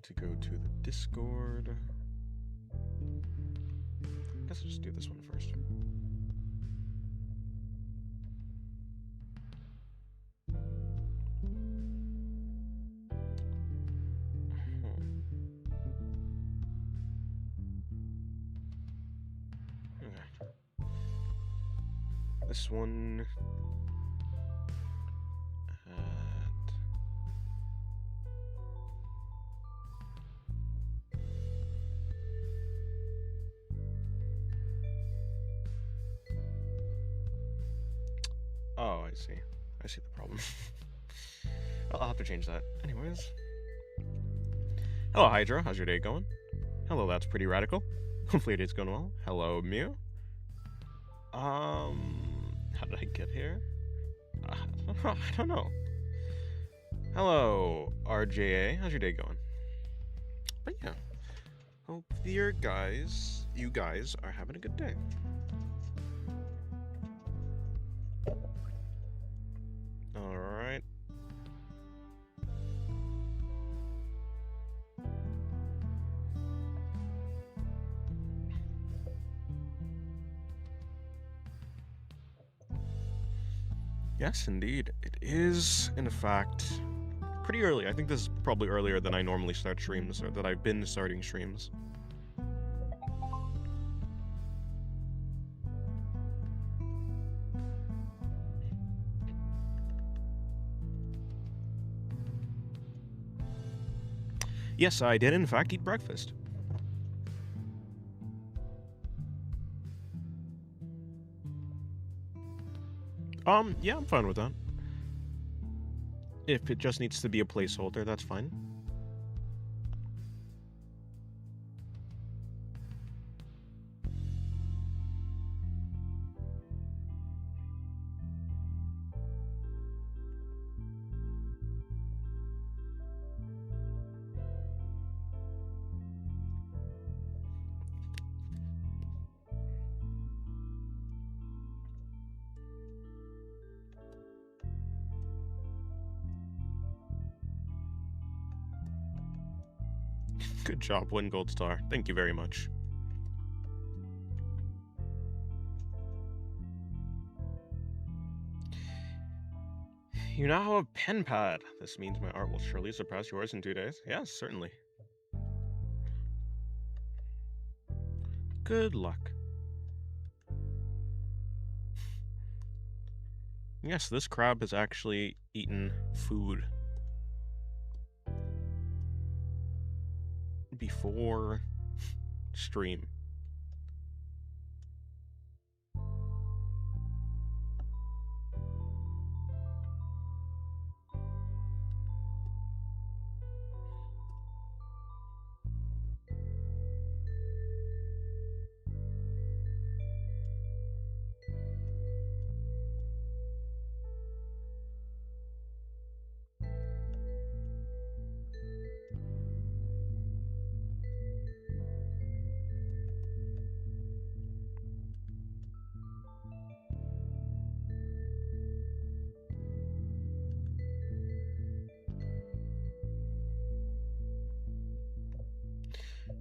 to go to the Discord. I guess I'll just do this one first. Okay. This one oh, I see. I see the problem. I'll have to change that. Anyways. Hello, Hydra. How's your day going? Hello, that's pretty radical. Hopefully your day's going well. Hello, Mew. How did I get here? I don't know. Hello, RJA. How's your day going? But yeah. Hope you guys are having a good day. Alright. Yes, indeed. It is, in fact, pretty early. I think this is probably earlier than I normally start streams, or that I've been starting streams. Yes, I did in fact eat breakfast. Yeah, I'm fine with that. If it just needs to be a placeholder, that's fine. Good job, win gold star. Thank you very much. You now have a pen pad. This means my art will surely surpass yours in 2 days. Yes, certainly. Good luck. Yes, this crab has actually eaten food before stream.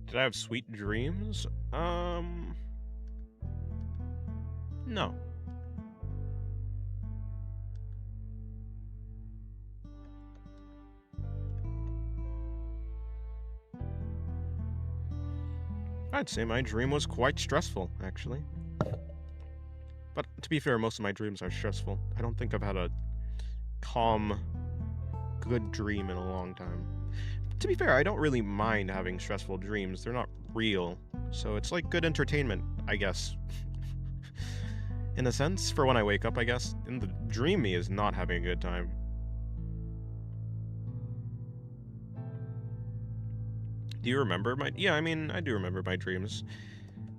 Did I have sweet dreams? No. I'd say my dream was quite stressful, actually. But to be fair, most of my dreams are stressful. I don't think I've had a calm, good dream in a long time. To be fair, I don't really mind having stressful dreams. They're not real. So it's like good entertainment, I guess. In a sense, for when I wake up, I guess. And the dream me is not having a good time. Do you remember my... Yeah, I mean, I do remember my dreams.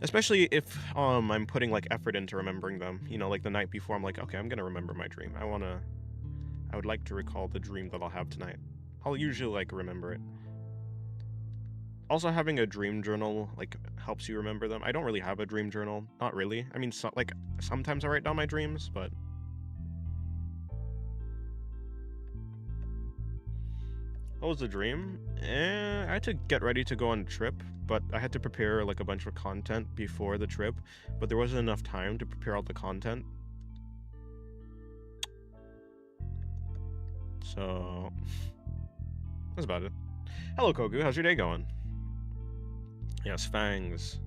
Especially if I'm putting, like, effort into remembering them. You know, like the night before, I'm like, okay, I'm gonna remember my dream. I would like to recall the dream that I'll have tonight. I'll usually, like, remember it. Also, having a dream journal, like, helps you remember them. I don't really have a dream journal. Not really. I mean, like, sometimes I write down my dreams, but... What was the dream? I had to get ready to go on a trip, but I had to prepare like a bunch of content before the trip, but there wasn't enough time to prepare all the content. So that's about it. Hello, Kogu. How's your day going? Yes, fangs.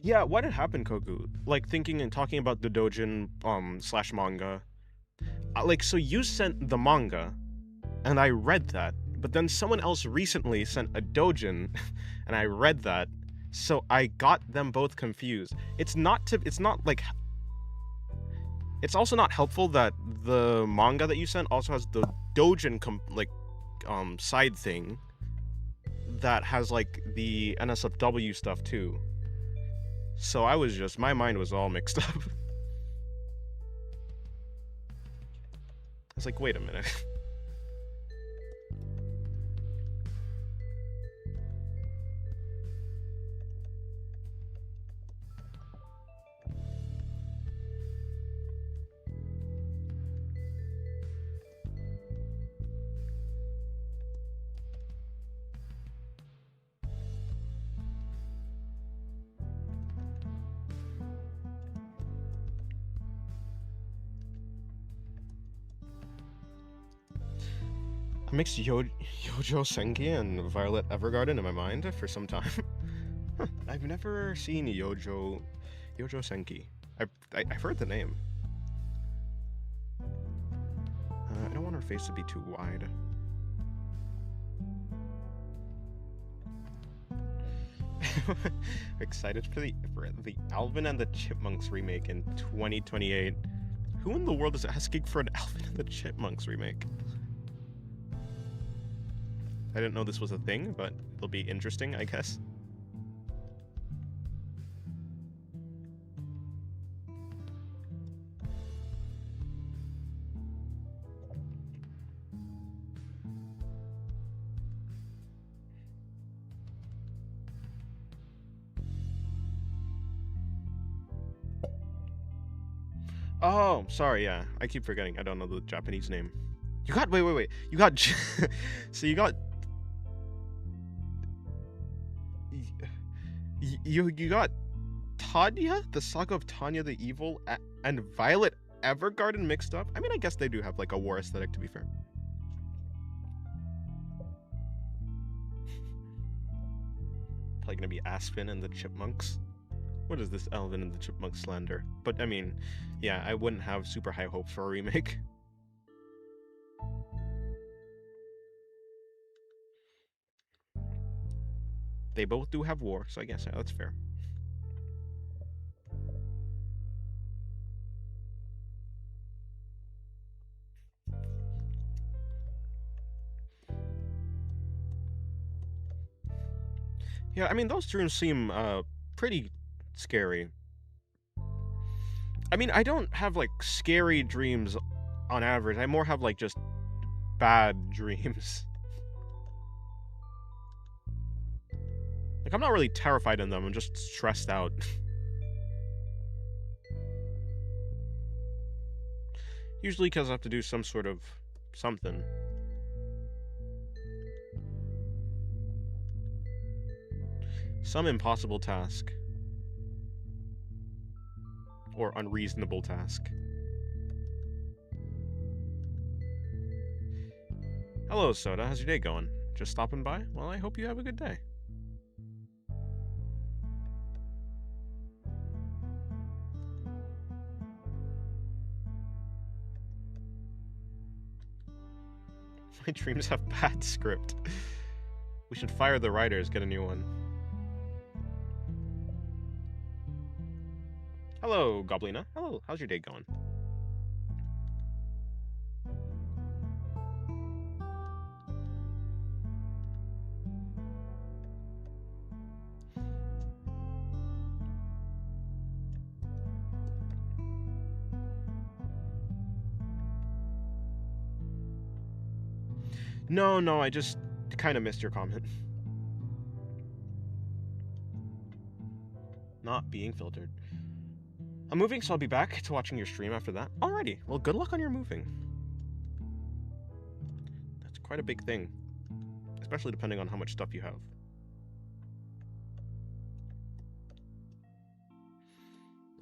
Yeah, what had happened, Kogu? Like thinking and talking about the dojin slash manga. Like, so you sent the manga, and I read that, but then someone else recently sent a dojin, and I read that, so I got them both confused. It's not like, it's also not helpful that the manga that you sent also has the dojin side thing that has like the NSFW stuff too. So I was just, my mind was all mixed up. I was like, wait a minute. I mixed Yojo Senki and Violet Evergarden in my mind for some time. I've never seen Yojo Senki. I've heard the name. I don't want her face to be too wide. Excited for the Alvin and the Chipmunks remake in 2028. Who in the world is asking for an Alvin and the Chipmunks remake? I didn't know this was a thing, but it'll be interesting, I guess. Oh, sorry, yeah. I keep forgetting. I don't know the Japanese name. You got wait. You got so you got you got Tanya, the Saga of Tanya the Evil, and Violet Evergarden mixed up. I mean, I guess they do have like a war aesthetic, to be fair. Probably gonna be Aspen and the Chipmunks. What is this Alvin and the Chipmunks slander? But I mean, yeah, I wouldn't have super high hopes for a remake. They both do have war, so I guess that's fair. Yeah, I mean, those dreams seem pretty scary. I mean, I don't have like scary dreams on average. I more have like just bad dreams. Like, I'm not really terrified in them, I'm just stressed out. Usually because I have to do some sort of something. Some impossible task. Or unreasonable task. Hello, Soda. How's your day going? Just stopping by? Well, I hope you have a good day. My dreams have bad script. We should fire the writers, get a new one. Hello, Goblina. Hello, how's your day going? No, I just kind of missed your comment. Not being filtered. I'm moving, so I'll be back to watching your stream after that. Alrighty, well, good luck on your moving. That's quite a big thing, especially depending on how much stuff you have.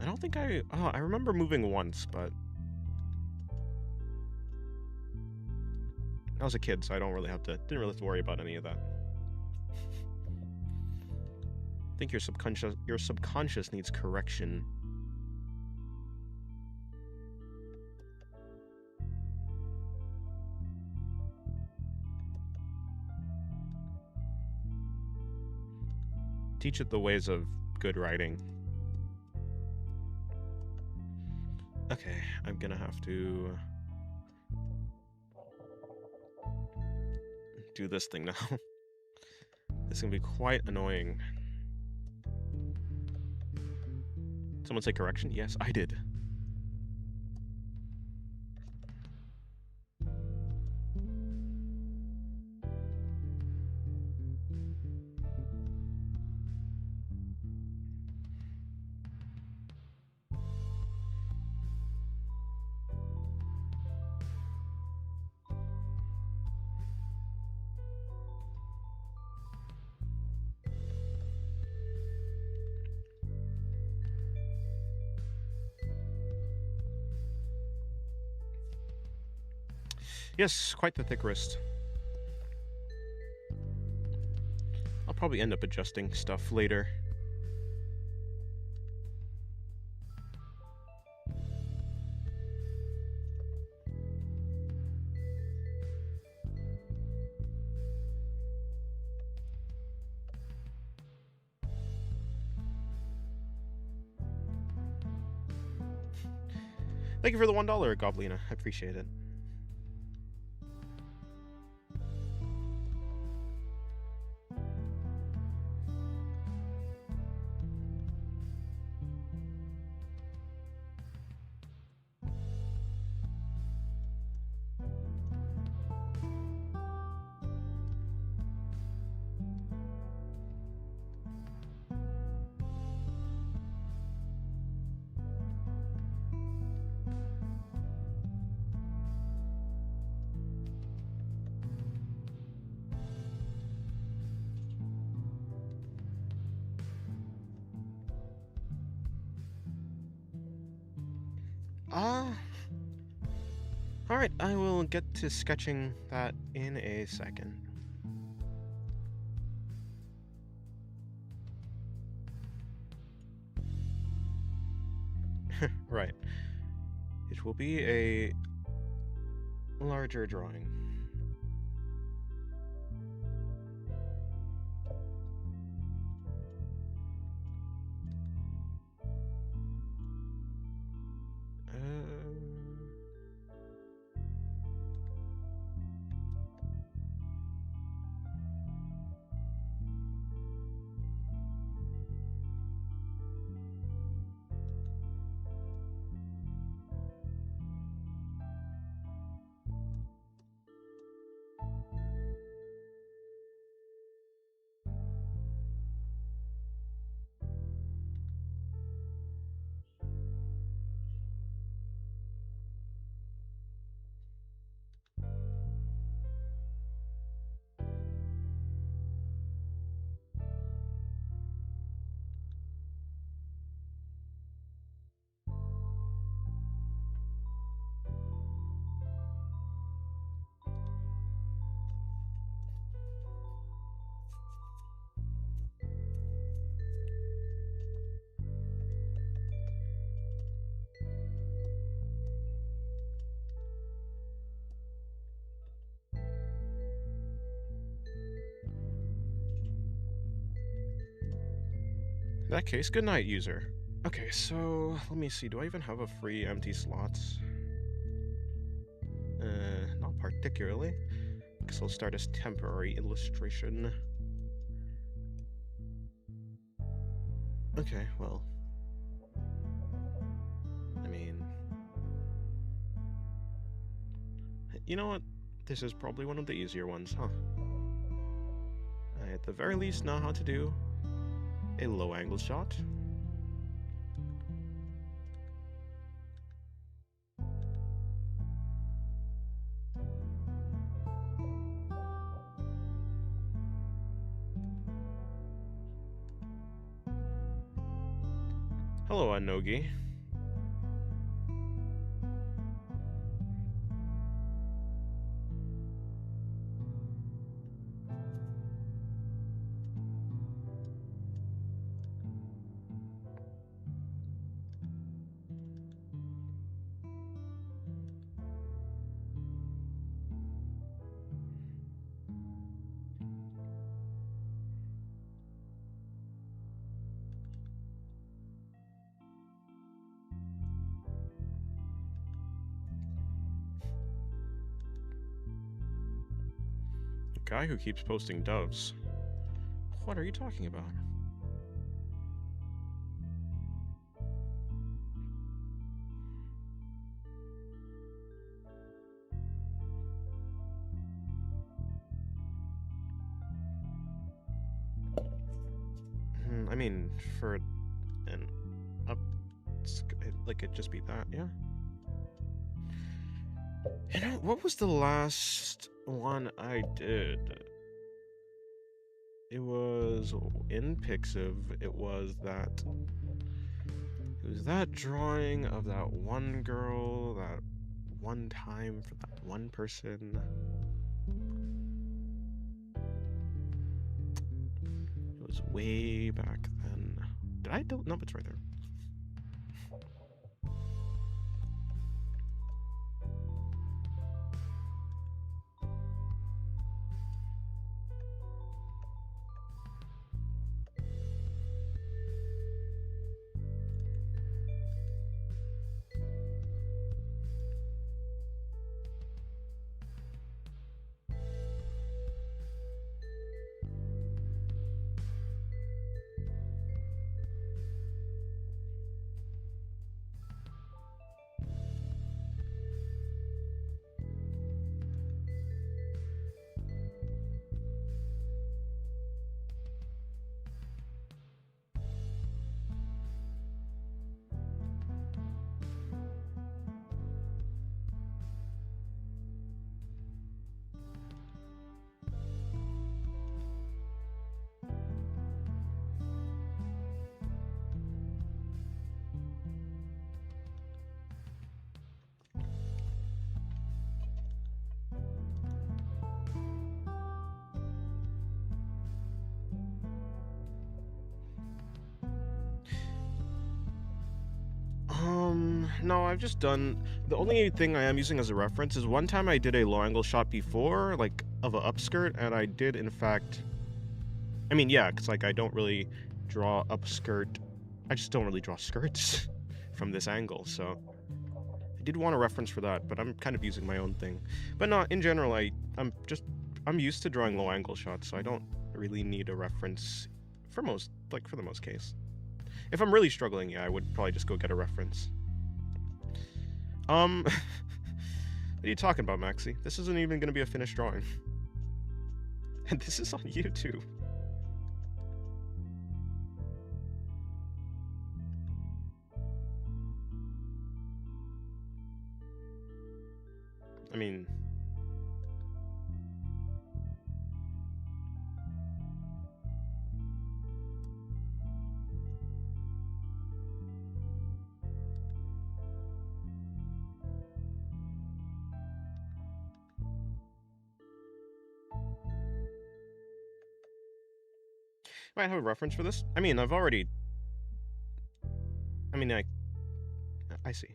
I don't think I remember moving once, but I was a kid, so I didn't really have to worry about any of that. I think your subconscious needs correction. Teach it the ways of good writing. Okay, I'm gonna have to do this thing now. This is gonna be quite annoying. Someone say correction? Yes, I did. Yes, quite the thick wrist. I'll probably end up adjusting stuff later. Thank you for the $1, Goblina. I appreciate it. Alright, I will get to sketching that in a second. Right. It will be a larger drawing. In that case, good night, user. Okay, so let me see. Do I even have a free empty slots? Not particularly. Guess I'll start as temporary illustration. Okay, well. I mean... You know what? This is probably one of the easier ones, huh? I at the very least know how to do a low angle shot. Hello, Anogi. Guy who keeps posting doves. What are you talking about? I mean, for an up, like it'd just be that, yeah. You know, what was the last one I did? It was in Pixiv. It was that drawing of that one girl, that one time for that one person. It was way back then. Did I do? No, it's right there. No, I've just done... The only thing I am using as a reference is one time I did a low angle shot before, like, of a upskirt, and I did, in fact... I mean, yeah, because, like, I don't really draw upskirt... I just don't really draw skirts from this angle, so... I did want a reference for that, but I'm kind of using my own thing. But no, in general, I'm used to drawing low angle shots, so I don't really need a reference for the most case. If I'm really struggling, yeah, I would probably just go get a reference. What are you talking about, Maxi? This isn't even going to be a finished drawing. And this is on YouTube. I mean... Might have a reference for this? I mean, I've already... I mean, I see.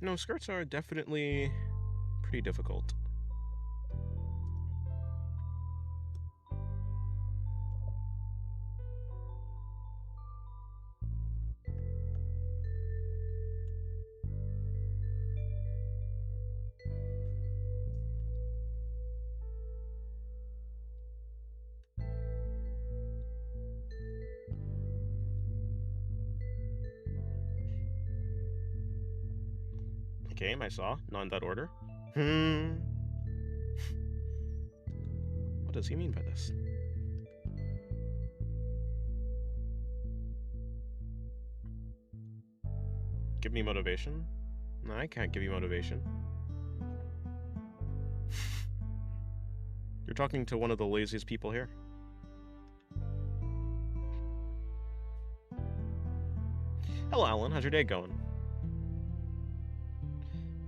No, skirts are definitely pretty difficult. Game, I saw. Not in that order. Hmm. What does he mean by this? Give me motivation? No, I can't give you motivation. You're talking to one of the laziest people here. Hello, Alan. How's your day going?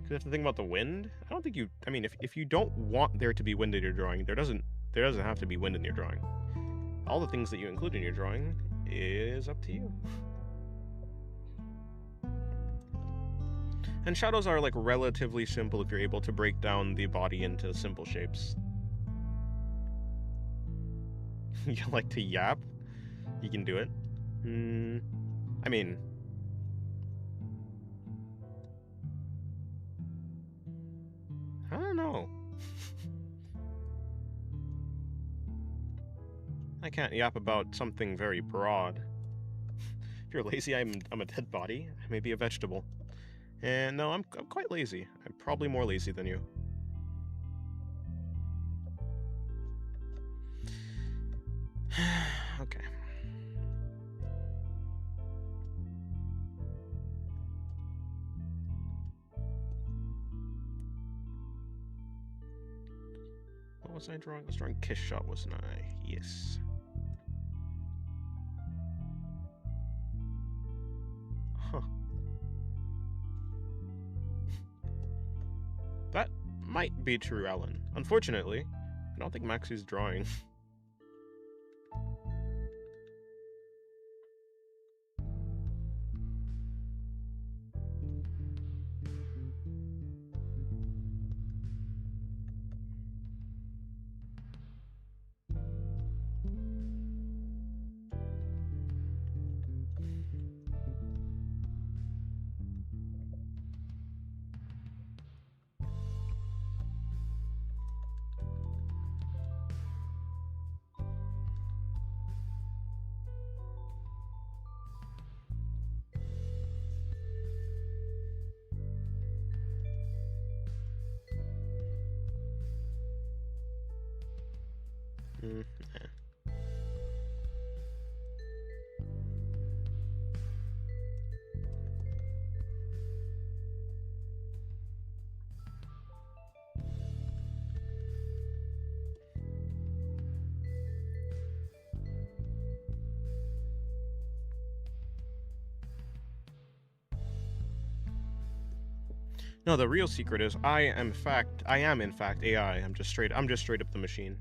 Because if you think about the wind, I don't think you... I mean, if you don't want there to be wind in your drawing, there doesn't have to be wind in your drawing. All the things that you include in your drawing is up to you. And shadows are, like, relatively simple if you're able to break down the body into simple shapes. You like to yap? You can do it. I mean... I don't know. I can't yap about something very broad. If you're lazy, I'm a dead body. I may be a vegetable. And no, I'm quite lazy. I'm probably more lazy than you. Okay. What was I drawing? I was drawing Kiss Shot, wasn't I? Yes. Huh. That might be true, Alan. Unfortunately, I don't think Maxi's drawing. Yeah. No, the real secret is I am in fact AI. I'm just straight up the machine.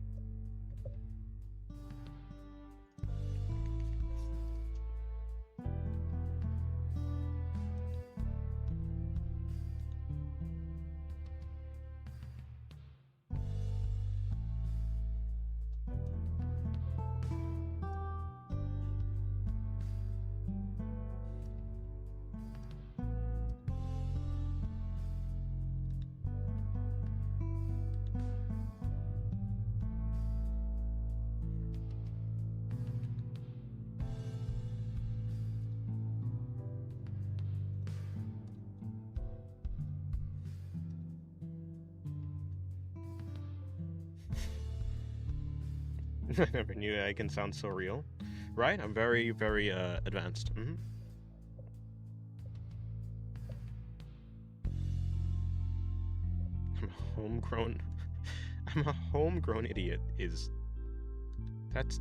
I never knew I can sound so real. Right? I'm very, very advanced. I'm a homegrown... I'm a homegrown idiot is... That's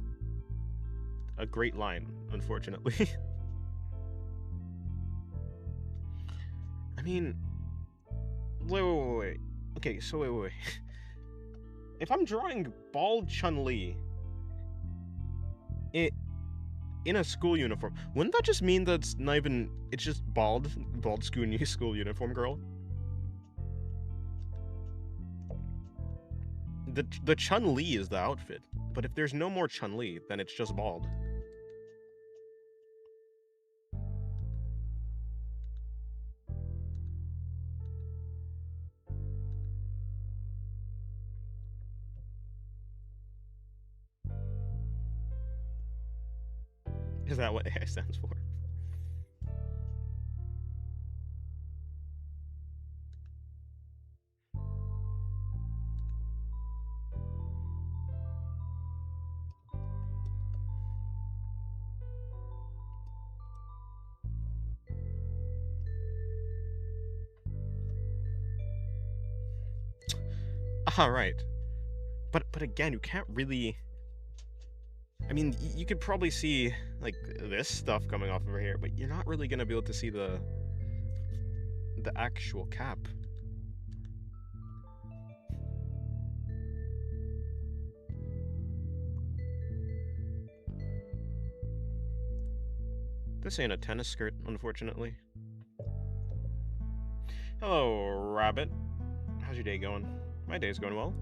a great line, unfortunately. I mean... Wait. Okay, so wait. If I'm drawing bald Chun-Li... in a school uniform, wouldn't that just mean that's not even... It's just bald school uniform girl? The Chun-Li is the outfit, but if there's no more Chun-Li, then it's just bald. Is that what AI stands for? All right. But again, you can't really. I mean, you could probably see like this stuff coming off over here, but you're not really gonna be able to see the actual cap. This ain't a tennis skirt, unfortunately. Hello, Rabbit. How's your day going? My day's going well.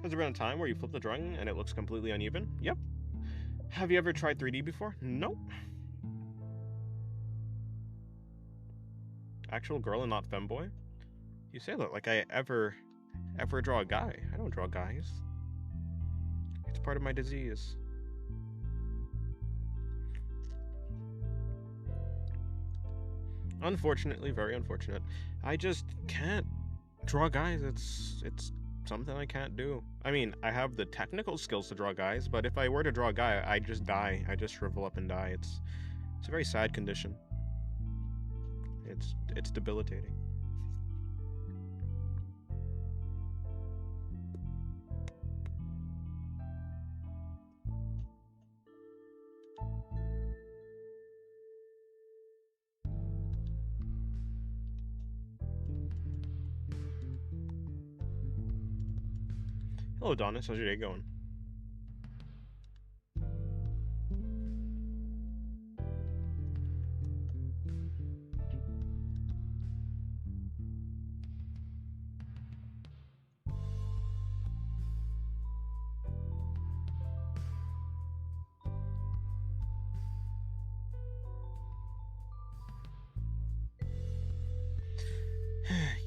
Has there been a time where you flip the drawing and it looks completely uneven? Yep. Have you ever tried 3D before? Nope. Actual girl and not femboy? You say that like I ever draw a guy. I don't draw guys. It's part of my disease. Unfortunately, very unfortunate. I just can't draw guys. It's something I can't do. I mean, I have the technical skills to draw guys, but if I were to draw a guy, I just die. I just shrivel up and die. It's a very sad condition. It's debilitating. Hello, Adonis. How's your day going?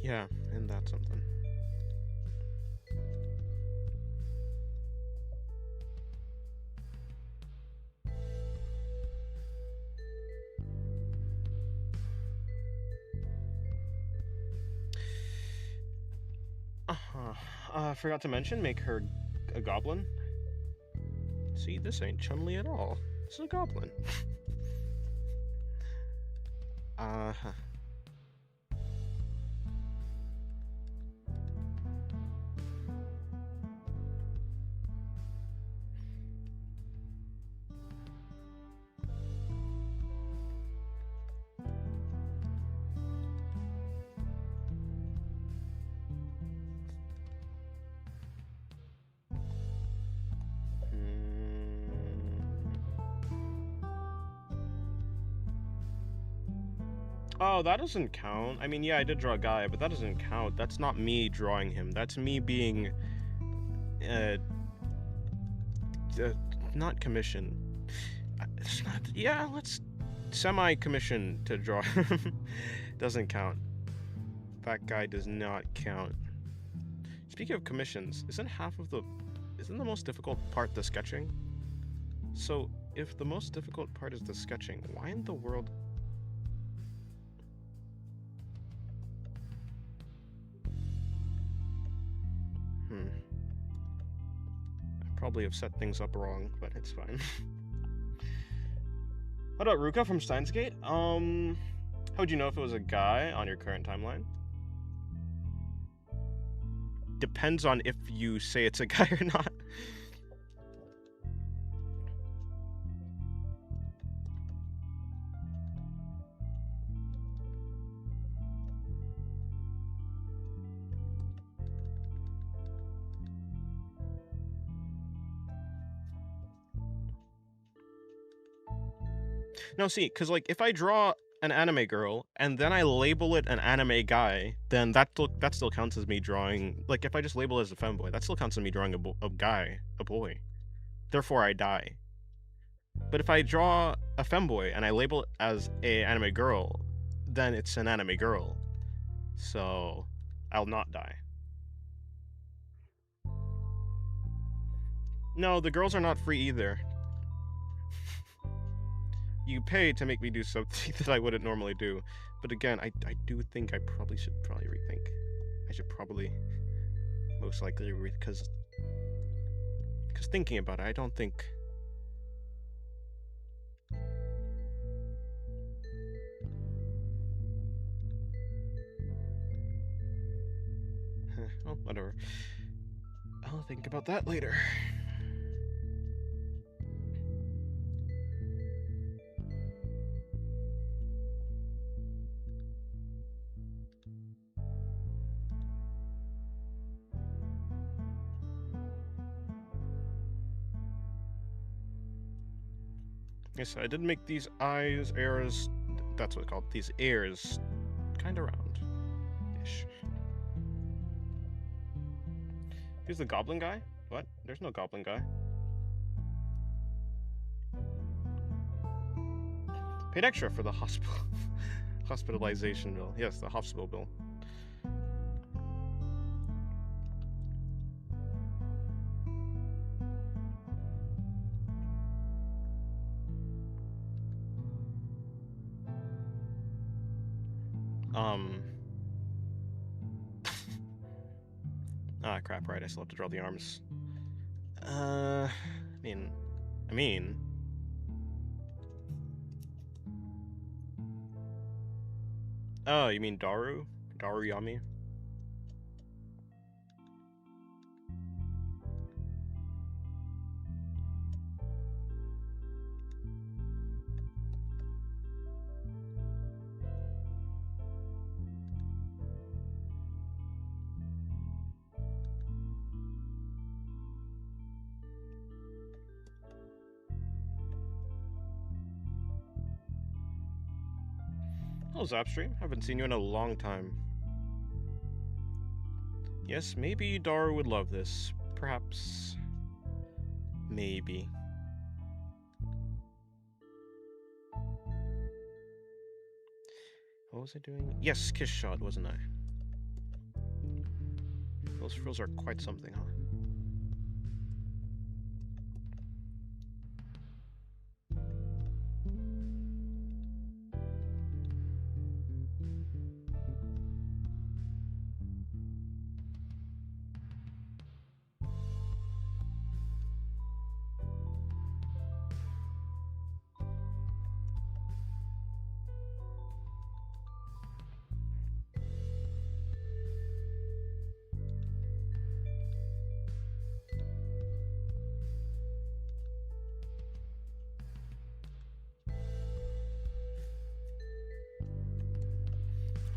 Yeah, and that's something. Forgot to mention, make her a goblin. See, this ain't Chun-Li at all. It's a goblin. Uh-huh. Oh, that doesn't count. I mean, yeah, I did draw a guy, but that doesn't count. That's not me drawing him. That's me being, uh, not commissioned. It's not. Yeah, let's semi-commission to draw him. Doesn't count. That guy does not count. Speaking of commissions, isn't the most difficult part the sketching? So, if the most difficult part is the sketching, why in the world? I probably have set things up wrong, but it's fine. What about Ruka from Steins Gate? How would you know if it was a guy on your current timeline? Depends on if you say it's a guy or not. No, see, because, like, if I draw an anime girl, and then I label it an anime guy, then that still counts as me drawing. Like, if I just label it as a femboy, that still counts as me drawing a guy, a boy. Therefore, I die. But if I draw a femboy and I label it as a anime girl, then it's an anime girl. So, I'll not die. No, the girls are not free either. You pay to make me do something that I wouldn't normally do. But again, I do think I should rethink. I should probably most likely because thinking about it, I don't think. Well, whatever. I'll think about that later. Yes, I did make these airs. That's what it's called. These airs, kind of round-ish. Here's the goblin guy. What? There's no goblin guy. Paid extra for the hospitalization bill. Yes, the hospital bill. Ah, crap, right, I still have to draw the arms. I mean... Oh, you mean Daru? Daruyami? Hello, Zapstream. Haven't seen you in a long time. Yes, maybe Daru would love this. Perhaps. Maybe. What was I doing? Yes, Kiss Shot, wasn't I? Those frills are quite something, huh?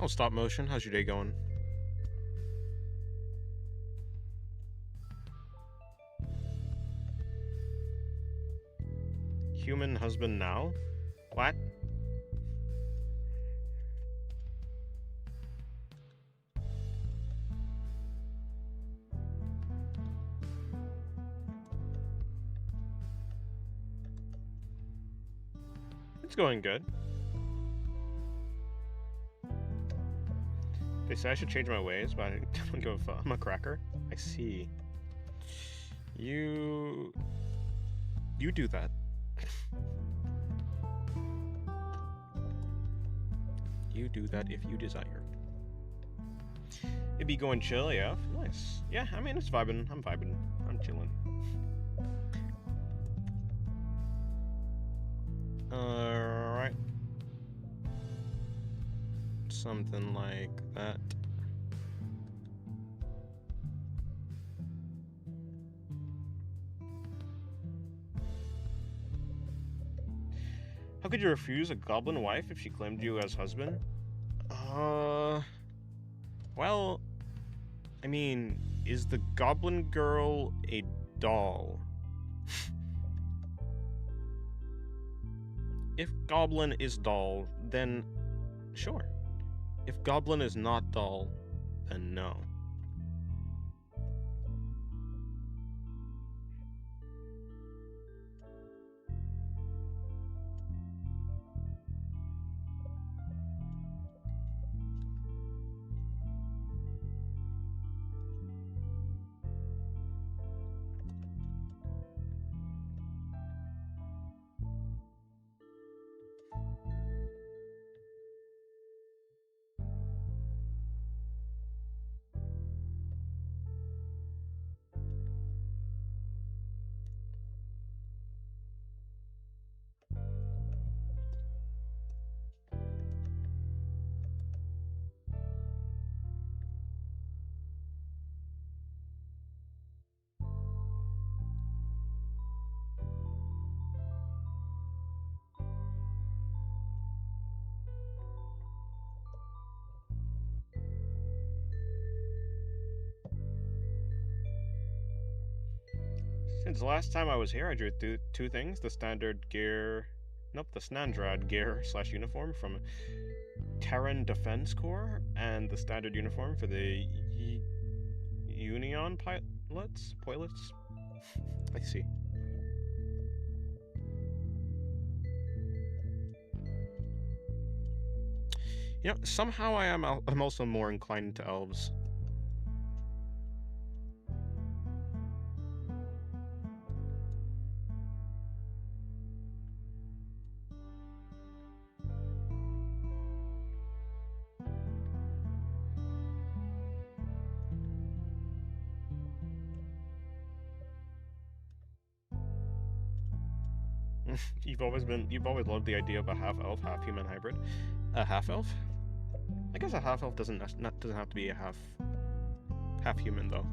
Oh, stop motion. How's your day going? Human husband now? What? It's going good. They say I should change my ways, but I don't give a fuck. I'm a cracker. I see. You do that. You do that if you desire. It'd be going chill, yeah. Nice. Yeah, I mean, it's vibing. I'm vibing. I'm chilling. Alright. Something like that. How could you refuse a goblin wife if she claimed you as husband? Well, I mean, is the goblin girl a doll? If goblin is doll, then Sure. If goblin is not dull, then no. Since the last time I was here, I drew two things. The standard gear... Nope, the Snandrad gear / uniform from Terran Defense Corps, and the standard uniform for the Union pilots? I see. You know, somehow I'm also more inclined to elves. You've always loved the idea of a half-elf, half-human hybrid. A half-elf? I guess a half-elf doesn't have to be a half-human, though.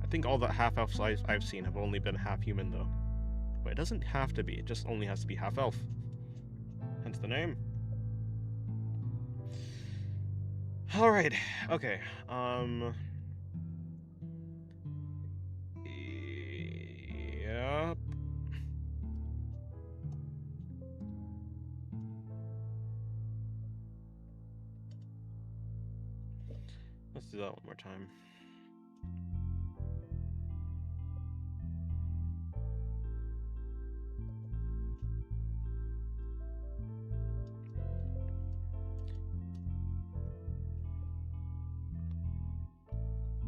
I think all the half-elves I've seen have only been half-human, though. But it doesn't have to be, it just only has to be half-elf. Hence the name. Alright, okay, Yep. Let's do that one more time.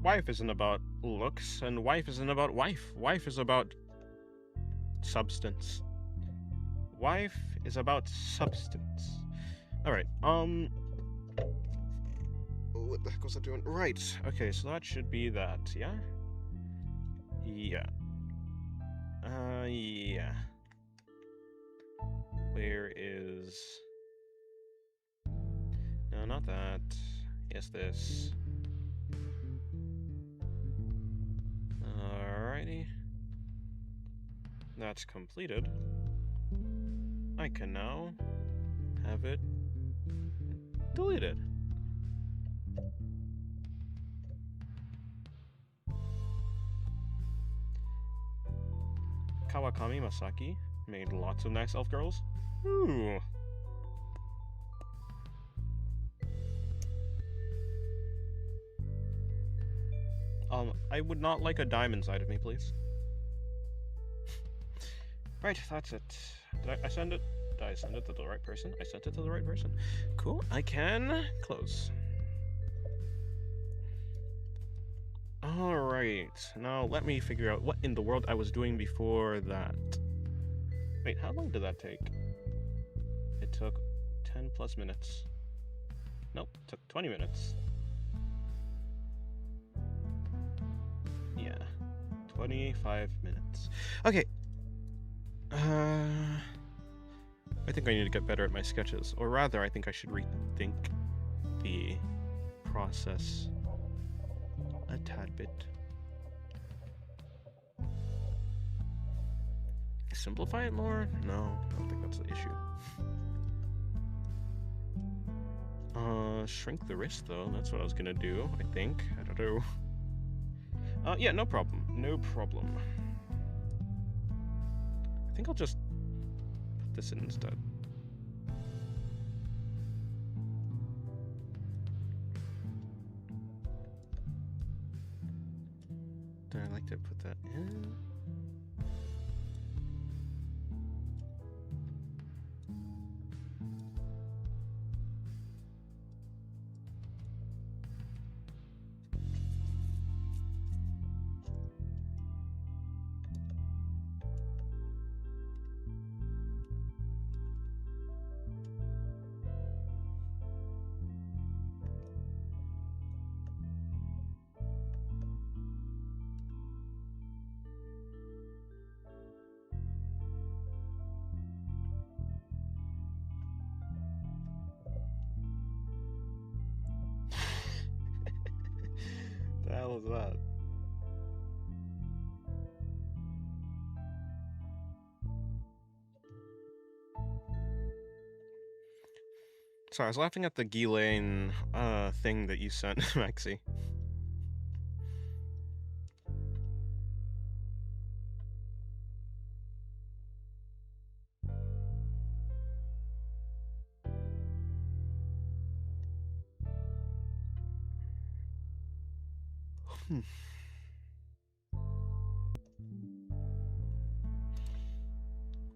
Wife isn't about looks, and wife isn't about wife. Wife is about substance. Wife is about substance. Alright, what the heck was I doing? Right, okay, so that should be that, yeah? Yeah. Yeah. Where is... No, not that. Yes, this. Alrighty. That's completed. I can now have it deleted. Kawakami Masaki made lots of nice elf girls. Ooh. I would not like a dime inside of me, please. Right, that's it. Did I send it? Did I send it to the right person? I sent it to the right person. Cool, I can close. Alright, now let me figure out what in the world I was doing before that. Wait, how long did that take? It took 10 plus minutes. Nope, it took 20 minutes. Yeah, 25 minutes. Okay. I think I need to get better at my sketches. Or rather, I think I should rethink the process a tad bit. Simplify it more? No, I don't think that's the issue. Shrink the wrist though. That's what I was gonna do, I think. I don't know. Yeah, no problem. No problem. I think I'll just put this in instead. I like to put that in. The hell is that? Sorry, I was laughing at the Ghislaine thing that you sent, Maxi.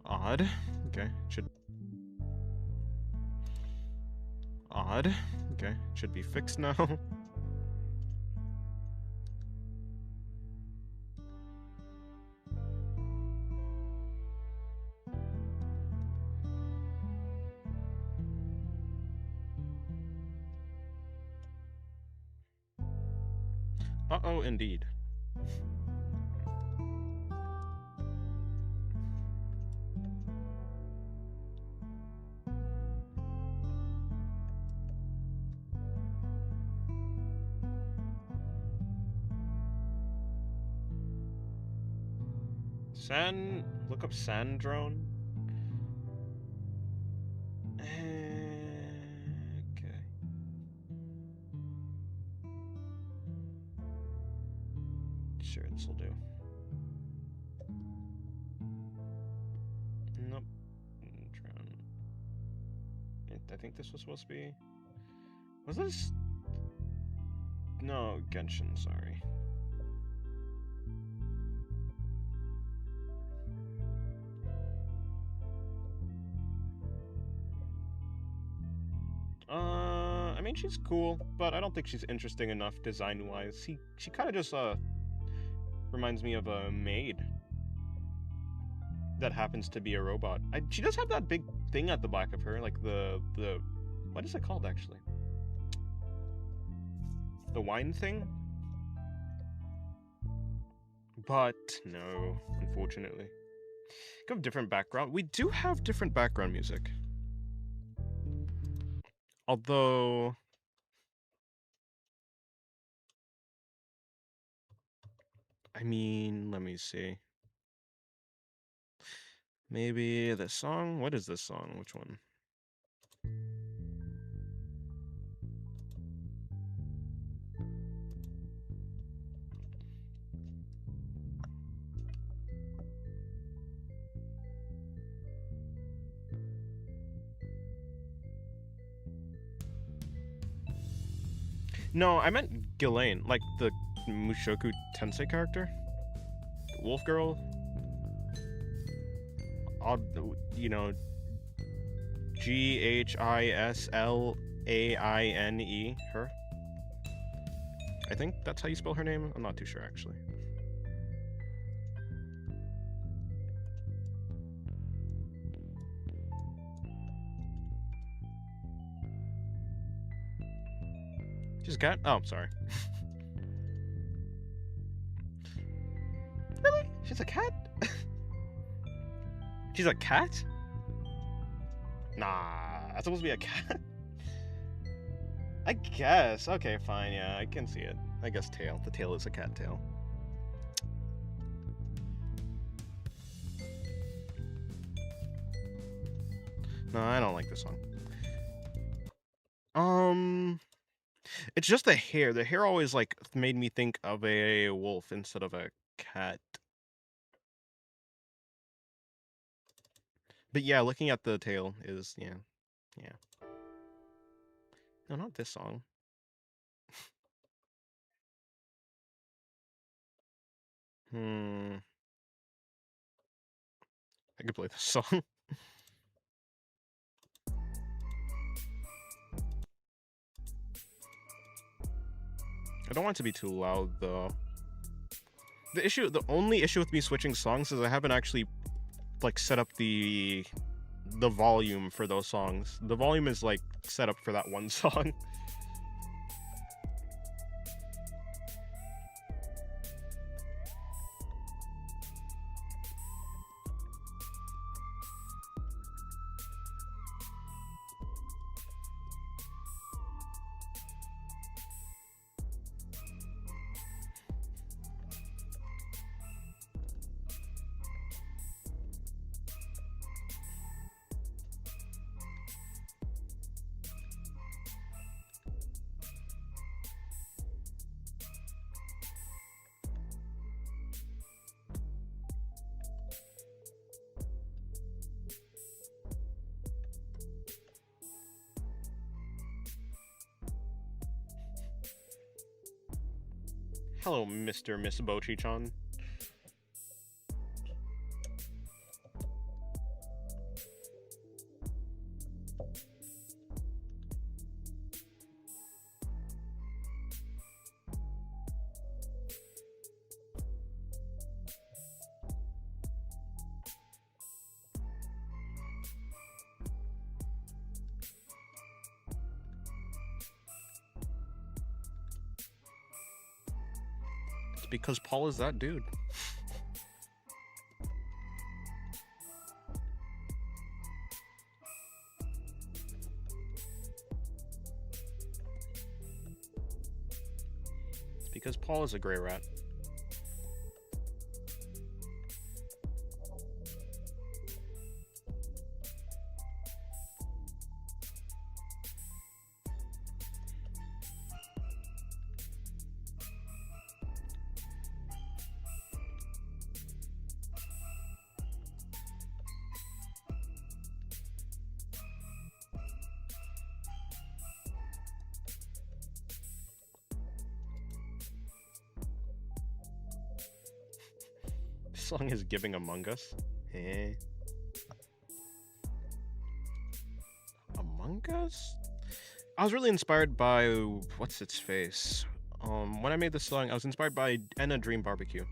Odd. Okay, should... Odd. Okay, should be fixed now. Uh-oh, indeed. Look up sand drone. Okay. Sure, this will do. Nope. Drone. I think this was supposed to be... Was this... No, Genshin, sorry. I mean, she's cool, but I don't think she's interesting enough design-wise. She kind of just, reminds me of a maid that happens to be a robot. She does have that big thing at the back of her, like the... What is it called, actually? The wine thing? But, no, unfortunately. We have different background. We do have different background music. Although... I mean, let me see. Maybe this song? What is this song? Which one? No, I meant Ghislaine, like the Mushoku Tensei character. Wolf Girl. Odd, you know, Ghislaine, her. I think that's how you spell her name. I'm not too sure, actually. She's a cat? Oh, sorry. Really? She's a cat? She's a cat? Nah, that's supposed to be a cat. I guess. Okay, fine. Yeah, I can see it. I guess tail. The tail is a cat tail. No, I don't like this song. It's just the hair. The hair always like made me think of a wolf instead of a cat. But yeah, looking at the tail is yeah. No, not this song. I could play this song. I don't want it to be too loud, though. The only issue with me switching songs is I haven't actually, like, set up the volume for those songs. The volume is, like, set up for that one song. Hello, Mr. Miss Bochi-chan. It's because Paul is that dude. It's because Paul is a gray rat. This song is giving Among Us. Eh. Among Us? I was really inspired by what's its face. When I made this song, I was inspired by Enna Dream Barbecue.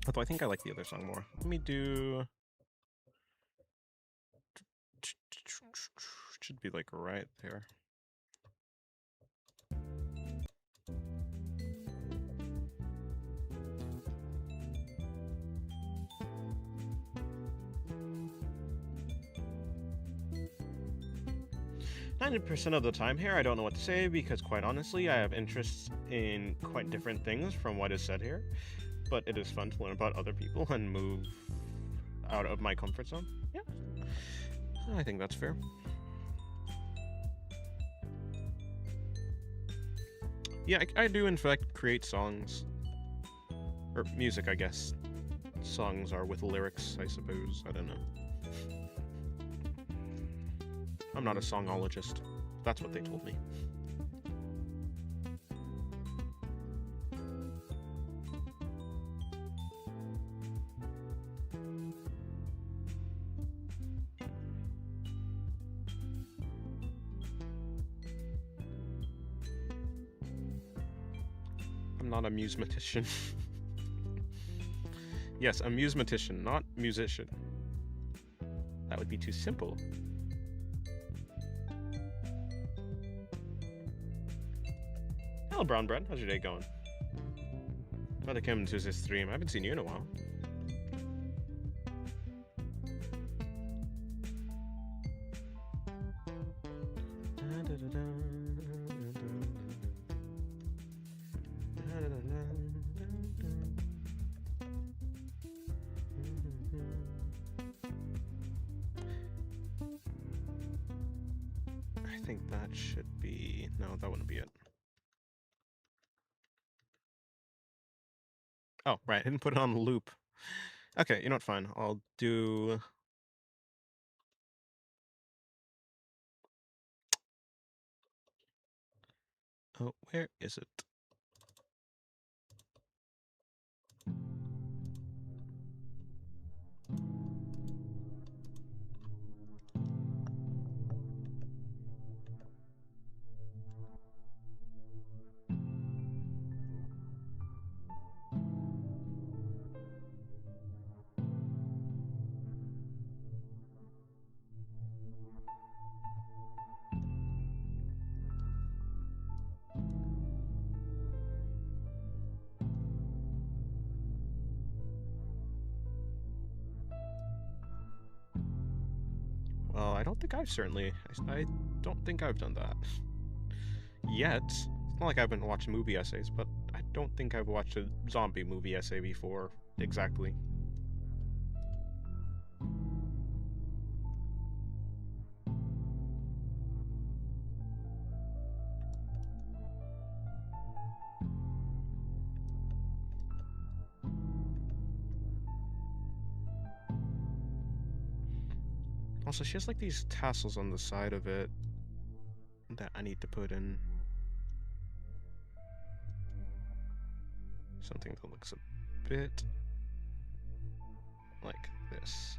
Although I think I like the other song more. Let me do... Should be like right there. %of the time here, I don't know what to say because, quite honestly, I have interests in quite different things from what is said here. But it is fun to learn about other people and move out of my comfort zone. Yeah, I think that's fair. Yeah, I do in fact create songs. Or music, I guess. Songs are with lyrics, I suppose. I don't know. I'm not a songologist. That's what they told me. I'm not a musematician. Yes, a musematician, not musician. That would be too simple. Hello, Brown Bread. How's your day going? Glad to come to this stream. I haven't seen you in a while. should be... No, that wouldn't be it. Oh, right, I didn't put it on loop. Okay, you know what, fine. I'll do... Oh, where is it? Well, I don't think I've certainly... I don't think I've done that. Yet. It's not like I've been watching movie essays, but I don't think I've watched a zombie movie essay before, exactly. Also, she has like these tassels on the side of it that I need to put in. Something that looks a bit like this.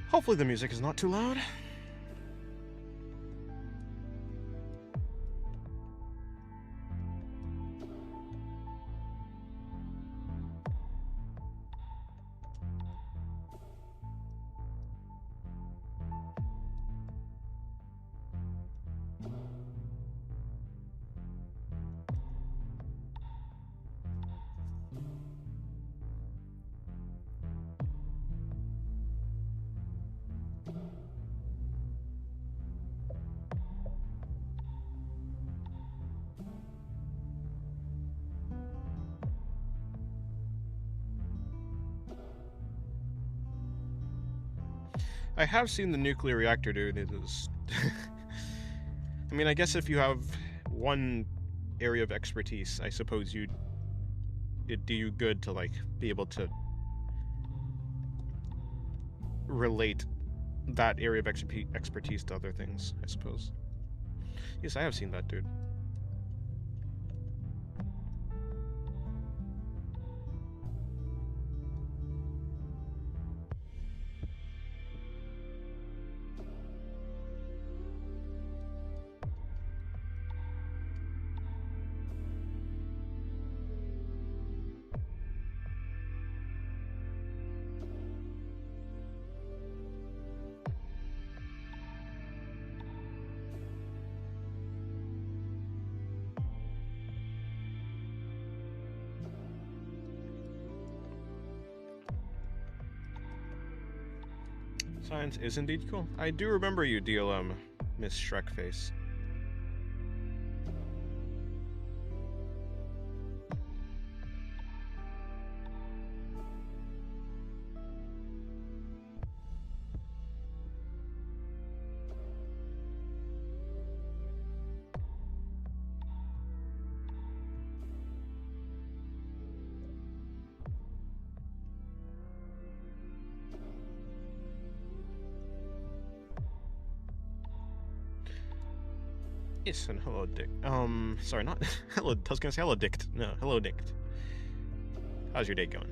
Hopefully the music is not too loud. I have seen the nuclear reactor, dude. It is... I mean, I guess if you have one area of expertise, I suppose it'd do you good to, like, be able to relate that area of expertise to other things, I suppose. Yes, I have seen that, dude. Science is indeed cool. I do remember you, DLM, Miss Shrekface. Yes, and hello, Dick. Sorry, not hello. I was gonna say hello, Dick. No, hello, Dick. How's your day going?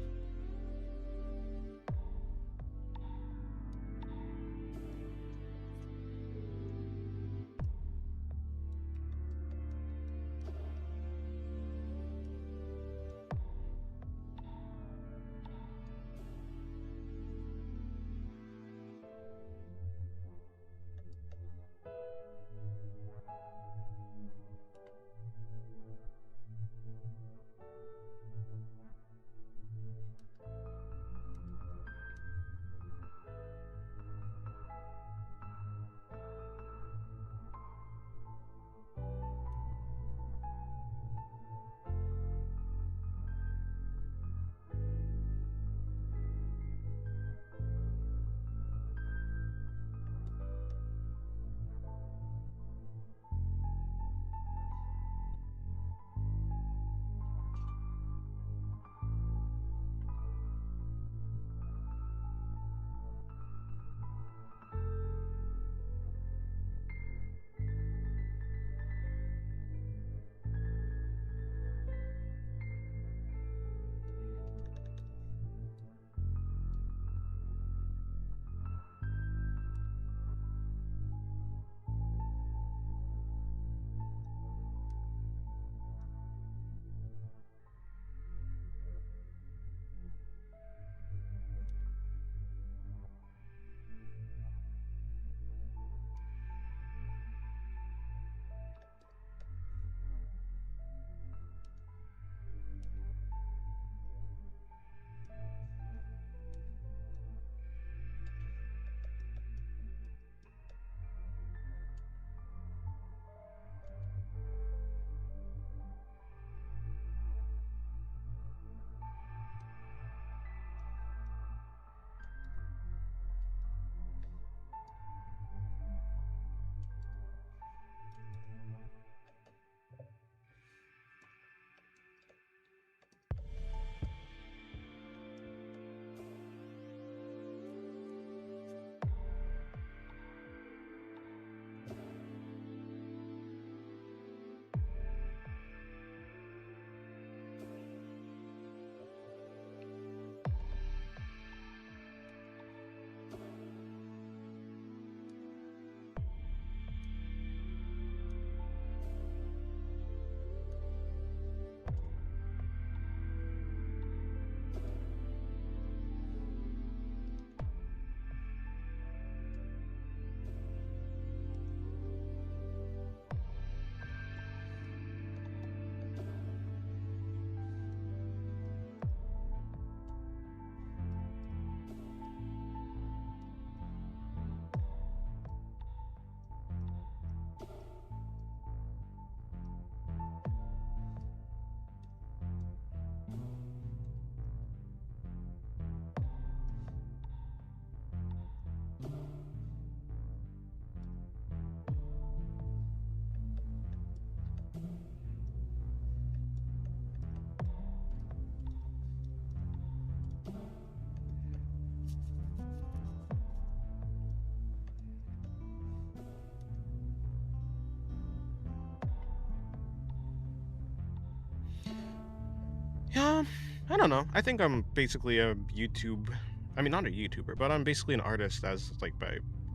Yeah, I don't know. I think I'm basically a YouTube. I mean, not a YouTuber, but I'm basically an artist as like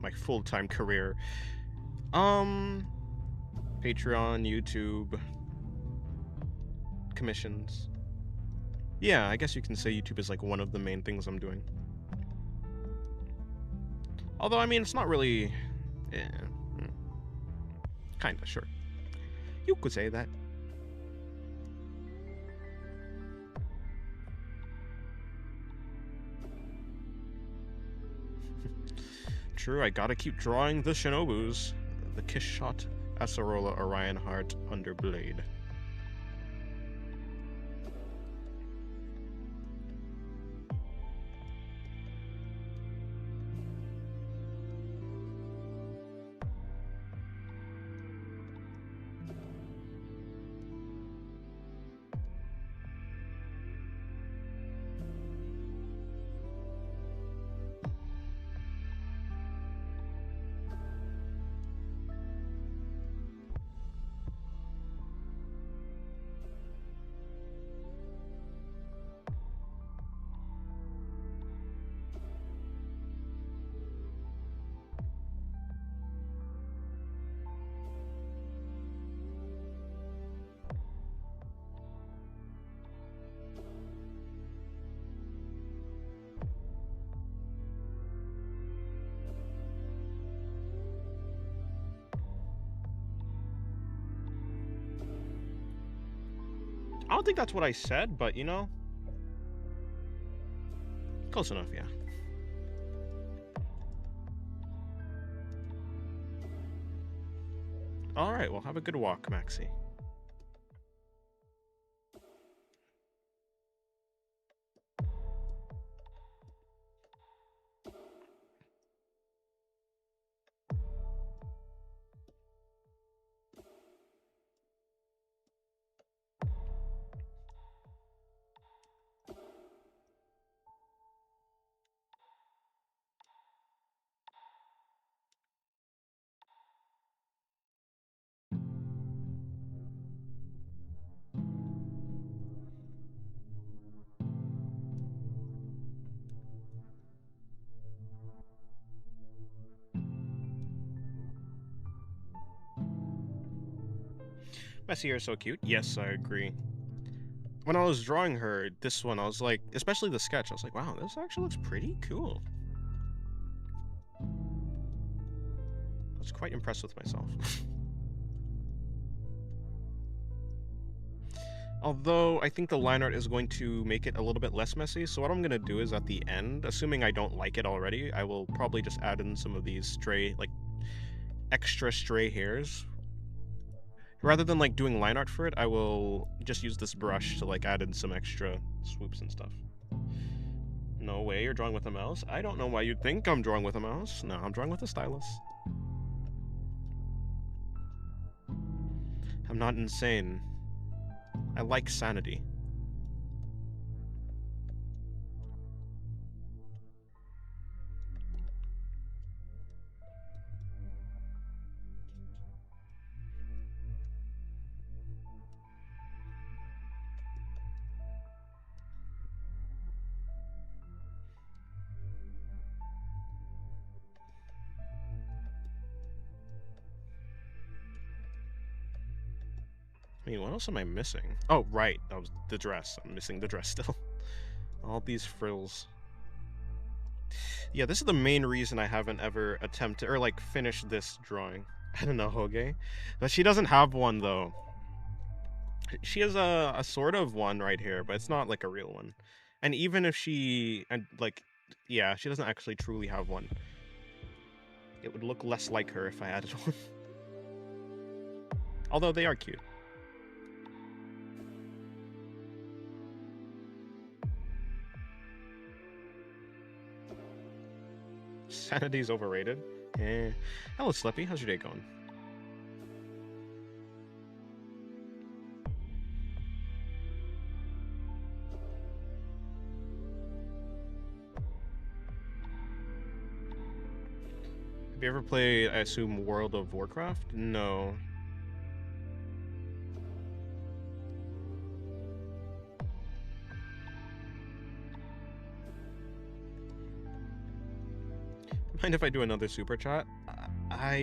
my full-time career. Um, Patreon, YouTube, commissions. Yeah, I guess you can say YouTube is like one of the main things I'm doing. Although, I mean, it's not really. Yeah, kinda, sure. You could say that. True, I gotta keep drawing the Shinobus. The Kishot, Acerola, Orion Heart, Underblade. I don't think that's what I said, but you know, close enough, yeah. All right, well, have a good walk, Maxie. Messi, you're so cute. Yes, I agree. When I was drawing her, this one, I was like, especially the sketch, I was like, wow, this actually looks pretty cool. I was quite impressed with myself. Although, I think the line art is going to make it a little bit less messy, so what I'm going to do is at the end, assuming I don't like it already, I will probably just add in some of these stray, like, extra stray hairs. Rather than, like, doing line art for it, I will just use this brush to, like, add in some extra swoops and stuff. No way, you're drawing with a mouse? I don't know why you'd think I'm drawing with a mouse. No, I'm drawing with a stylus. I'm not insane. I like sanity. I mean, what else am I missing? Oh, right, that was the dress. I'm missing the dress still. All these frills. Yeah, this is the main reason I haven't ever attempted, or like, finished this drawing. I don't know, Hoge. But she doesn't have one, though. She has a sort of one right here, but it's not like a real one. And even if she, and like, yeah, she doesn't actually truly have one. It would look less like her if I added one. Although they are cute. Sanity's overrated. Eh. Hello, Slippy. How's your day going? Have you ever played, I assume, World of Warcraft? No. Mind if I do another super chat? I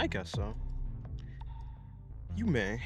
guess so. You may.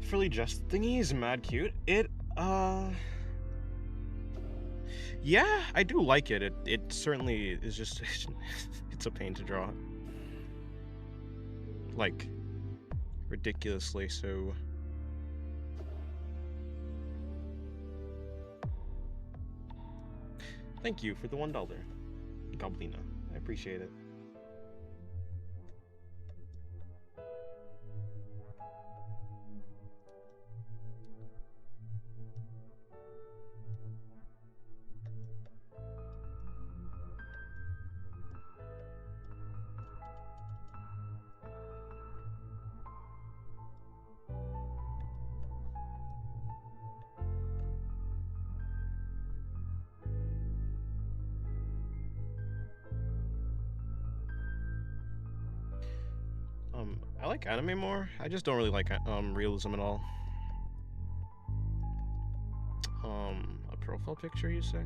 frilly dress thingy is mad cute. Yeah, I do like it. It certainly is just it's a pain to draw. Like ridiculously so. Thank you for the $1, Goblina. I appreciate it. I like anime more. I just don't really like realism at all. A profile picture, you say?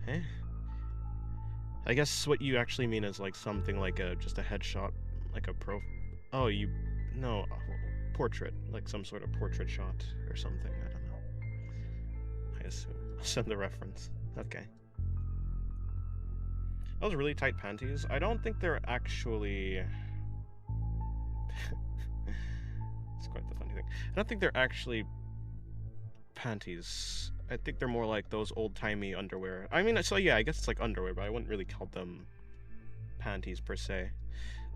Eh? I guess what you actually mean is like something like just a headshot, like a Oh, no, portrait, like some sort of portrait shot or something. I don't know. I assume. I'll send the reference. Okay. Those really tight panties. I don't think they're actually. It's quite the funny thing. I don't think they're actually panties. I think they're more like those old-timey underwear. I mean, so yeah, I guess it's like underwear, but I wouldn't really call them panties per se.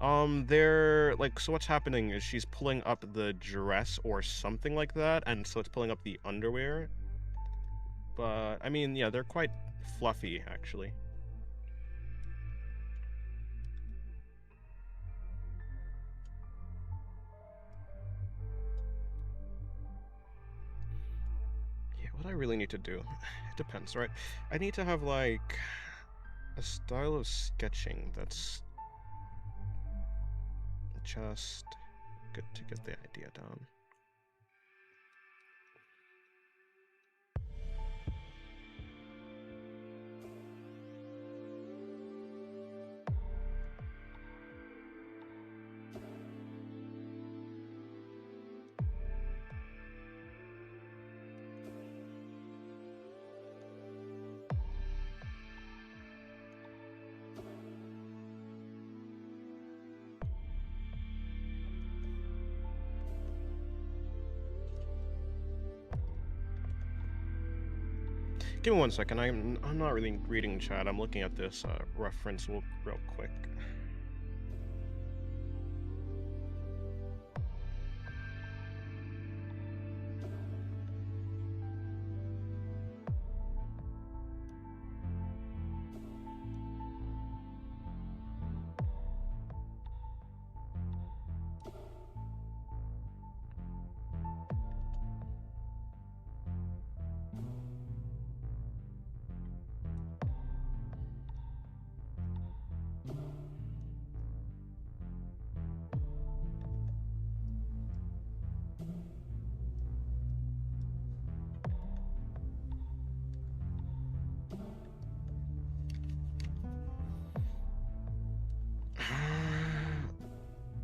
They're like, so what's happening is she's pulling up the dress or something like that, and so it's pulling up the underwear. But I mean, yeah, they're quite fluffy actually. What I really need to do, it depends, right? I need to have like a style of sketching that's just good to get the idea down. Give me 1 second. I'm not really reading chat. I'm looking at this reference real quick.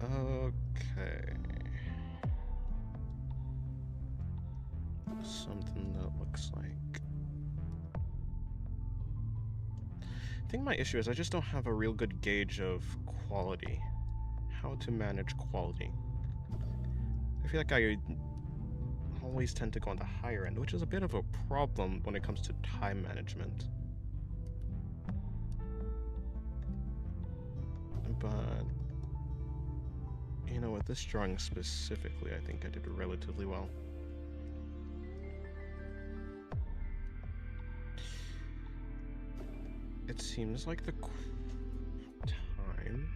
Okay. Something that looks like. I think my issue is I just don't have a real good gauge of quality. How to manage quality. I feel like I always tend to go on the higher end, which is a bit of a problem when it comes to time management. But, you know, with this drawing specifically, I think I did relatively well. It seems like the time...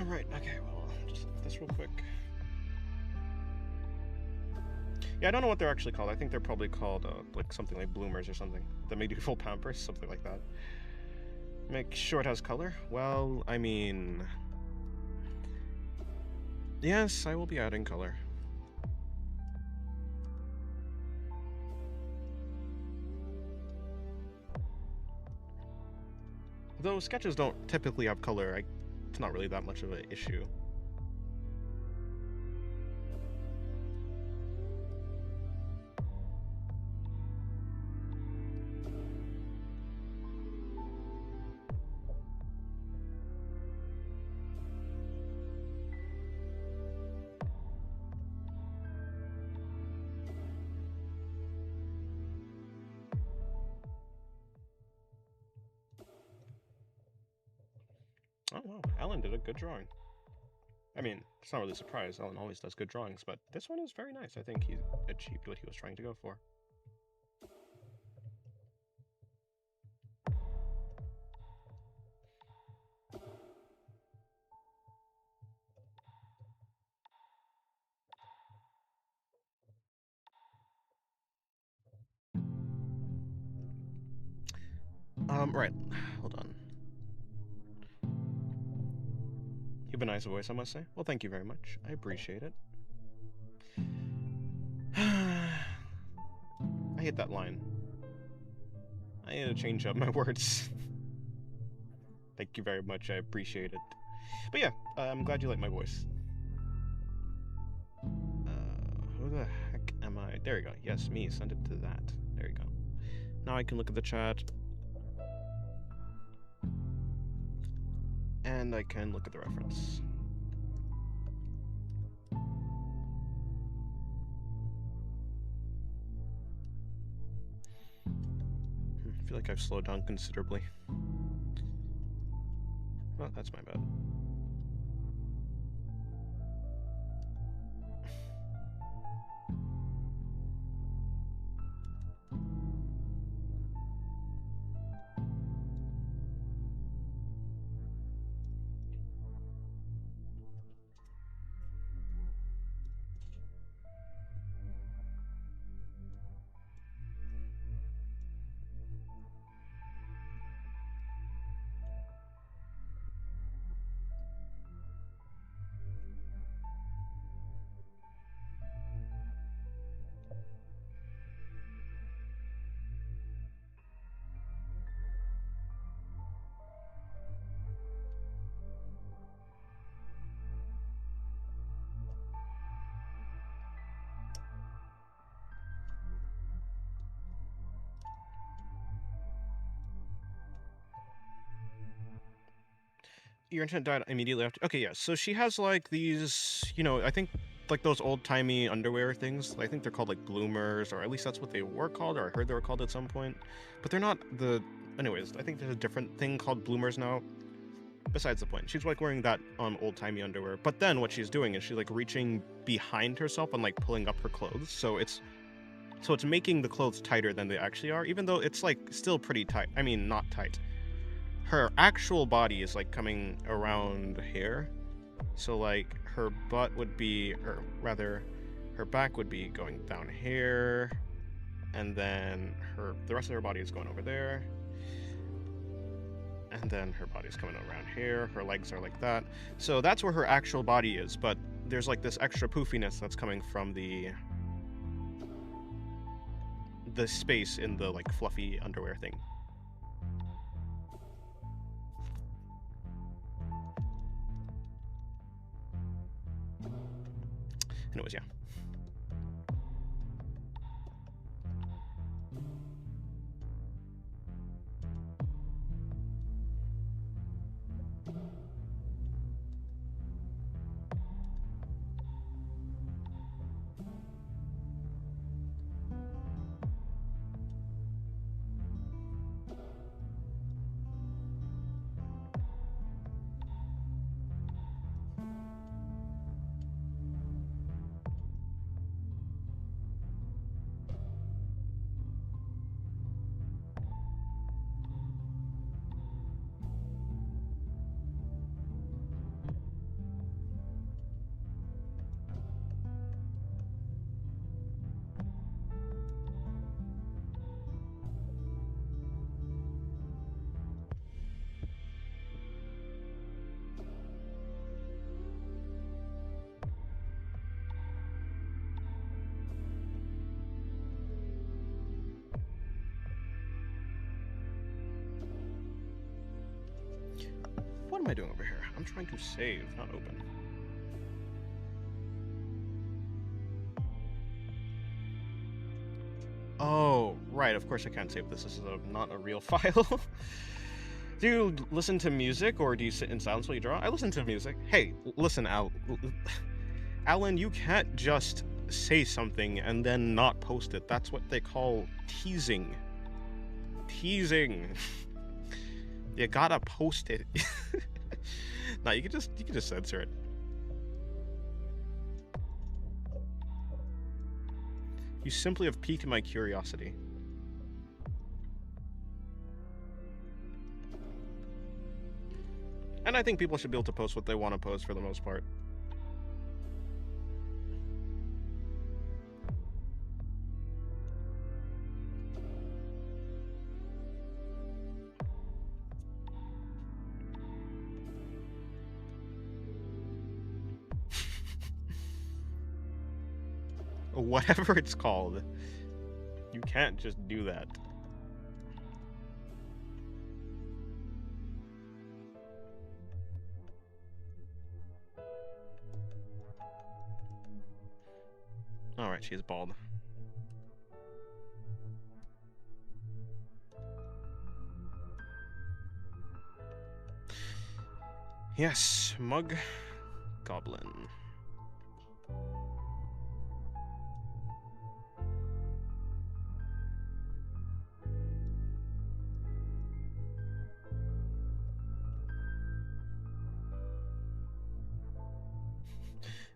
Right, okay, well, just look at this real quick. Yeah, I don't know what they're actually called. I think they're probably called like something like bloomers or something. The medieval Pampers, something like that. Make sure it has color. Well, I mean, yes, I will be adding color. Though sketches don't typically have color, it's not really that much of an issue. Oh wow, Ellen did a good drawing. I mean, it's not really a surprise. Ellen always does good drawings, but this one is very nice. I think he achieved what he was trying to go for. Right. Hold on. You have a nice voice, I must say. Well, thank you very much. I appreciate it. I hate that line. I need to change up my words. Thank you very much. I appreciate it. But yeah, I'm glad you like my voice. Who the heck am I? There you go. Yes, me. Send it to that. There you go. Now I can look at the chat. And I can look at the reference. I feel like I've slowed down considerably. Well, that's my bad. Your internet died immediately after. Okay, yeah. So she has like these, I think like those old timey underwear things. I think they're called like bloomers, or at least that's what they were called, or I heard they were called at some point. But they're not the. Anyways, I think there's a different thing called bloomers now. Besides the point, she's like wearing that old timey underwear. But then what she's doing is she's like reaching behind herself and like pulling up her clothes. So it's making the clothes tighter than they actually are, even though it's like still pretty tight. I mean, not tight. Her actual body is like coming around here. So like her butt would be, or rather, her back would be going down here, and then the rest of her body is going over there, and then her body's coming around here. Her legs are like that. So that's where her actual body is, but there's like this extra poofiness that's coming from the space in the like fluffy underwear thing. Anyways, yeah. doing over here? I'm trying to save, not open. Oh, right, of course I can't save this. This is not a real file. Do you listen to music, or do you sit in silence while you draw? I listen to music. Hey, listen, Alan, you can't just say something and then not post it. That's what they call teasing. Teasing. You gotta post it. No, you can just censor it. You simply have piqued my curiosity. And I think people should be able to post what they want to post for the most part. Whatever it's called. You can't just do that. Alright, she's bald. Yes, Mug Goblin.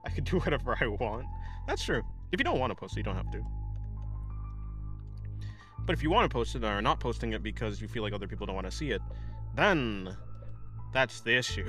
I could do whatever I want. That's true. If you don't want to post it, you don't have to. But if you want to post it and are not posting it because you feel like other people don't want to see it, then that's the issue.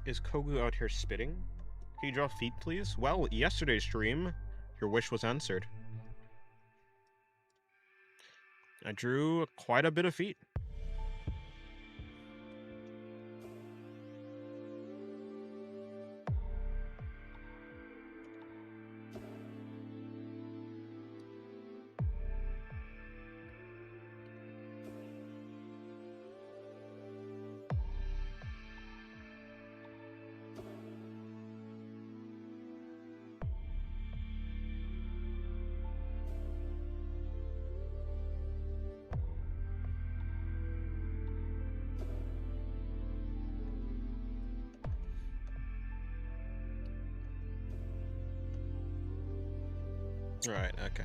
Is Kogu out here spitting? Can you draw feet, please? Well, yesterday's stream, your wish was answered. I drew quite a bit of feet. Right, okay.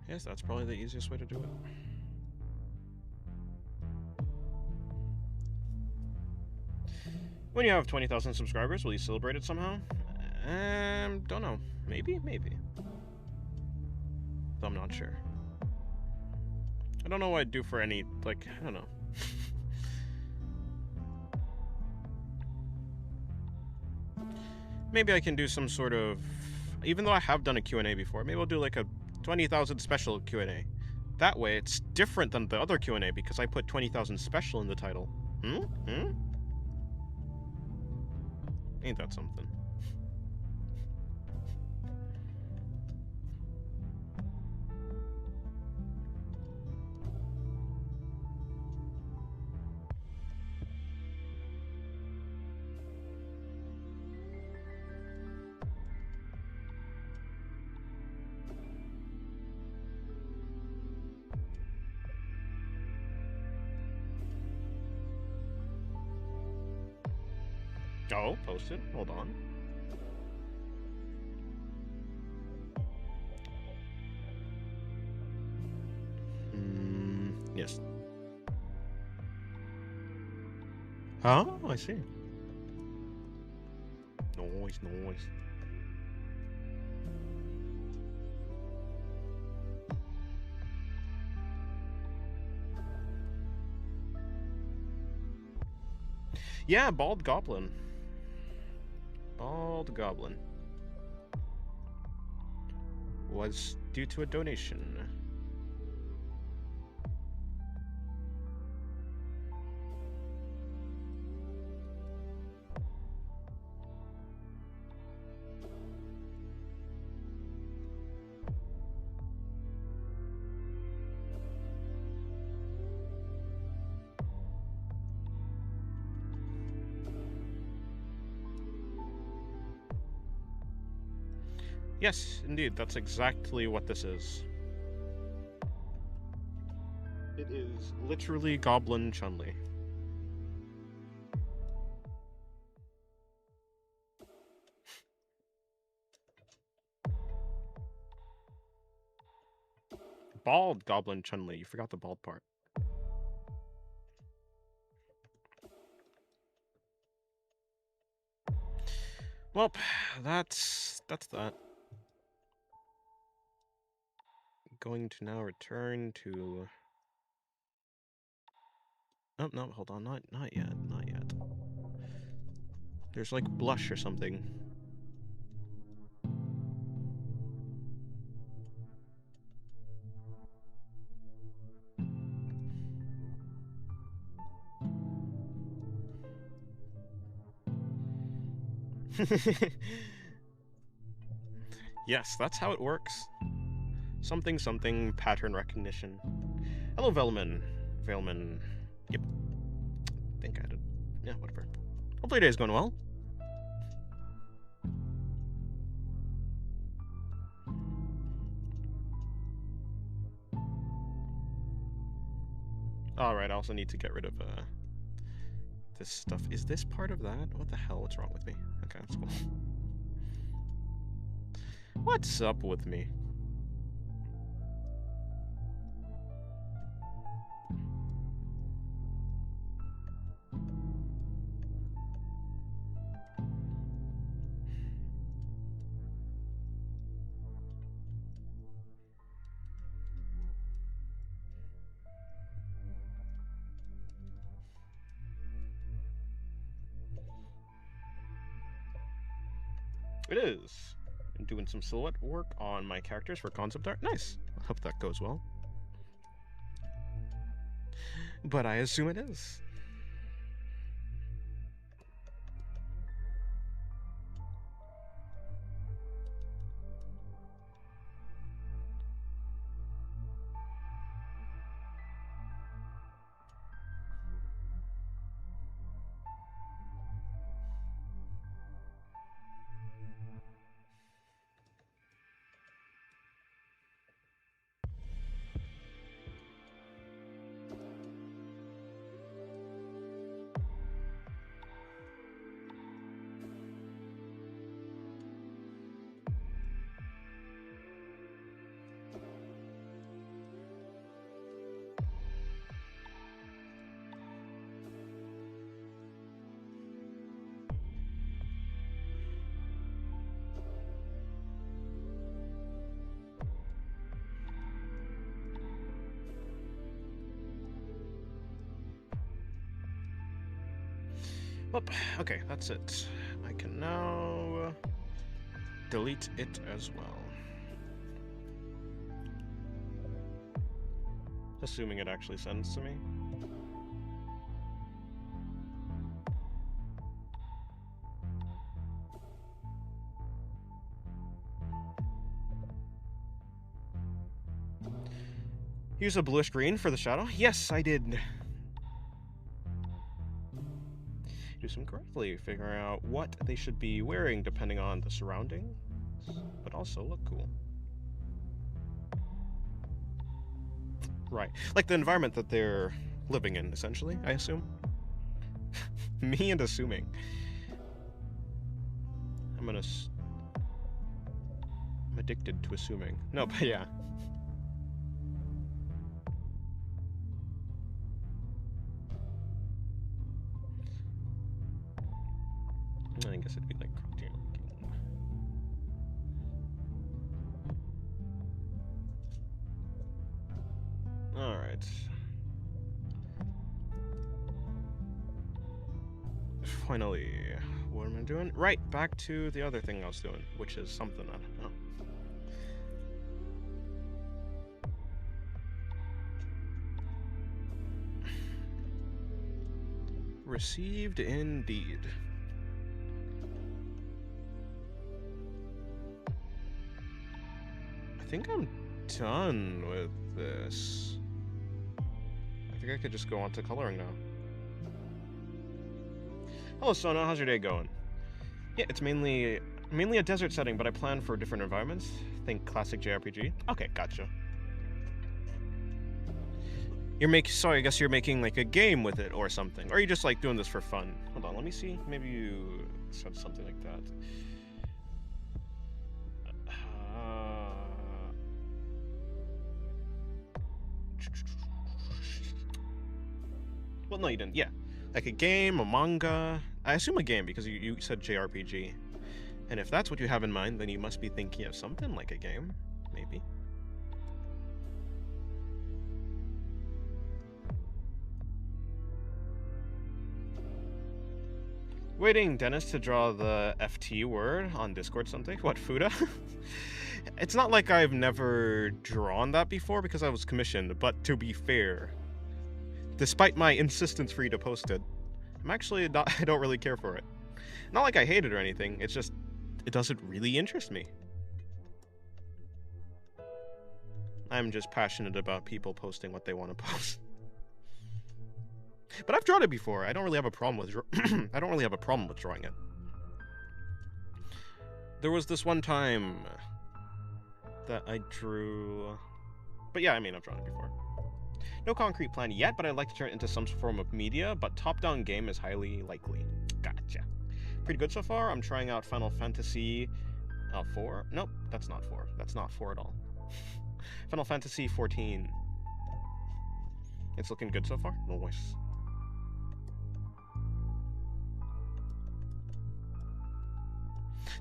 Yes, that's probably the easiest way to do it. When you have 20,000 subscribers, will you celebrate it somehow? Don't know. Maybe? Maybe. I'm not sure. I don't know what I'd do for any, like, I don't know. Maybe I can do some sort of, even though I have done a Q&A before, maybe I'll do like a 20,000 special Q&A. That way, it's different than the other Q&A because I put 20,000 special in the title. Ain't that something? Oh, posted. Hold on. Yes. Oh, I see. Noise, noise. Yeah, Bald Goblin. Bald Goblin. Was due to a donation. Yes, indeed, that's exactly what this is. It is literally Goblin Chun-Li. Bald Goblin Chun-Li. You forgot the bald part. Well, that's that. Going to now return to... Oh, no, hold on. Not yet. Not yet. There's like blush or something. Yes, that's how it works. Something, something, pattern recognition. Hello, Velman. Velman. Yep. Think I did. Yeah, whatever. Hopefully today's going well. Alright, I also need to get rid of, this stuff. Is this part of that? What the hell? What's wrong with me? Okay, that's cool. What's up with me? It is. I'm doing some silhouette work on my characters for concept art. Nice. I hope that goes well. But I assume it is. Well, okay, that's it. I can now delete it as well. Assuming it actually sends to me. Use a bluish green for the shadow? Yes, I did. Do some correctly, figuring out what they should be wearing depending on the surroundings, but also look cool. Right. Like the environment that they're living in, essentially, I assume. Me and assuming. I'm addicted to assuming. No, but yeah. I guess it'd be like cartoon. Alright. Finally, what am I doing? Right, back to the other thing I was doing, which is something, I don't know. Received indeed. I think I'm done with this. I think I could just go on to coloring now. Hello, Sona. How's your day going? Yeah, it's mainly a desert setting, but I plan for different environments. Think classic JRPG. Okay, gotcha. Sorry, I guess you're making like a game with it or something. Or are you just like doing this for fun? Hold on, let me see. Maybe you said something like that. Well, no, you didn't. Yeah. Like a game, a manga. I assume a game because you said JRPG. And if that's what you have in mind, then you must be thinking of something like a game. Maybe. Waiting Dennis to draw the FT word on Discord something? What, Fuda? It's not like I've never drawn that before because I was commissioned, but to be fair, despite my insistence for you to post it, I'm actually not, I don't really care for it. Not like I hate it or anything, it's just, it doesn't really interest me. I'm just passionate about people posting what they want to post. But I've drawn it before. I don't really have a problem with I don't really have a problem with drawing it. There was this one time that I drew, but yeah, I mean, I've drawn it before. No concrete plan yet, but I'd like to turn it into some form of media, but top-down game is highly likely. Gotcha. Pretty good so far. I'm trying out Final Fantasy 4. Nope, that's not 4. That's not 4 at all. Final Fantasy 14. It's looking good so far. Nice.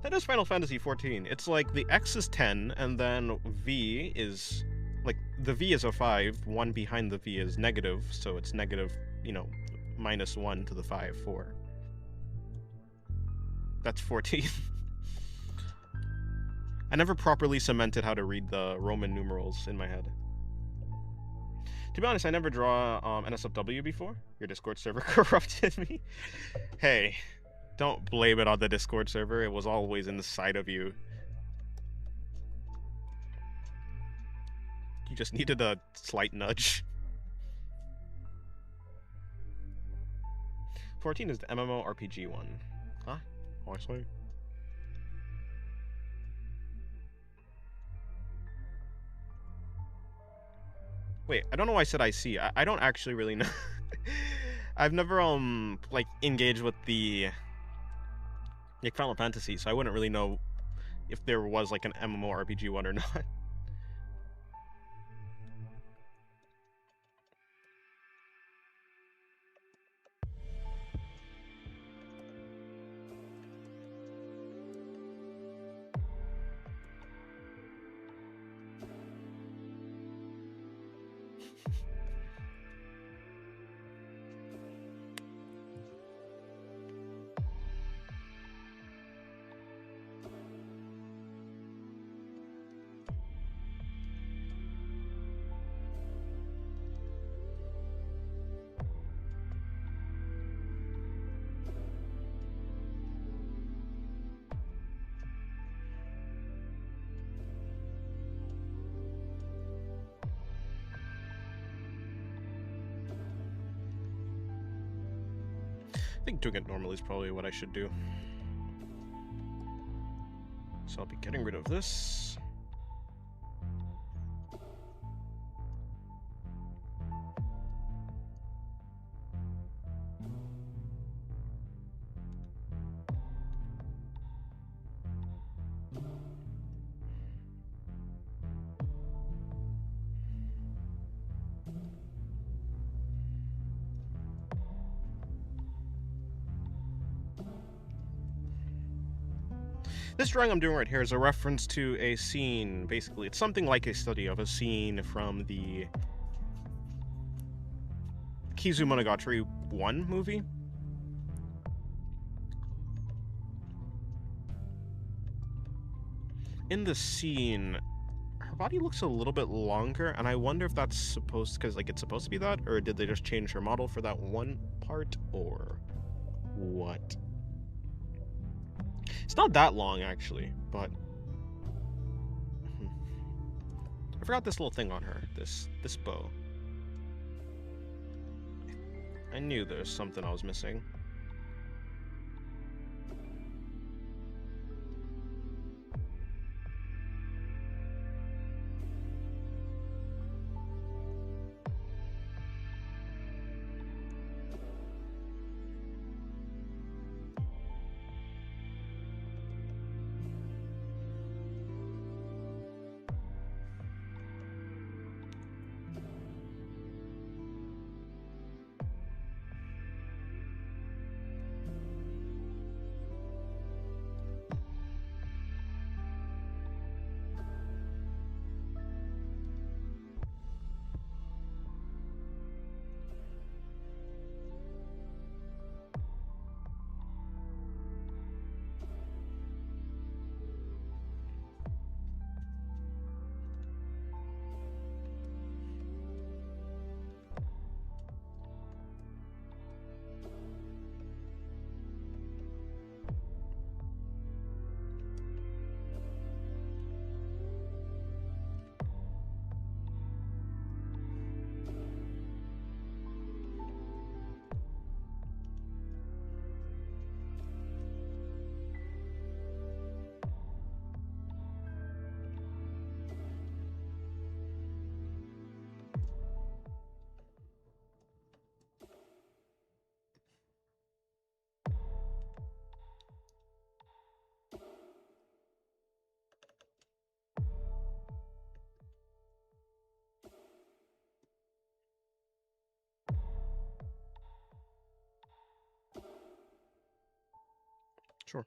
That is Final Fantasy 14. It's like the X is 10, and then V is... Like, the V is a 5, 1 behind the V is negative, so it's negative, you know, minus 1 to the 5, 4. That's 14. I never properly cemented how to read the Roman numerals in my head. To be honest, I never draw NSFW before. Your Discord server corrupted me. Hey, don't blame it on the Discord server. It was always inside of you. You just needed a slight nudge. 14 is the MMORPG one. Huh? Oh, I see. Wait, I don't know why I said I see. I don't actually really know. I've never, like, engaged with the like Final Fantasy, so I wouldn't really know if there was, like, an MMORPG one or not. I think doing it normally is probably what I should do. So I'll be getting rid of this. This drawing I'm doing right here is a reference to a scene. Basically, it's something like a study of a scene from the Kizumonogatari 1 movie. In the scene, her body looks a little bit longer, and I wonder if that's supposed, because like it's supposed to be that, or did they just change her model for that one part, or what? It's not that long actually, but I forgot this little thing on her. This bow. I knew there was something I was missing. Sure.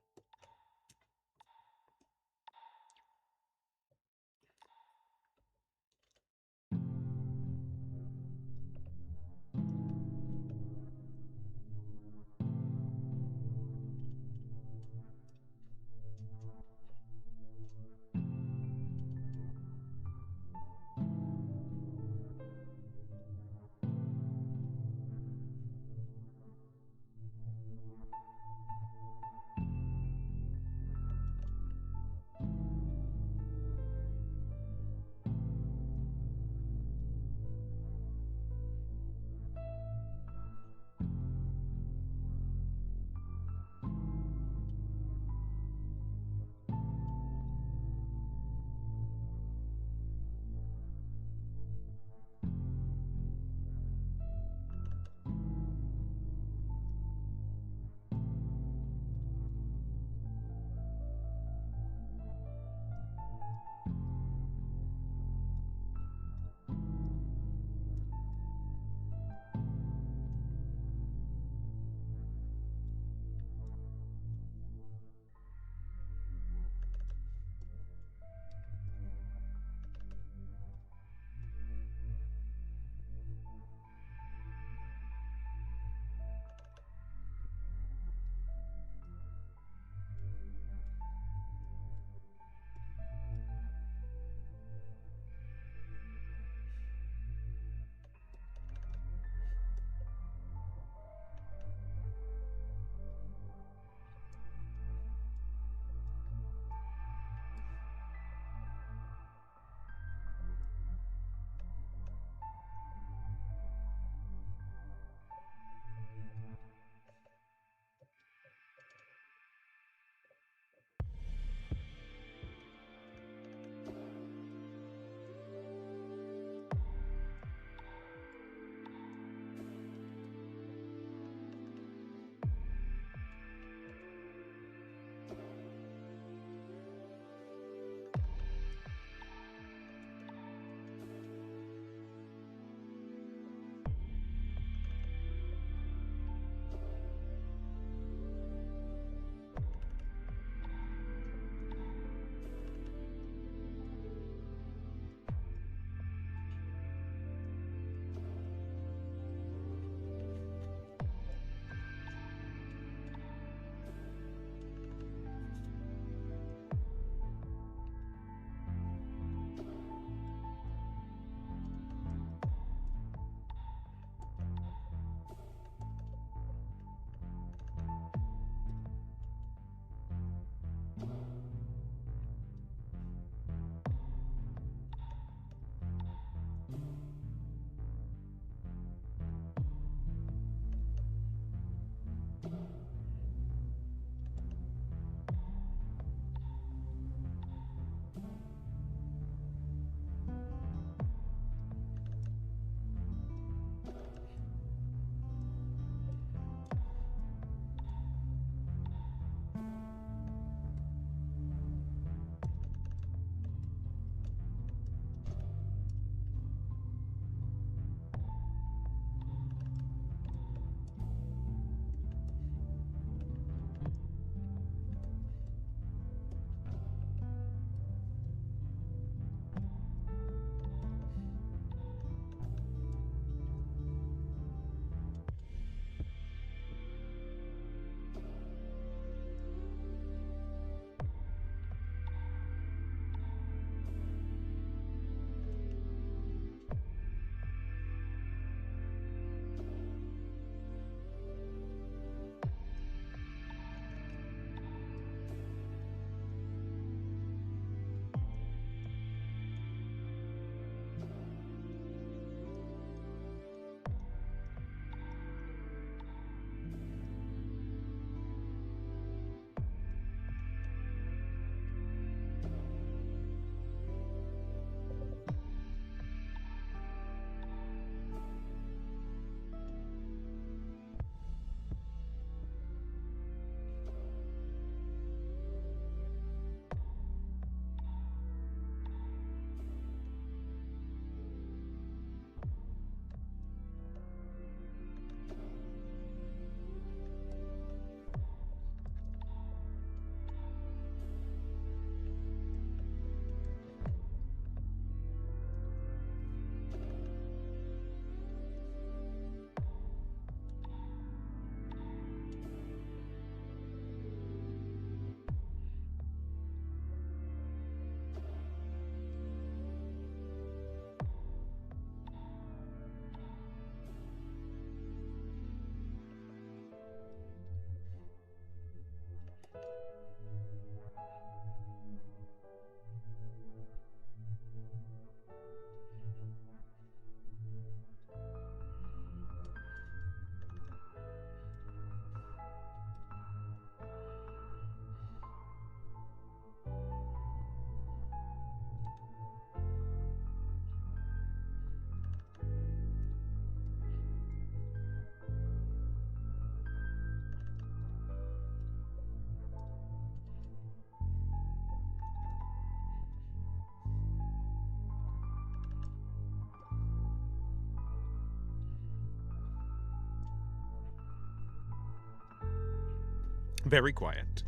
Very quiet.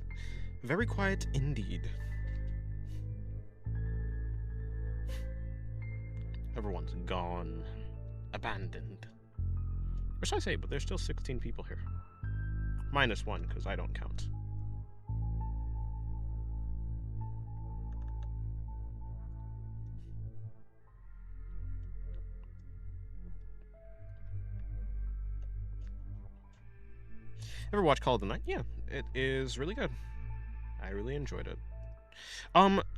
Very quiet indeed. Everyone's gone. Abandoned. Or should I say, but there's still 16 people here. Minus one, because I don't count. Ever watch Call of the Night? Yeah, it is really good. I really enjoyed it.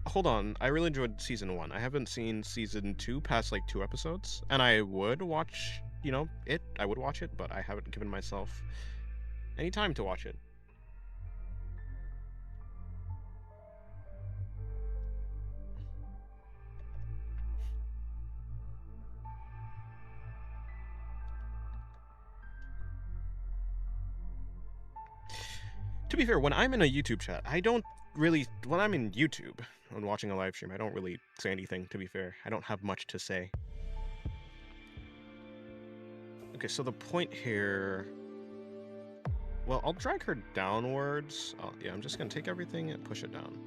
Hold on. I really enjoyed season 1. I haven't seen season 2 past like 2 episodes, and I would watch, it. I would watch it, but I haven't given myself any time to watch it. To be fair, when I'm in a YouTube chat, I don't really. When I'm in YouTube and watching a live stream, I don't really say anything, to be fair. I don't have much to say. Okay, so the point here. Well, I'll drag her downwards. Yeah, I'm just gonna take everything and push it down.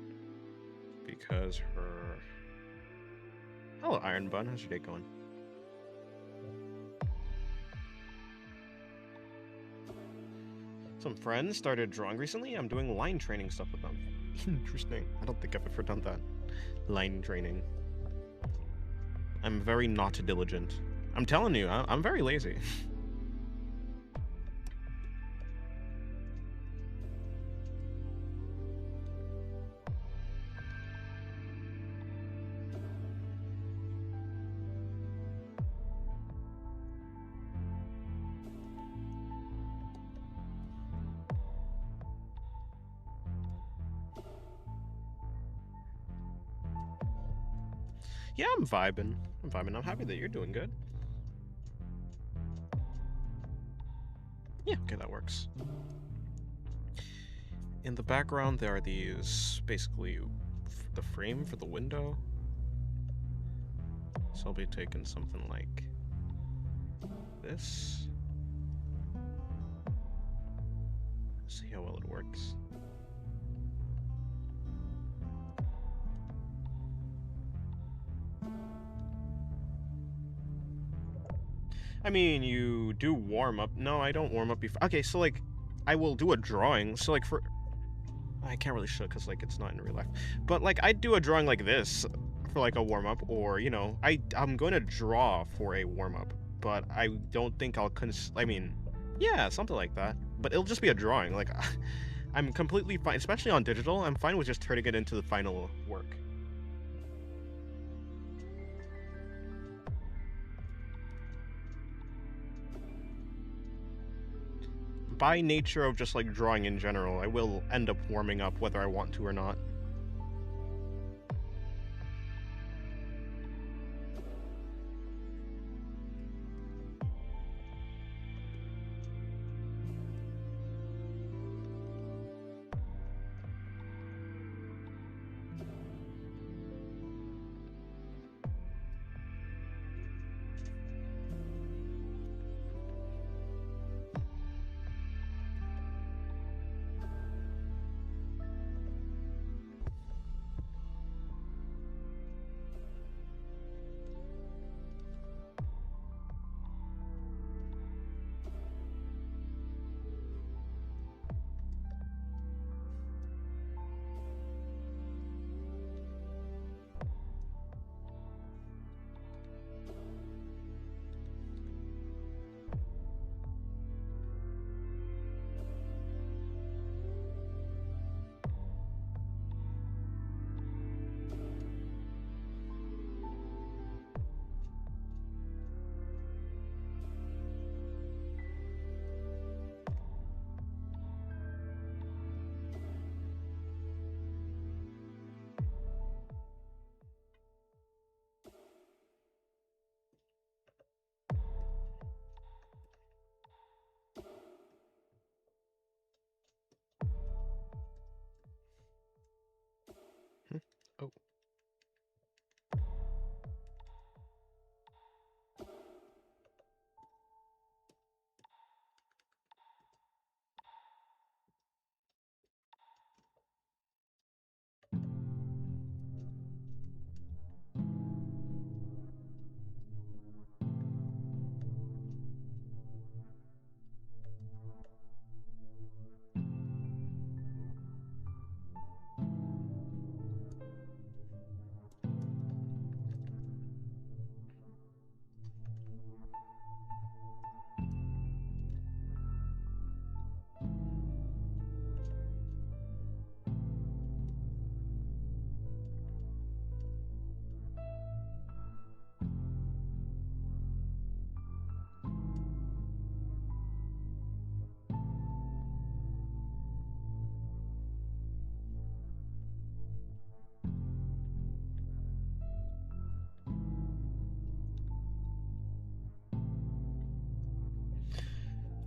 Because her. Hello, Iron Bun. How's your day going? Some friends started drawing recently. I'm doing line training stuff with them. Interesting. I don't think I've ever done that. Line training. I'm very not diligent. I'm telling you, I'm very lazy. Yeah, I'm vibing. I'm happy that you're doing good. Yeah, okay, that works. In the background, there are these, basically, the frame for the window. So I'll be taking something like this. See how well it works. I mean, you do warm up. No, I don't warm up before. Okay, so like, I will do a drawing. So like I can't really show because like it's not in real life. But like, I'd do a drawing like this for like a warm up, or I'm going to draw for a warm up, but I don't think I'll I mean, yeah, something like that. But it'll just be a drawing. Like, I'm completely fine, especially on digital. I'm fine with just turning it into the final work. By nature of just like drawing in general, I will end up warming up whether I want to or not.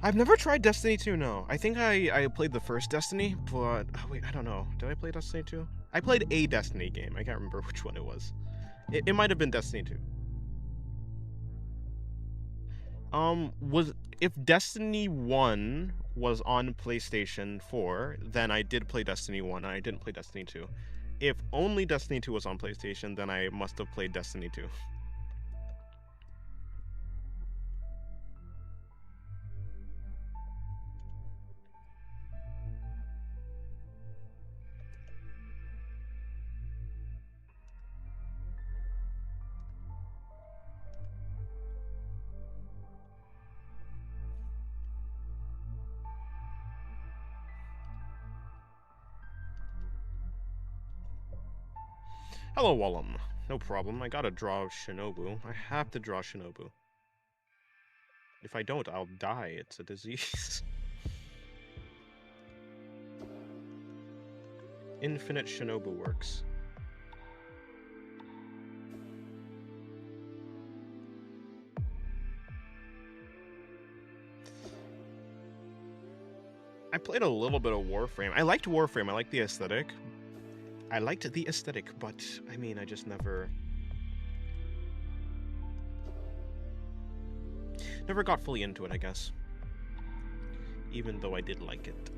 I've never tried Destiny 2, no. I think I played the first Destiny, but... Oh, wait, I don't know. Did I play Destiny 2? I played a Destiny game. I can't remember which one it was. It might have been Destiny 2. Was... If Destiny 1 was on PlayStation 4, then I did play Destiny 1, and I didn't play Destiny 2. If only Destiny 2 was on PlayStation, then I must have played Destiny 2. Hello, Wallum. No problem. I gotta draw Shinobu. I have to draw Shinobu. If I don't, I'll die. It's a disease. Infinite Shinobu works. I played a little bit of Warframe. I liked Warframe. I liked the aesthetic. But I mean, I just never got fully into it, I guess. Even though I did like it.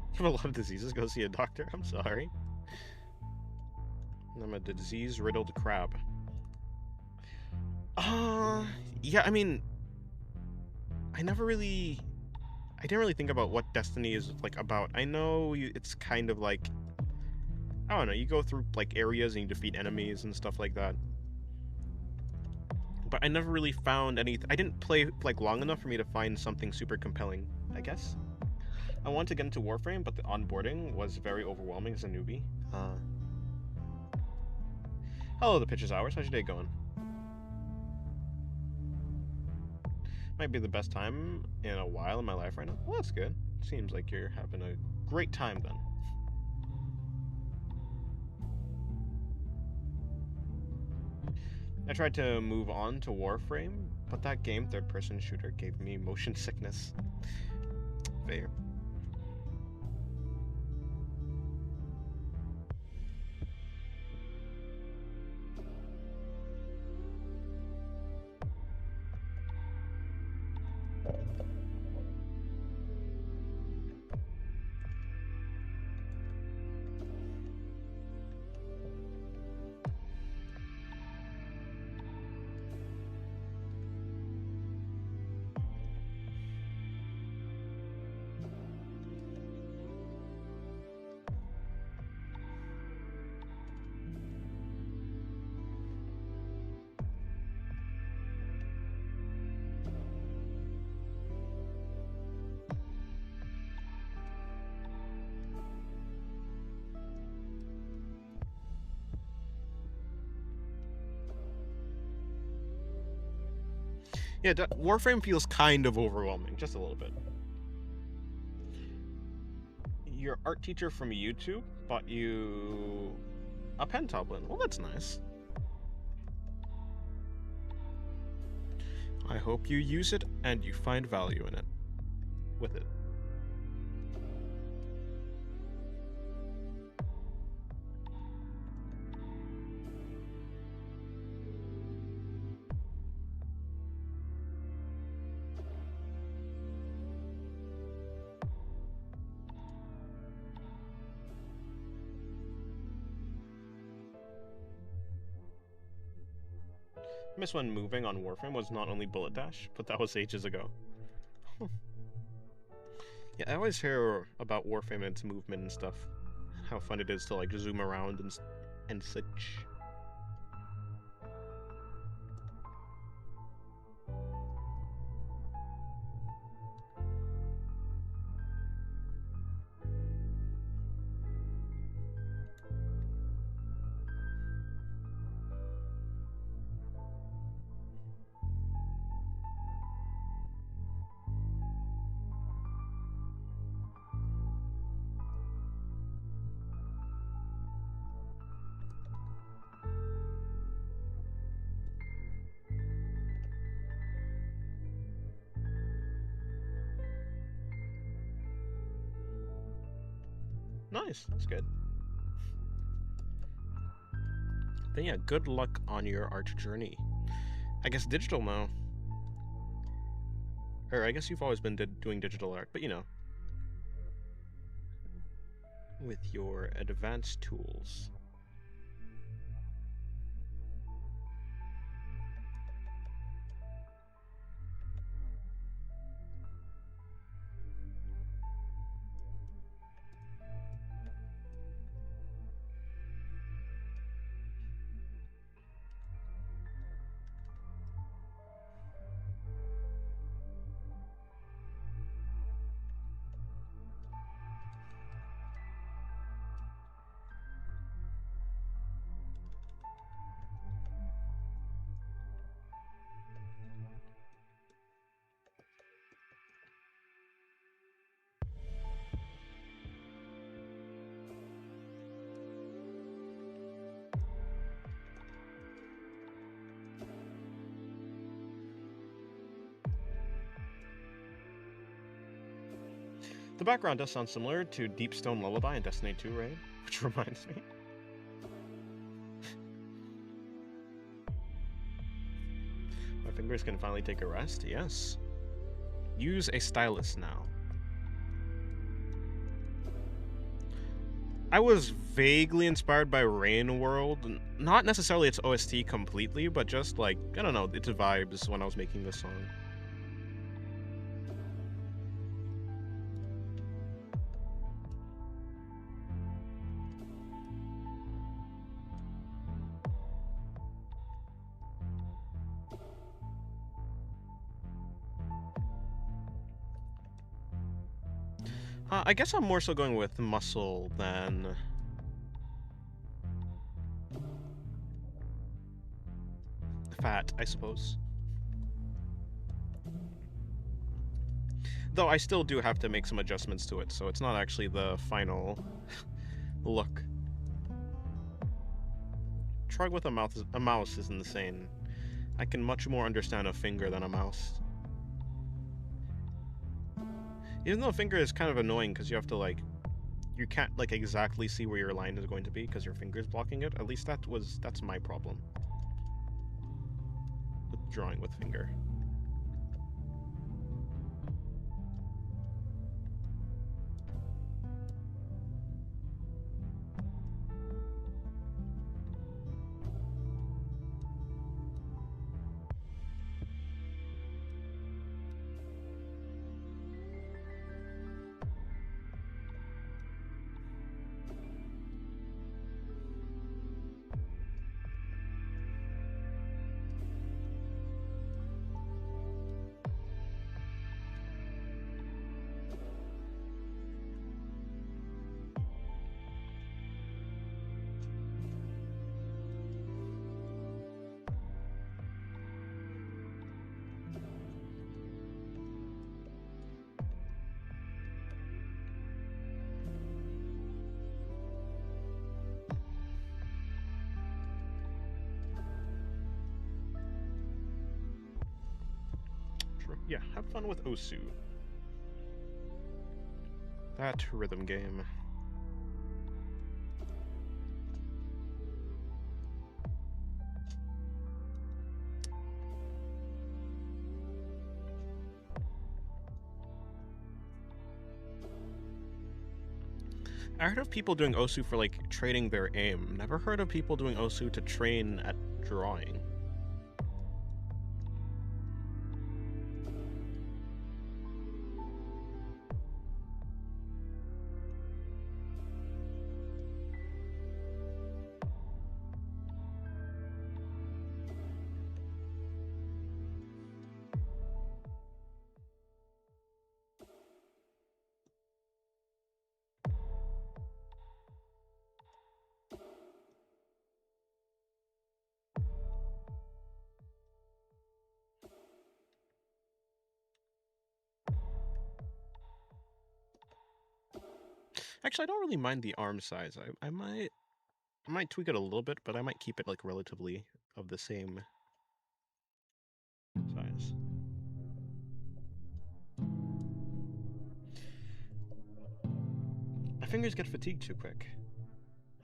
I have a lot of diseases. Go see a doctor. I'm sorry. I'm a disease-riddled crab. Yeah, I mean, I didn't really think about what Destiny is, like, about. I know it's kind of like, I don't know, you go through, like, areas and you defeat enemies and stuff like that. But I never really found anything. I didn't play, like, long enough for me to find something super compelling, I guess. I wanted to get into Warframe, but the onboarding was very overwhelming as a newbie. Hello, the Pitcher's Hours. How's your day going? Might be the best time in a while in my life right now. Well, that's good. Seems like you're having a great time then. I tried to move on to Warframe, but that game, third-person shooter, gave me motion sickness. Fair. Yeah, Warframe feels kind of overwhelming, just a little bit. Your art teacher from YouTube bought you a Pentoblin. Well, that's nice. I hope you use it and you find value in it. With it. I miss when moving on Warframe was not only bullet dash, but that was ages ago. Yeah, I always hear about Warframe and its movement and stuff. How fun it is to, like, zoom around and such. Nice. That's good. Then yeah, good luck on your art journey. I guess digital now. Or I guess you've always been doing digital art, but you know, with your advanced tools. The background does sound similar to Deep Stone Lullaby in Destiny 2, right? Which reminds me. My fingers can finally take a rest, yes. Use a stylus now. I was vaguely inspired by Rain World, not necessarily its OST completely, but just like, I don't know, its vibes when I was making this song. I guess I'm more so going with muscle than fat, I suppose. Though I still do have to make some adjustments to it, so it's not actually the final look. Try with a mouse is insane. I can much more understand a finger than a mouse. Even though a finger is kind of annoying because you have to like, you can't like exactly see where your line is going to be because your finger's blocking it. At least that's my problem with drawing with finger. Yeah, have fun with Osu. That rhythm game. I heard of people doing Osu for like training their aim. Never heard of people doing Osu to train at drawing. Actually, I don't really mind the arm size. I might tweak it a little bit, but I might keep it like relatively of the same size. My fingers get fatigued too quick.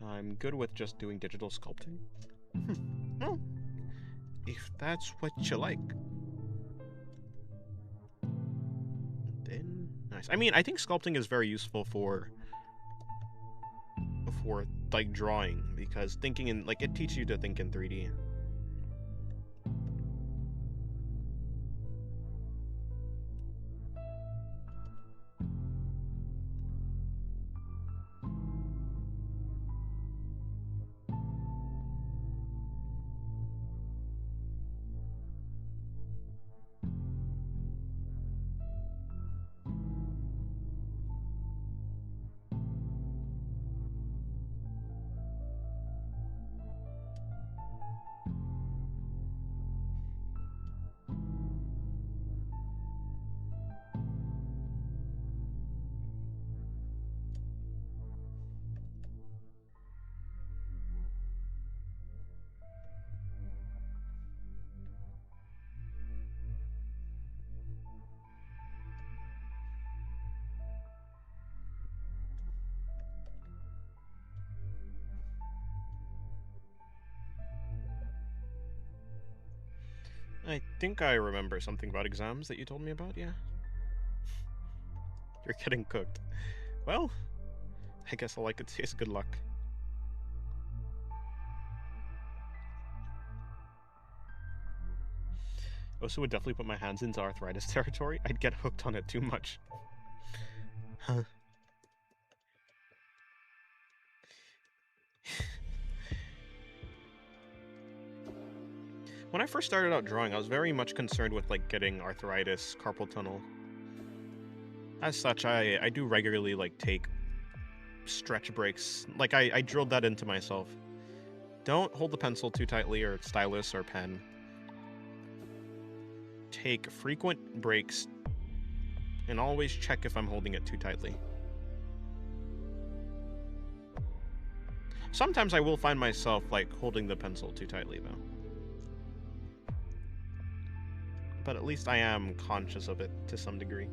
I'm good with just doing digital sculpting. Well, if that's what you like. Then nice. I mean, I think sculpting is very useful for like drawing, because thinking in like it teaches you to think in 3D. I think I remember something about exams that you told me about, yeah? You're getting cooked. Well, I guess all I could say is good luck. I also would definitely put my hands into arthritis territory. I'd get hooked on it too much. Huh. When I first started out drawing, I was very much concerned with like getting arthritis, carpal tunnel. As such, I do regularly like take stretch breaks. Like I drilled that into myself. Don't hold the pencil too tightly, or stylus or pen. Take frequent breaks and always check if I'm holding it too tightly. Sometimes I will find myself like holding the pencil too tightly though. But at least I am conscious of it to some degree.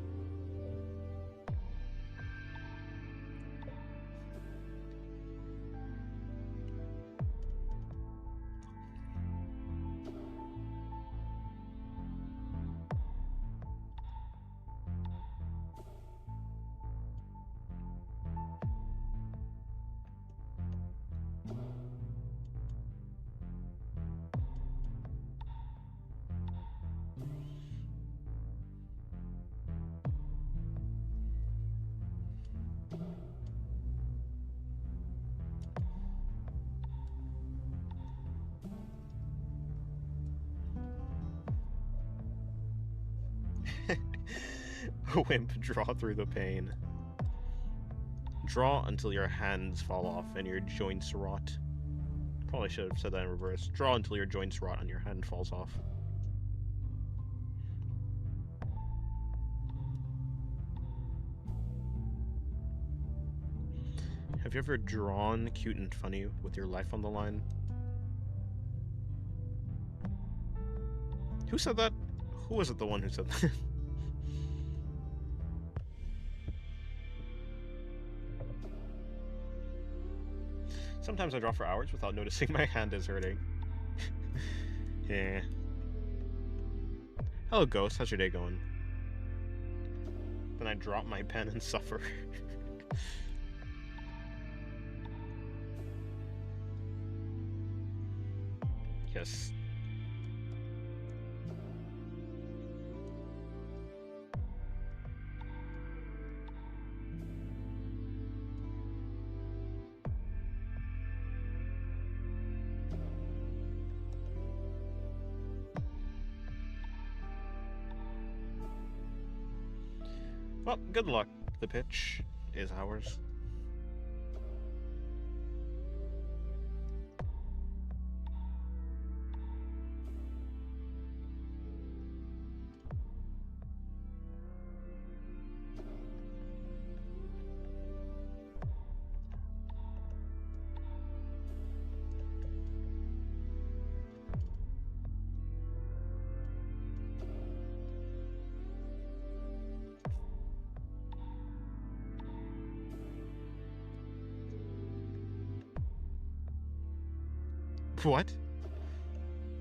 Wimp, draw through the pain. Draw until your hands fall off and your joints rot. Probably should have said that in reverse. Draw until your joints rot and your hand falls off. Have you ever drawn cute and funny with your life on the line? Who said that? Who was it the one who said that? Sometimes I draw for hours without noticing my hand is hurting. Yeah. Hello, Ghost. How's your day going? Then I drop my pen and suffer. Yes. Well, good luck. The pitch is ours. What?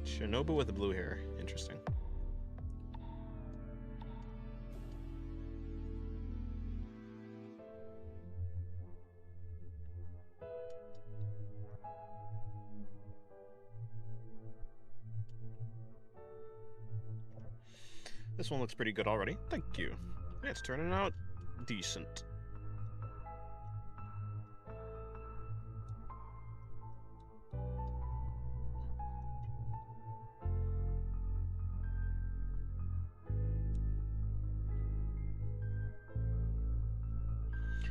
Shinobu with the blue hair. Interesting. This one looks pretty good already. Thank you. It's turning out decent.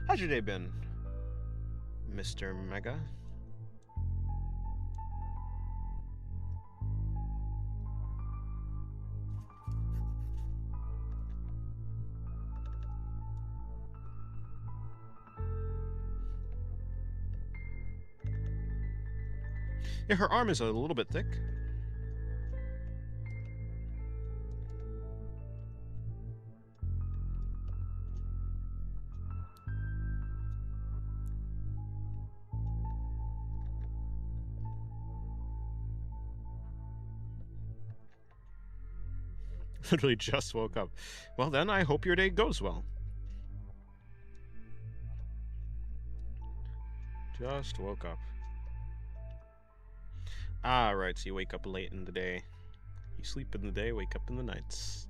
How's your day been, Mr. Mega? Yeah, her arm is a little bit thick. Literally just woke up. Well then, I hope your day goes well. Just woke up. Ah, right, so you wake up late in the day. You sleep in the day, wake up in the nights.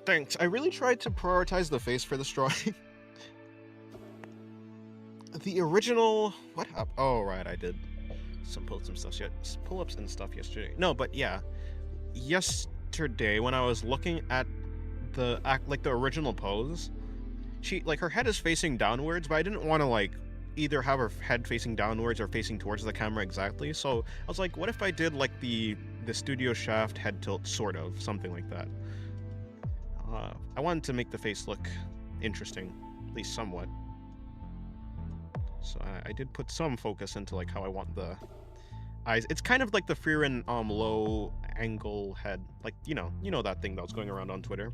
Thanks. I really tried to prioritize the face for this drawing. The original... What happened? Oh, right, I did some pull-ups and stuff yesterday. No, but yeah. Yesterday, when I was looking at the original pose, her head is facing downwards, but I didn't want to, either have her head facing downwards or facing towards the camera exactly. So I was like, what if I did, the Studio Shaft head tilt, sort of, something like that. I wanted to make the face look interesting, at least somewhat. So I did put some focus into how I want the eyes. It's kind of like the Frieren low angle head, you know that thing that was going around on Twitter.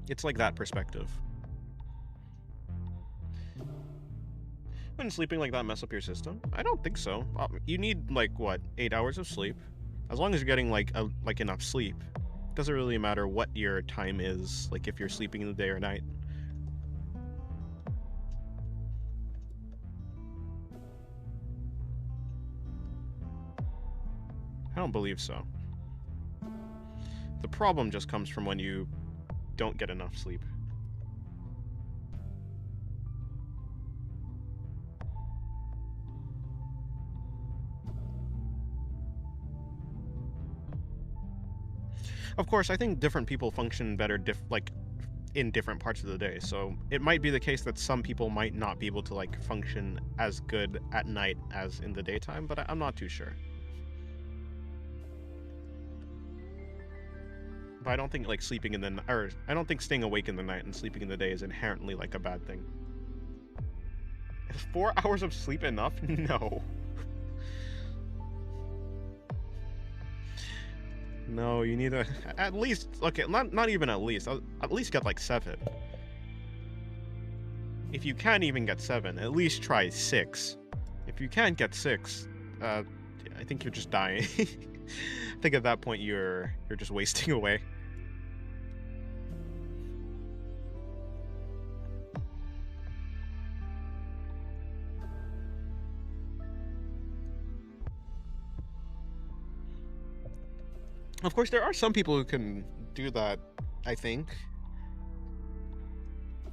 It's like that perspective. Wouldn't sleeping like that mess up your system? I don't think so. You need 8 hours of sleep. As long as you're getting enough sleep. Doesn't really matter what your time is, if you're sleeping in the day or night. I don't believe so. The problem just comes from when you don't get enough sleep. Of course, I think different people function better in different parts of the day, so it might be the case that some people might not be able to function as good at night as in the daytime, but I'm not too sure. But I don't think sleeping in the I don't think staying awake in the night and sleeping in the day is inherently a bad thing. Is 4 hours of sleep enough? No. No, you need at least, okay, not even at least get 7. If you can't even get 7, at least try 6. If you can't get 6, I think you're just dying. I think at that point you're just wasting away. Of course, there are some people who can do that, I think.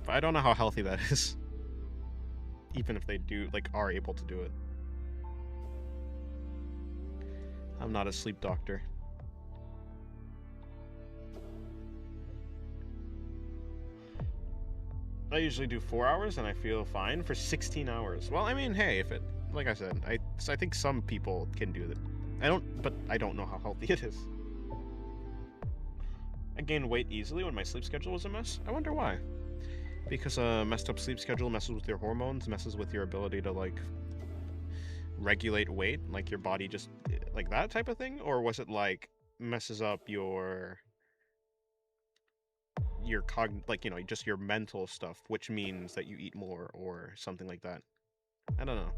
But I don't know how healthy that is. Even if they do, are able to do it. I'm not a sleep doctor. I usually do 4 hours and I feel fine for 16 hours. Well, I mean, hey, if it, like I said, I think some people can do that. But I don't know how healthy it is. I gained weight easily when my sleep schedule was a mess. I wonder why. Because a messed up sleep schedule messes with your hormones, messes with your ability to, like, regulate weight, like your body just, like that type of thing? Or was it, like, messes up your like, you know, just your mental stuff, which means that you eat more or something like that? I don't know.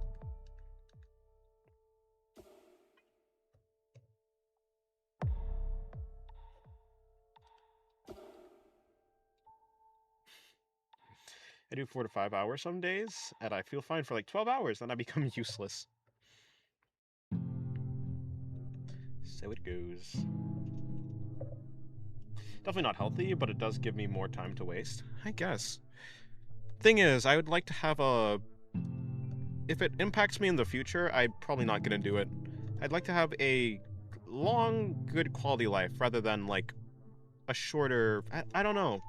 I do 4 to 5 hours some days, and I feel fine for like 12 hours, then I become useless. So it goes. Definitely not healthy, but it does give me more time to waste, I guess. Thing is, I would like to have a... If it impacts me in the future, I'm probably not gonna do it. I'd like to have a long, good quality life, rather than, like, a shorter... I don't know.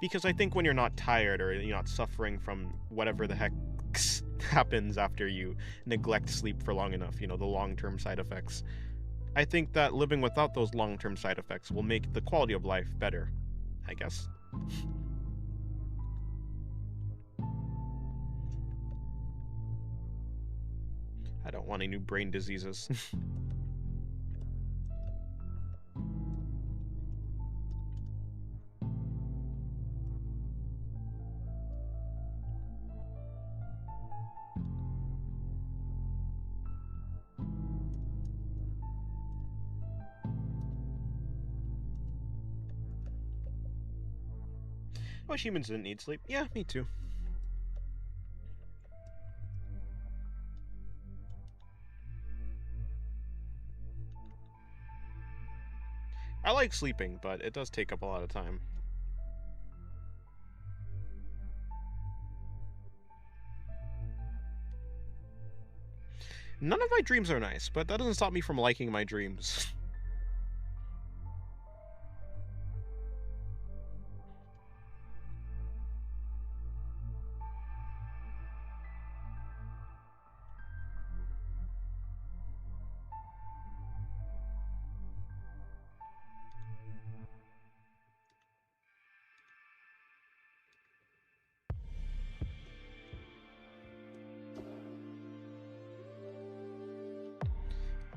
Because I think when you're not tired, or you're not suffering from whatever the heck happens after you neglect sleep for long enough, you know, the long-term side effects, I think that living without those long-term side effects will make the quality of life better, I guess. I don't want any new brain diseases. I wish humans didn't need sleep. Yeah, me too. I like sleeping, but it does take up a lot of time. None of my dreams are nice, but that doesn't stop me from liking my dreams.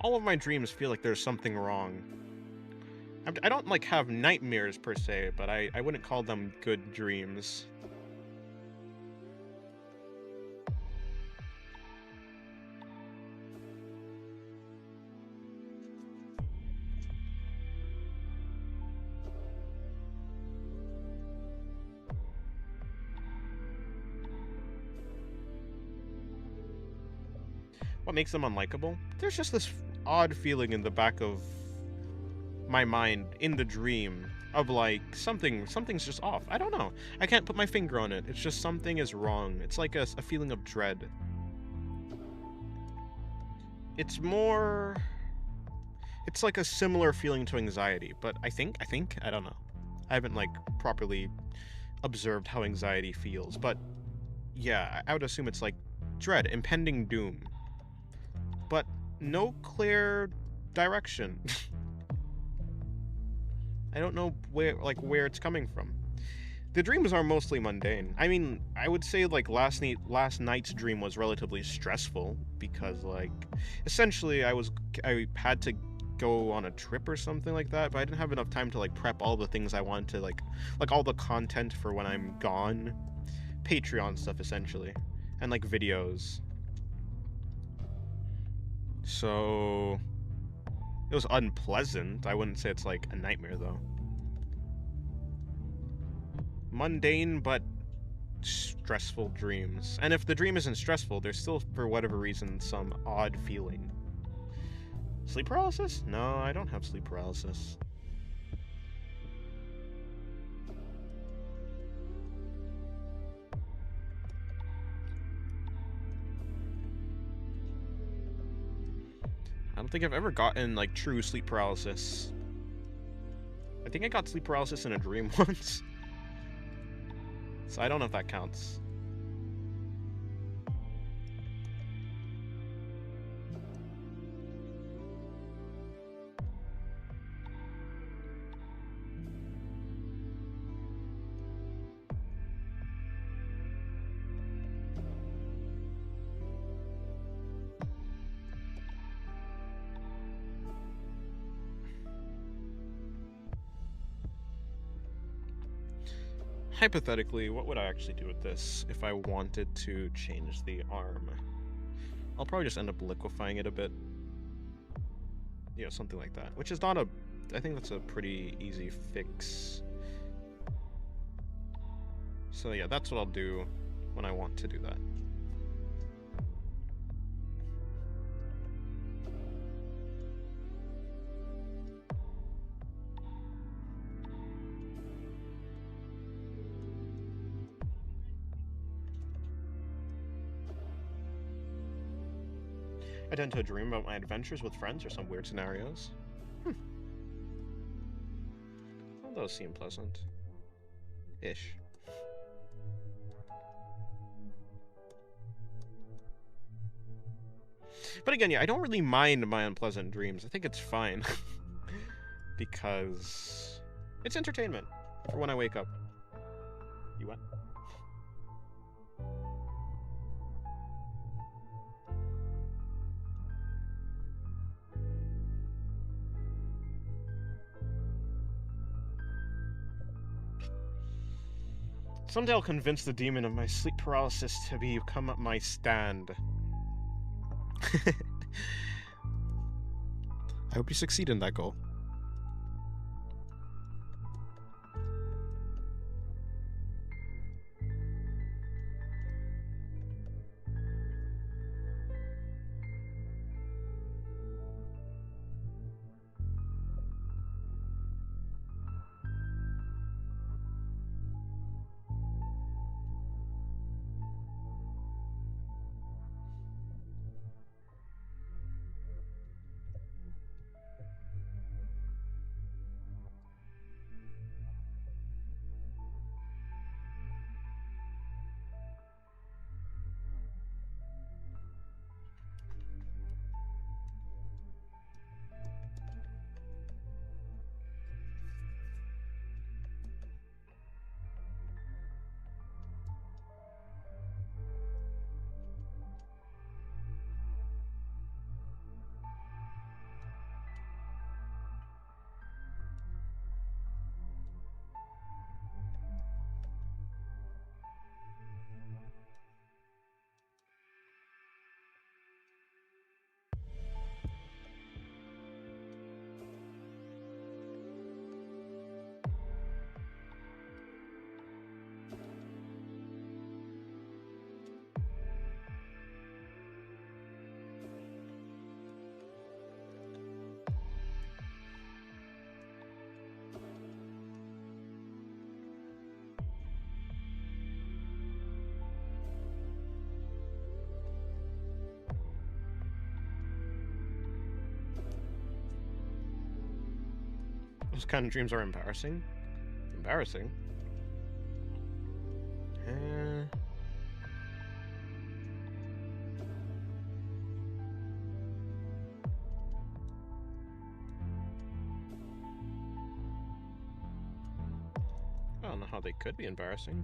All of my dreams feel like there's something wrong. I don't, like, have nightmares per se, but I wouldn't call them good dreams. What makes them unlikable? There's just this odd feeling in the back of my mind in the dream of, like, something's just off. I don't know. I can't put my finger on it. It's just something is wrong. It's like a feeling of dread. It's more... It's like a similar feeling to anxiety, but I think, I don't know. I haven't, like, properly observed how anxiety feels, but yeah, I would assume it's like dread, impending doom. But no clear direction. I don't know where it's coming from. The dreams are mostly mundane. I mean, I would say, like, last night's dream was relatively stressful because, like, essentially I had to go on a trip or something like that, but I didn't have enough time to, like, prep all the things I wanted to, like all the content for when I'm gone. Patreon stuff, essentially, and, like, videos. So it was unpleasant. I wouldn't say it's like a nightmare, though. Mundane, but stressful dreams. And if the dream isn't stressful, there's still, for whatever reason, some odd feeling. Sleep paralysis? No, I don't have sleep paralysis. don't think I've ever gotten, like, true sleep paralysis. I think I got sleep paralysis in a dream once. So I don't know if that counts. Hypothetically, what would I actually do with this if I wanted to change the arm? I'll probably just end up liquefying it a bit. You know, something like that. Which is not a... I think that's a pretty easy fix. So yeah, that's what I'll do when I want to do that. I tend to dream about my adventures with friends or some weird scenarios. Well, those seem pleasant. Ish. But again, yeah, I don't really mind my unpleasant dreams. I think it's fine. Because it's entertainment for when I wake up. You what? Someday I'll convince the demon of my sleep paralysis to become my stand. I hope you succeed in that goal. Those kind of dreams are embarrassing. Embarrassing? I don't know how they could be embarrassing.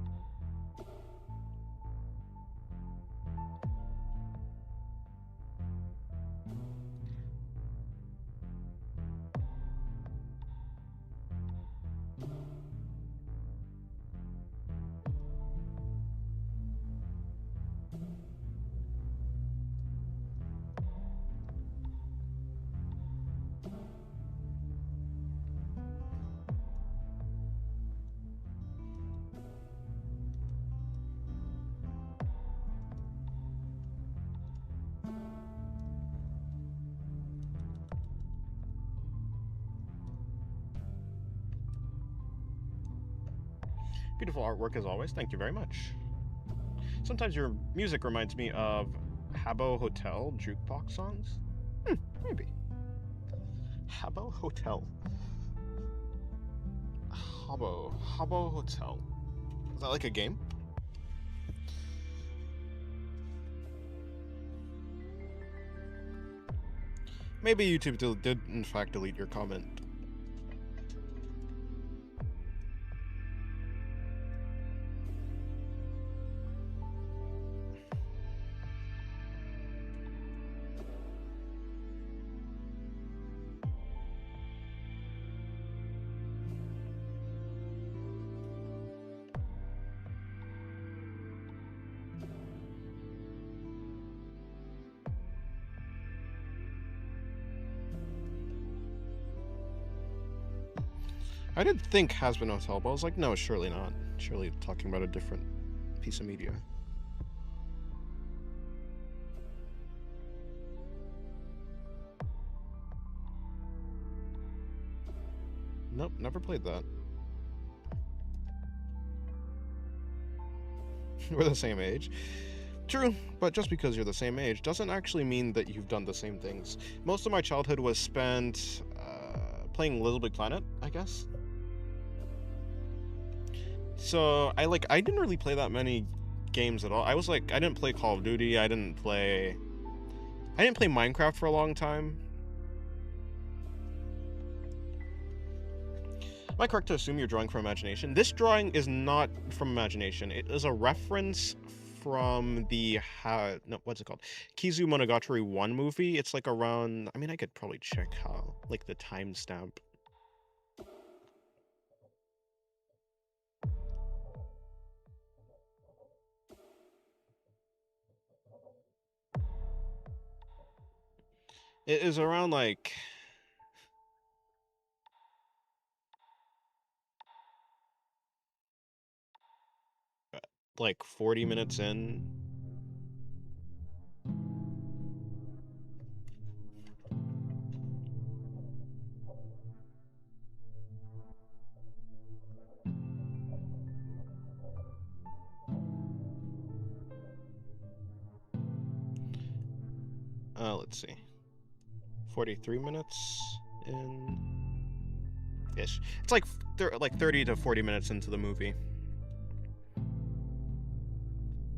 Beautiful artwork as always, thank you very much. Sometimes your music reminds me of Habbo Hotel jukebox songs. Maybe. Habbo Hotel. Habbo Hotel. Is that like a game? Maybe YouTube did in fact delete your comment. I did think Has-Been Hotel, but I was like, no, surely not. Surely talking about a different piece of media. Nope, never played that. We're the same age. True, but just because you're the same age doesn't actually mean that you've done the same things. Most of my childhood was spent playing Little Big Planet, I guess. So I didn't really play that many games at all. I didn't play Call of Duty. I didn't play Minecraft for a long time. Am I correct to assume you're drawing from imagination? This drawing is not from imagination. It is a reference from the what's it called? Kizu Monogatari 1 movie. It's like around, I mean, I could probably check how, like, the timestamp. It is around like 40 minutes in. Let's see. 43 minutes in ish. It's like 30 to 40 minutes into the movie.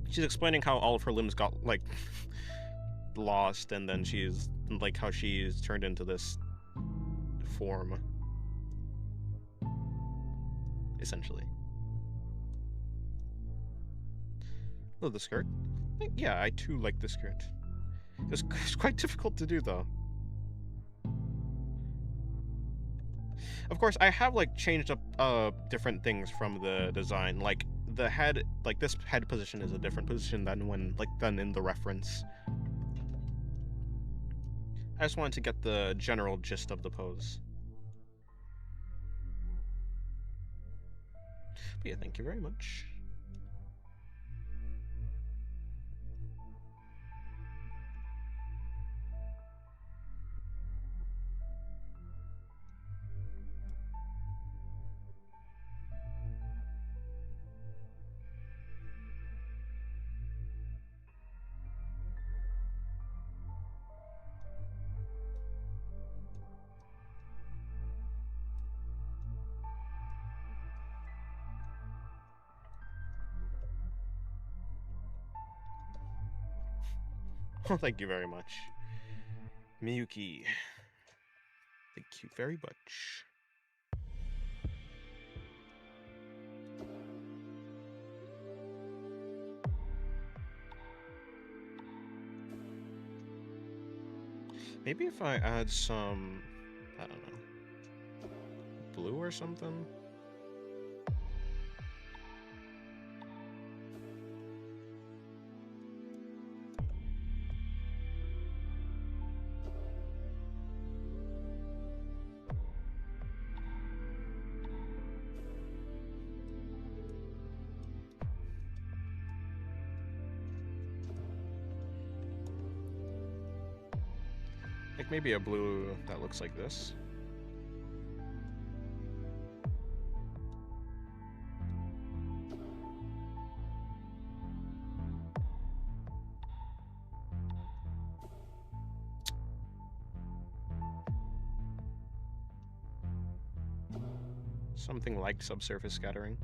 She's explaining how all of her limbs got like lost, and then she's like how she's turned into this form, essentially. Oh, the skirt. Yeah, I too like the skirt. It's quite difficult to do though. Of course, I have like changed up different things from the design. Like the head, like this head position is a different position than in the reference. I just wanted to get the general gist of the pose. But yeah, thank you very much. Well, thank you very much. Miyuki. Thank you very much. Maybe if I add some, I don't know, blue or something? Like maybe a blue that looks like this. Something like subsurface scattering.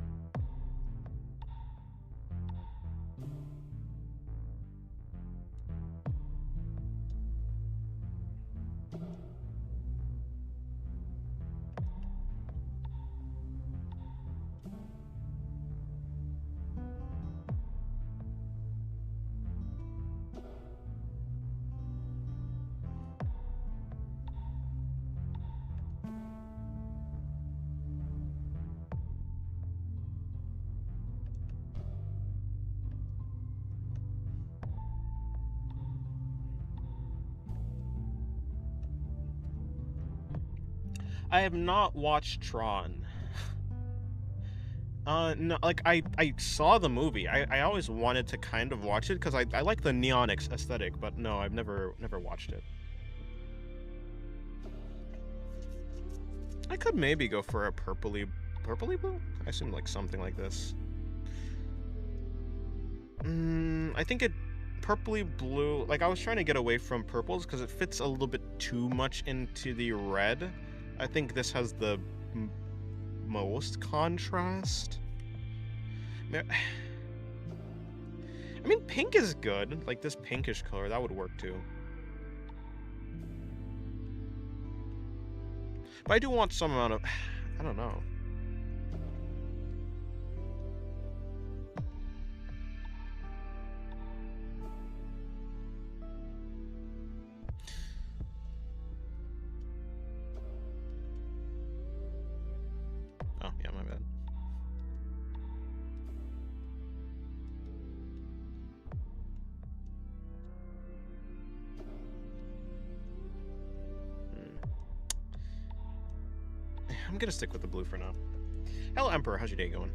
I have not watched Tron. No, like I saw the movie. I always wanted to kind of watch it because I like the neon aesthetic, but no, I've never watched it. I could maybe go for a purpley blue. I assume like something like this. I think it purpley blue. Like I was trying to get away from purples because it fits a little bit too much into the red. I think this has the most contrast. I mean, pink is good. Like this pinkish color, that would work too. But I do want some amount of, I don't know. Oh, yeah, my bad. I'm gonna stick with the blue for now. Hello, Emperor. How's your day going?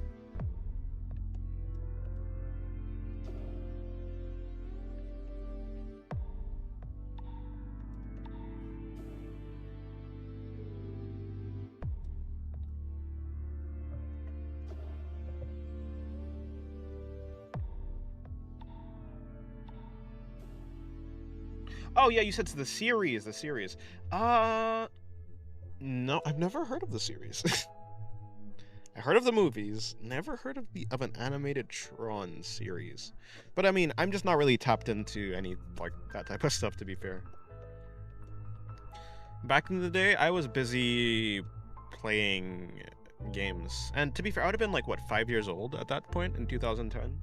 Oh yeah, you said it's the series. The series. No, I've never heard of the series. I heard of the movies, never heard of an animated Tron series. But I mean, I'm just not really tapped into any like that type of stuff, to be fair. Back in the day, I was busy playing games, and to be fair, I would have been like what 5 years old at that point in 2010.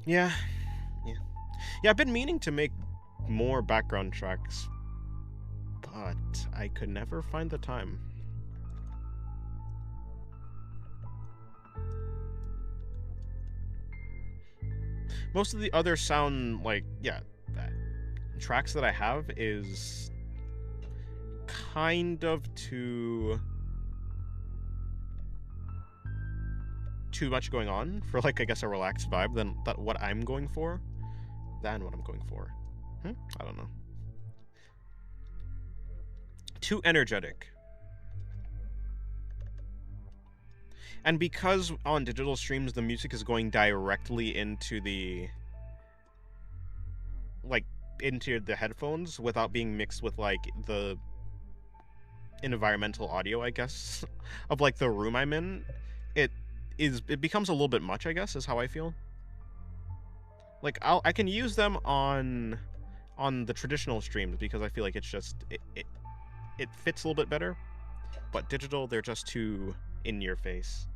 Yeah, yeah. I've been meaning to make more background tracks, but I could never find the time. Most of the other sound, like, yeah, tracks that I have is kind of too much going on for, like, I guess a relaxed vibe than what I'm going for. I don't know. Too energetic. And because on digital streams the music is going directly into the headphones without being mixed with like the environmental audio, I guess, of like the room I'm in, it becomes a little bit much, I guess, is how I feel. Like I can use them on the traditional streams because I feel like it's just it fits a little bit better. But digital, they're just too in your face.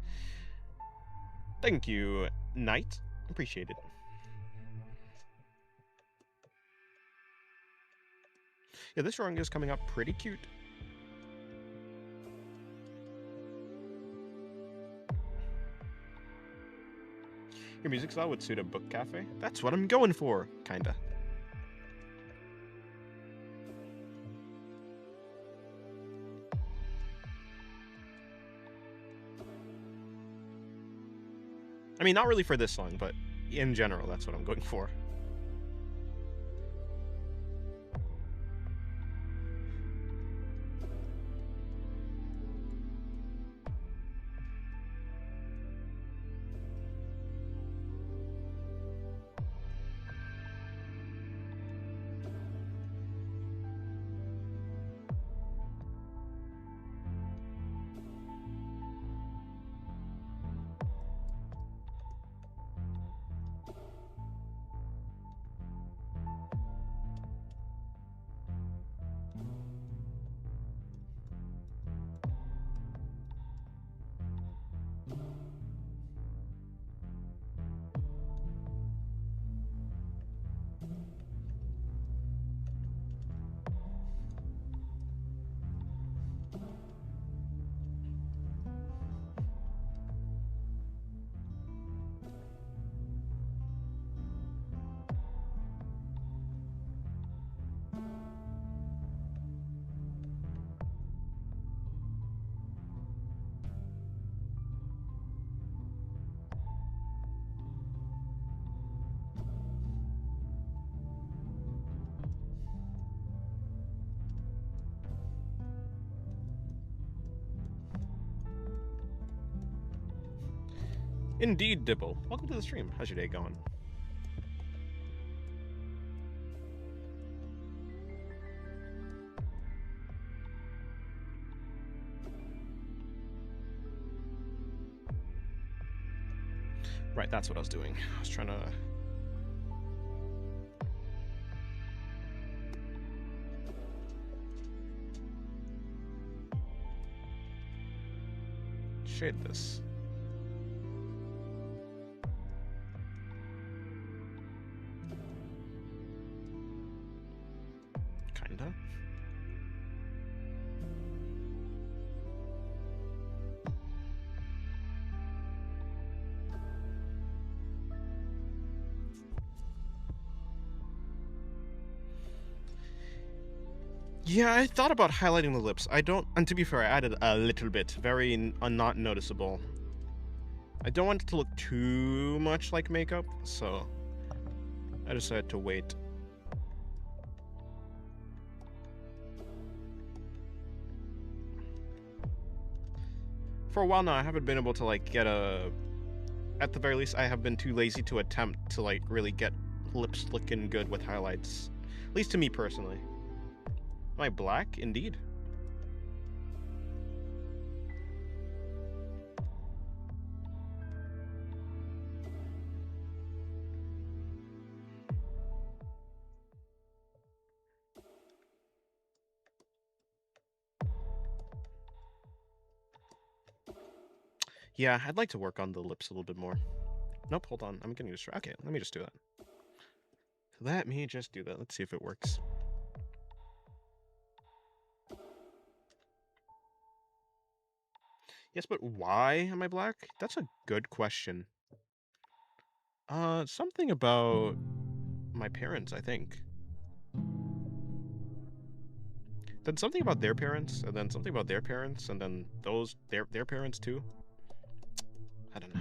Thank you, Knight. Appreciate it. Yeah, this drawing is coming up pretty cute. Your music style would suit a book cafe? That's what I'm going for, kinda. I mean, not really for this song, but in general, that's what I'm going for. Indeed, Dibble. Welcome to the stream. How's your day going? Right, that's what I was doing. I was trying to... shade this. Kinda. Yeah, I thought about highlighting the lips. I don't, and to be fair, I added a little bit, very not noticeable. I don't want it to look too much like makeup, so I decided to wait. For a while now, I haven't been able to like get a, at the very least, I have been too lazy to attempt to like really get lips looking good with highlights. At least to me personally. Am I black? Indeed. Yeah, I'd like to work on the lips a little bit more. Nope, hold on. I'm getting distracted. Okay, let me just do that. Let me just do that. Let's see if it works. Yes, but why am I black? That's a good question. Something about my parents, I think. Then something about their parents, and then something about their parents, and then those their parents too. I don't know.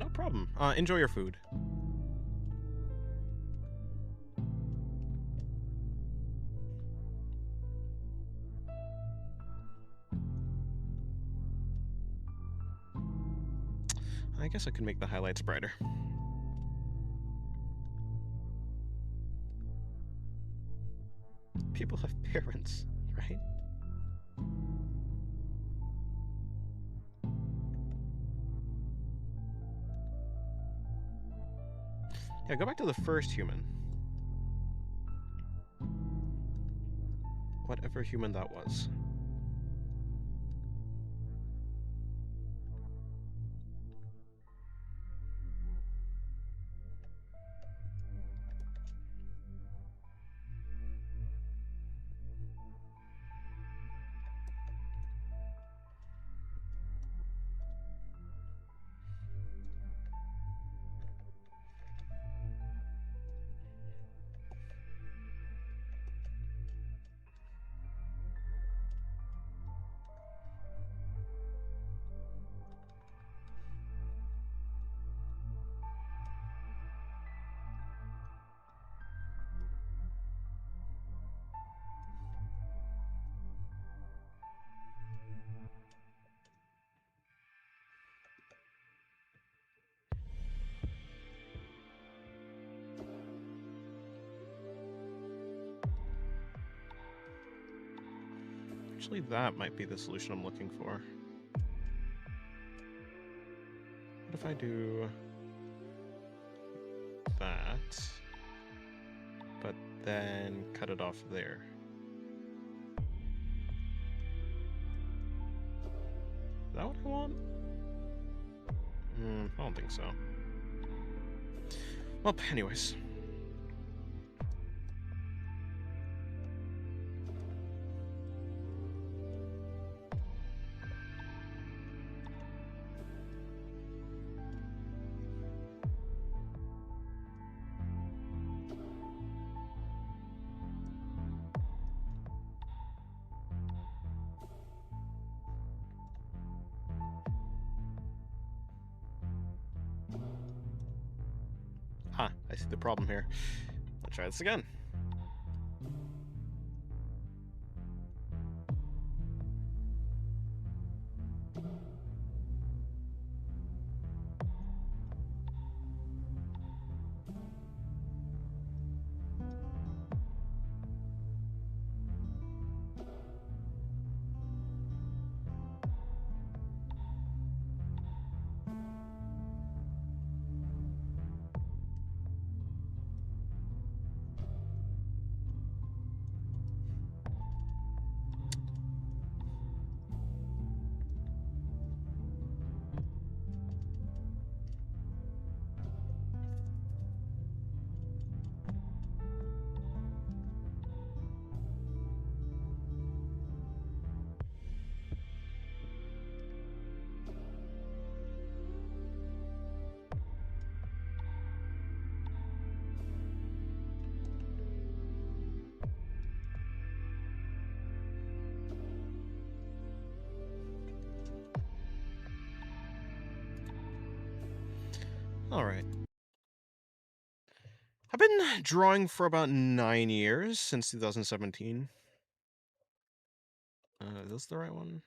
No problem. Enjoy your food. I guess I could make the highlights brighter. People have parents, right? Yeah, go back to the first human. Whatever human that was. Actually, that might be the solution I'm looking for. What if I do that, but then cut it off there? Is that what I want? I don't think so. Well, anyways. I see the problem here. Let's try this again. Alright. I've been drawing for about 9 years, since 2017. Is this the right one?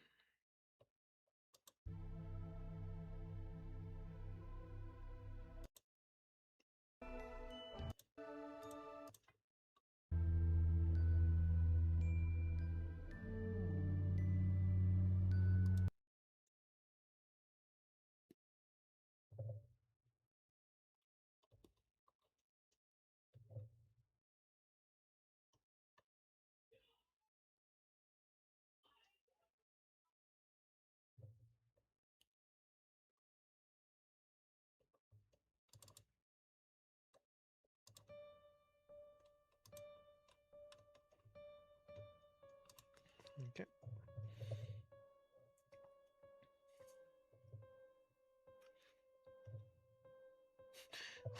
Okay.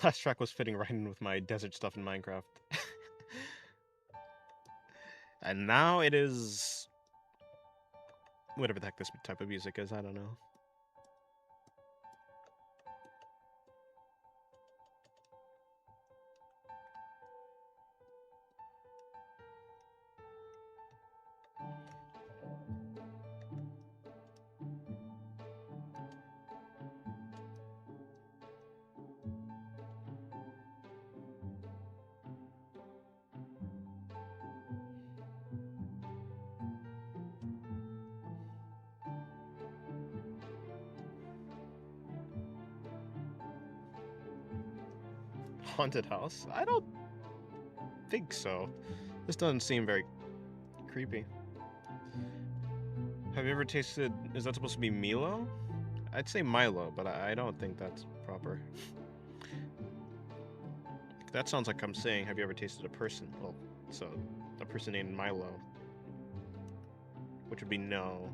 Last track was fitting right in with my desert stuff in Minecraft. And now it is... whatever the heck this type of music is, I don't know. Haunted house? I don't think so. This doesn't seem very creepy. Have you ever tasted... is that supposed to be Milo? I'd say Milo, but I don't think that's proper. That sounds like I'm saying, have you ever tasted a person? Well, so, a person named Milo. Which would be no.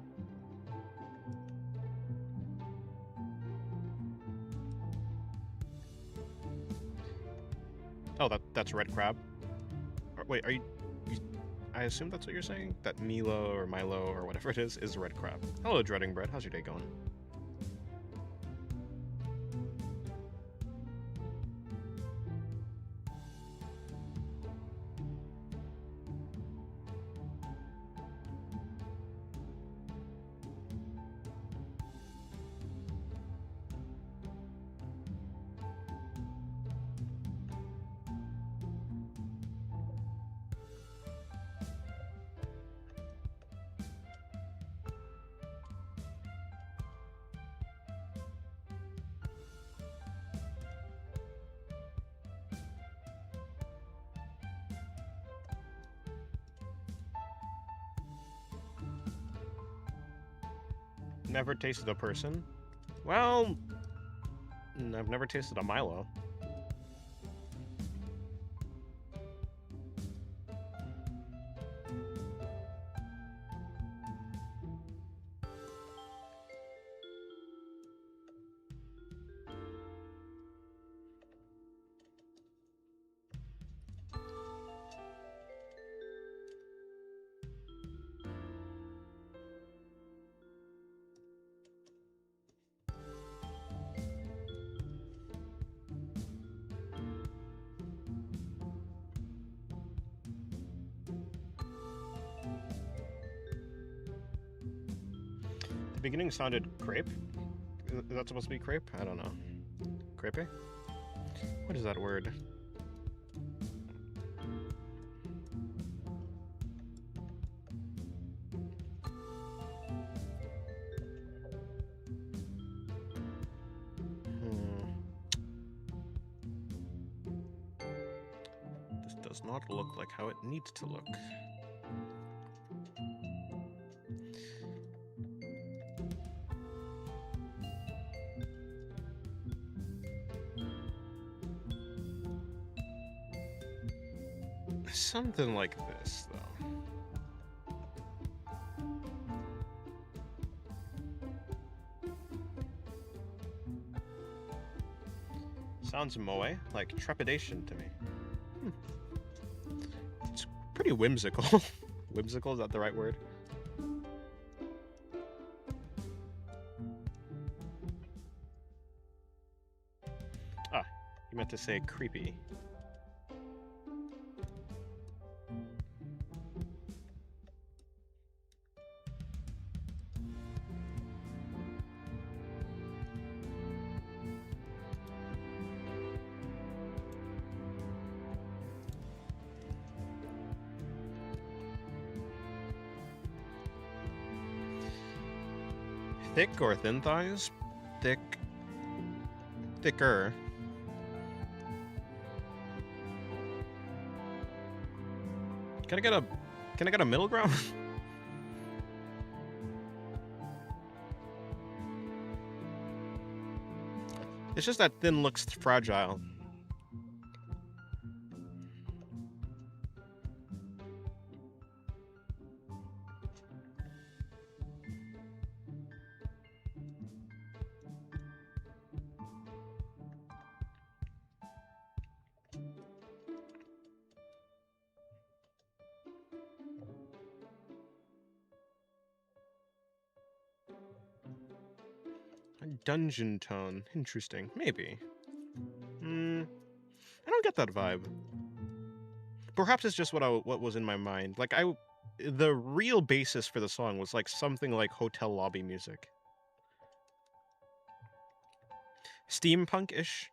Oh, that's red crab? Wait, are you... I assume that's what you're saying? That Milo or Milo or whatever it is red crab. Hello, Dreading Bread. How's your day going? Never tasted a person? Well, I've never tasted a Milo. beginning sounded crepe. Is that supposed to be crepe? I don't know. Crepe? What is that word? This does not look like how it needs to look. Something like this, though. Sounds moe, like trepidation to me. It's pretty whimsical. Whimsical, is that the right word? Ah, you meant to say creepy. Thick or thin thighs? Thick. Thicker. Can I get a middle ground? It's just that thin looks fragile. Dungeon tone. Interesting. Maybe. I don't get that vibe. Perhaps it's just what was in my mind. Like the real basis for the song was like something like hotel lobby music. Steampunk-ish.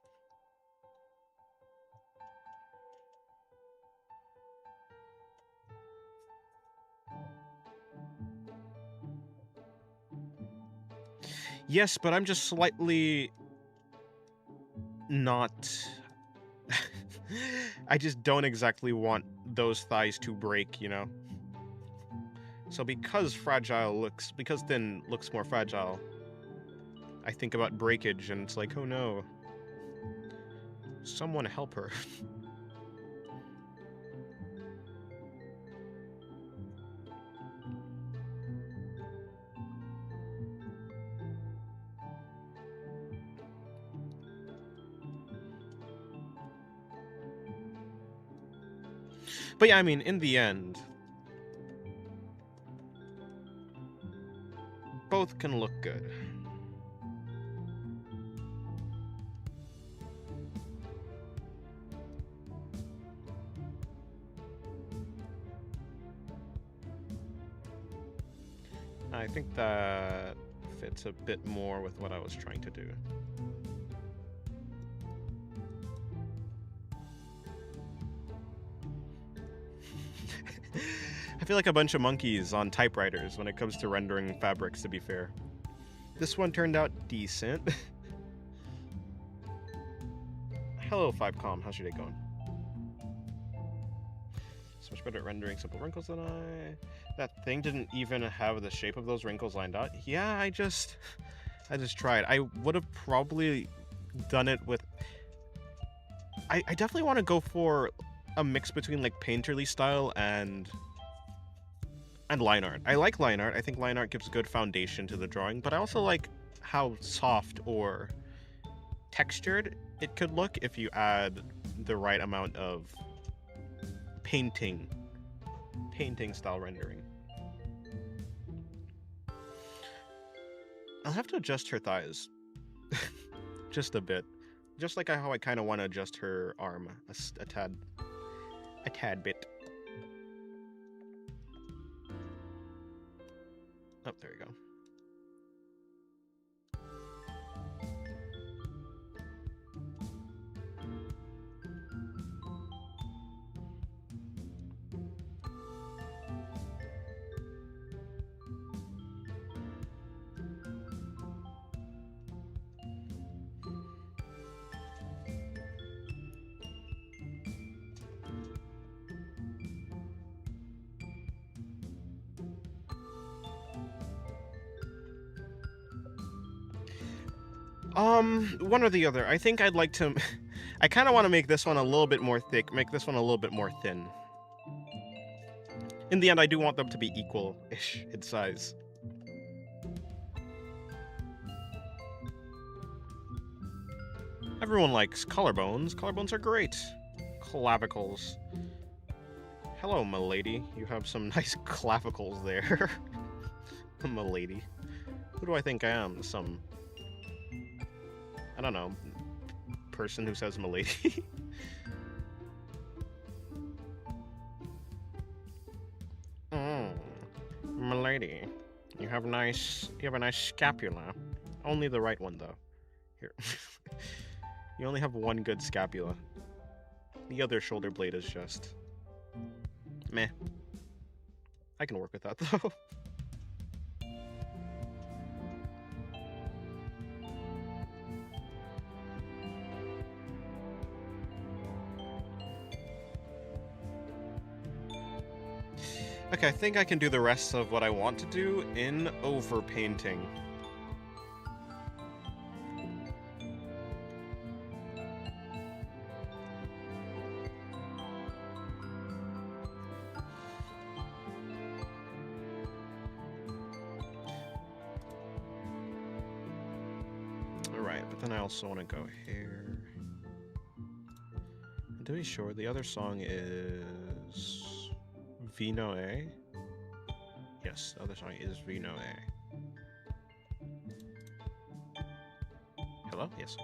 Yes, but I'm just slightly not... I just don't exactly want those thighs to break, you know? So because thin looks more fragile, I think about breakage and it's like, oh no. Someone help her. But yeah, I mean, in the end, both can look good. I think that fits a bit more with what I was trying to do. I feel like a bunch of monkeys on typewriters when it comes to rendering fabrics, to be fair. This one turned out decent. Hello, 5Com. How's your day going? So much better at rendering simple wrinkles than I... That thing didn't even have the shape of those wrinkles lined out. Yeah, I just tried. I would have probably done it with... I definitely want to go for a mix between like painterly style and line art. I like line art. I think line art gives a good foundation to the drawing, but I also like how soft or textured it could look if you add the right amount of painting style rendering. I'll have to adjust her thighs just a bit, just like how I kind of want to adjust her arm a tad bit. Oh, there you go. One or the other. I think I'd like to... I kind of want to make this one a little bit more thick, make this one a little bit more thin. In the end, I do want them to be equal-ish in size. Everyone likes collarbones. Collarbones are great. Clavicles. Hello, milady. You have some nice clavicles there. Milady. Who do I think I am? Some... I don't know. Person who says milady. Milady. You have a nice scapula. Only the right one, though. Here. You only have one good scapula. The other shoulder blade is just... meh. I can work with that, though. Okay, I think I can do the rest of what I want to do in overpainting. Alright, but then I also want to go here. To be sure, the other song is... Vino A? Yes, the other song is Vino A. Hello? Yes.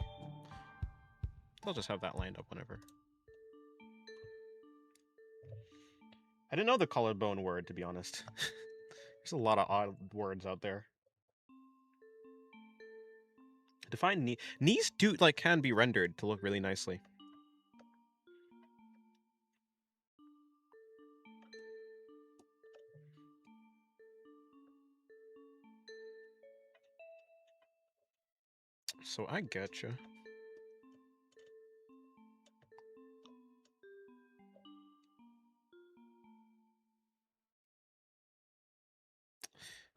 I'll just have that lined up whenever. I didn't know the collarbone word, to be honest. There's a lot of odd words out there. Define knee. Knees do, like, can be rendered to look really nicely. So I getcha.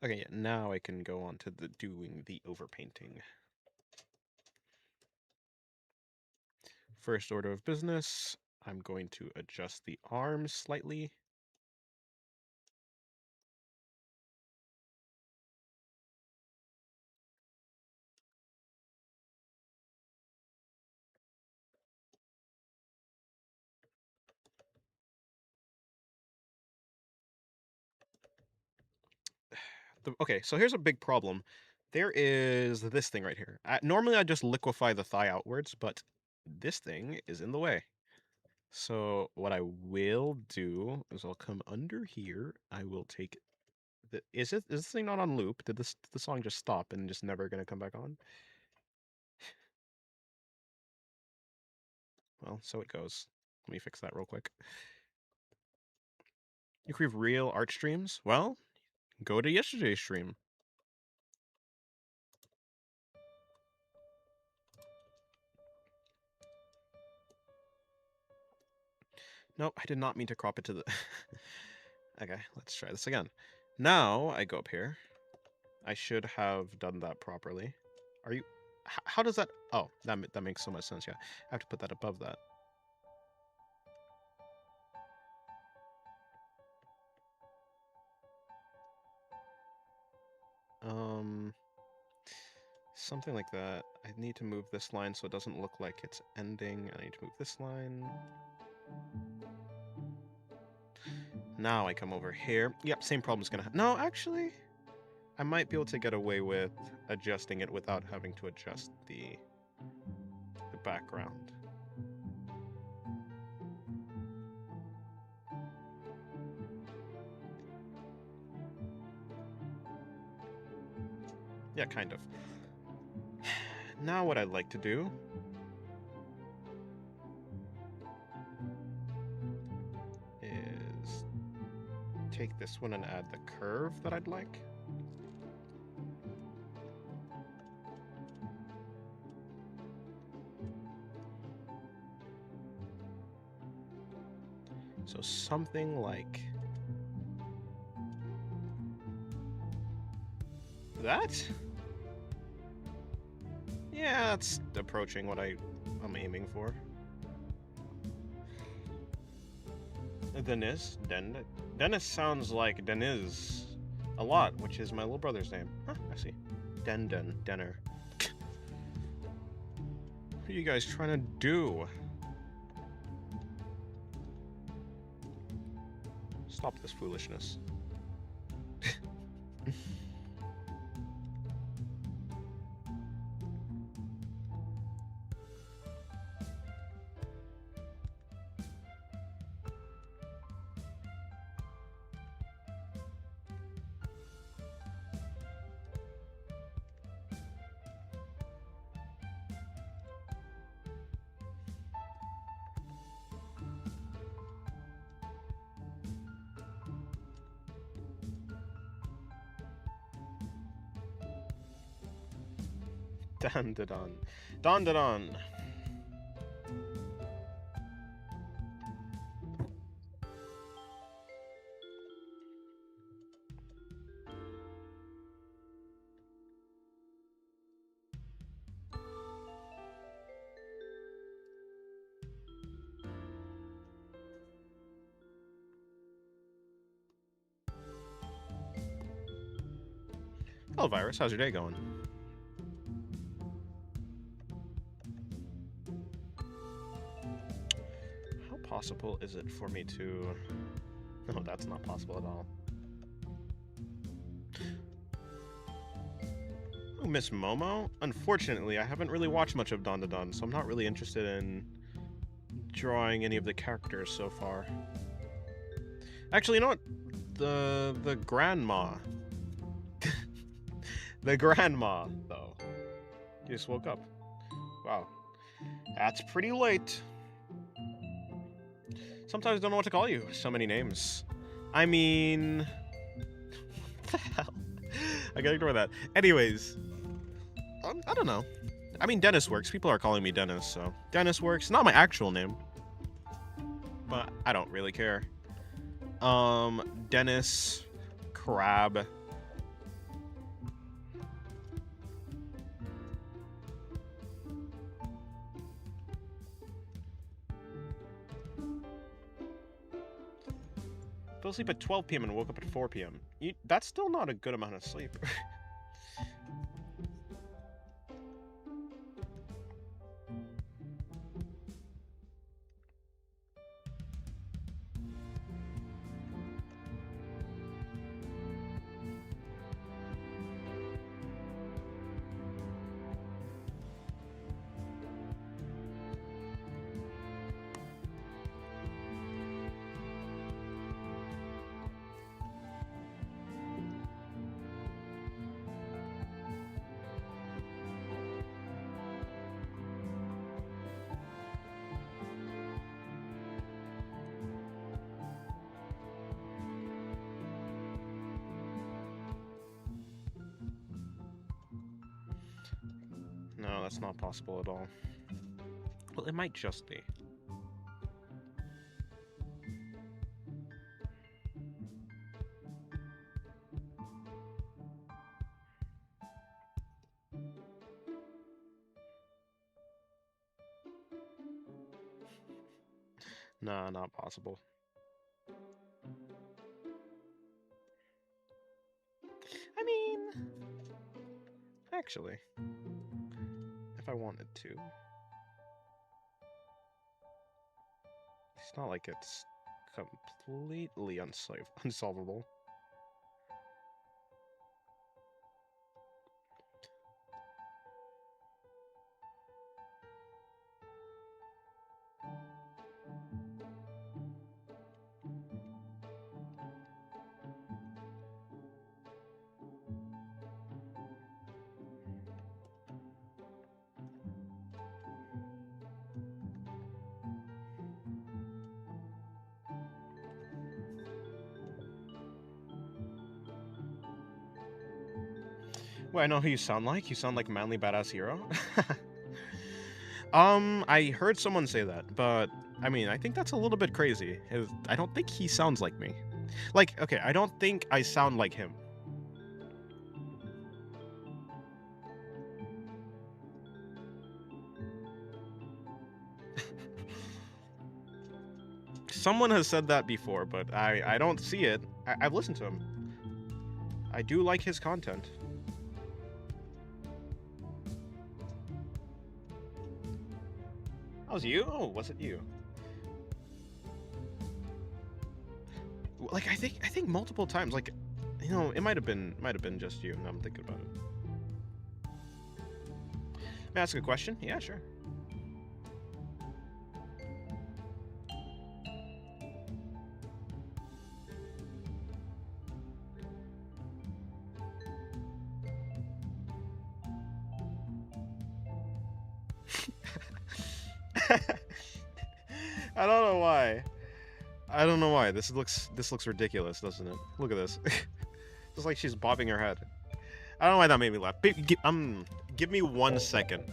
Okay, yeah, now I can go on to doing the overpainting. First order of business, I'm going to adjust the arms slightly. Okay, so here's a big problem. There is this thing right here. Normally I just liquefy the thigh outwards, but this thing is in the way. So what I will do is I'll come under here. I will take the... Is this thing not on loop? Did the song just stop and just never gonna come back on? Well, so it goes. Let me fix that real quick. You crave real art streams? Well, go to yesterday's stream. Nope, I did not mean to crop it to the... Okay, let's try this again. Now I go up here. I should have done that properly. Are you... How does that... Oh, that makes so much sense, yeah. I have to put that above that. Something like that. I need to move this line so it doesn't look like it's ending. I need to move this line. Now I come over here. Yep, same problem's gonna happen. No, actually, I might be able to get away with adjusting it without having to adjust the background. Yeah, kind of. Now what I'd like to do is take this one and add the curve that I'd like. So something like that? Yeah, that's approaching what I'm aiming for. Dennis? Dennis sounds like Deniz a lot, which is my little brother's name. Huh, I see. Denner. What are you guys trying to do? Stop this foolishness. Don. Hello, Virus. How's your day going? How possible is it for me to... No, that's not possible at all. Oh, Miss Momo? Unfortunately, I haven't really watched much of Don, so I'm not really interested in drawing any of the characters so far. Actually, you know what? The grandma. The grandma, though. You just woke up. Wow. That's pretty late. Sometimes I don't know what to call you. So many names. I mean... What the hell? I gotta ignore that. Anyways. I don't know. I mean, Dennis works. People are calling me Dennis, so... Dennis works. Not my actual name. But I don't really care. Dennis... Crab... Fell asleep at 12 p.m. and woke up at 4 p.m. That's still not a good amount of sleep. No, that's not possible at all. Well, it might just be. Nah, not possible. I mean... Actually... If I wanted to... It's not like it's completely unsolvable. Well, I know who you sound like. You sound like manly badass hero. I heard someone say that, but I mean, I think that's a little bit crazy. I don't think he sounds like me. Like, okay, I don't think I sound like him. Someone has said that before, but I don't see it. I've listened to him. I do like his content. Oh, was you? Oh, was it you? Like I think multiple times. Like, you know, it might have been just you. Now I'm thinking about it. May I ask a question? Yeah, sure. I don't know why. I don't know why. This looks ridiculous, doesn't it? Look at this. Just like she's bobbing her head. I don't know why that made me laugh. Give me 1 second.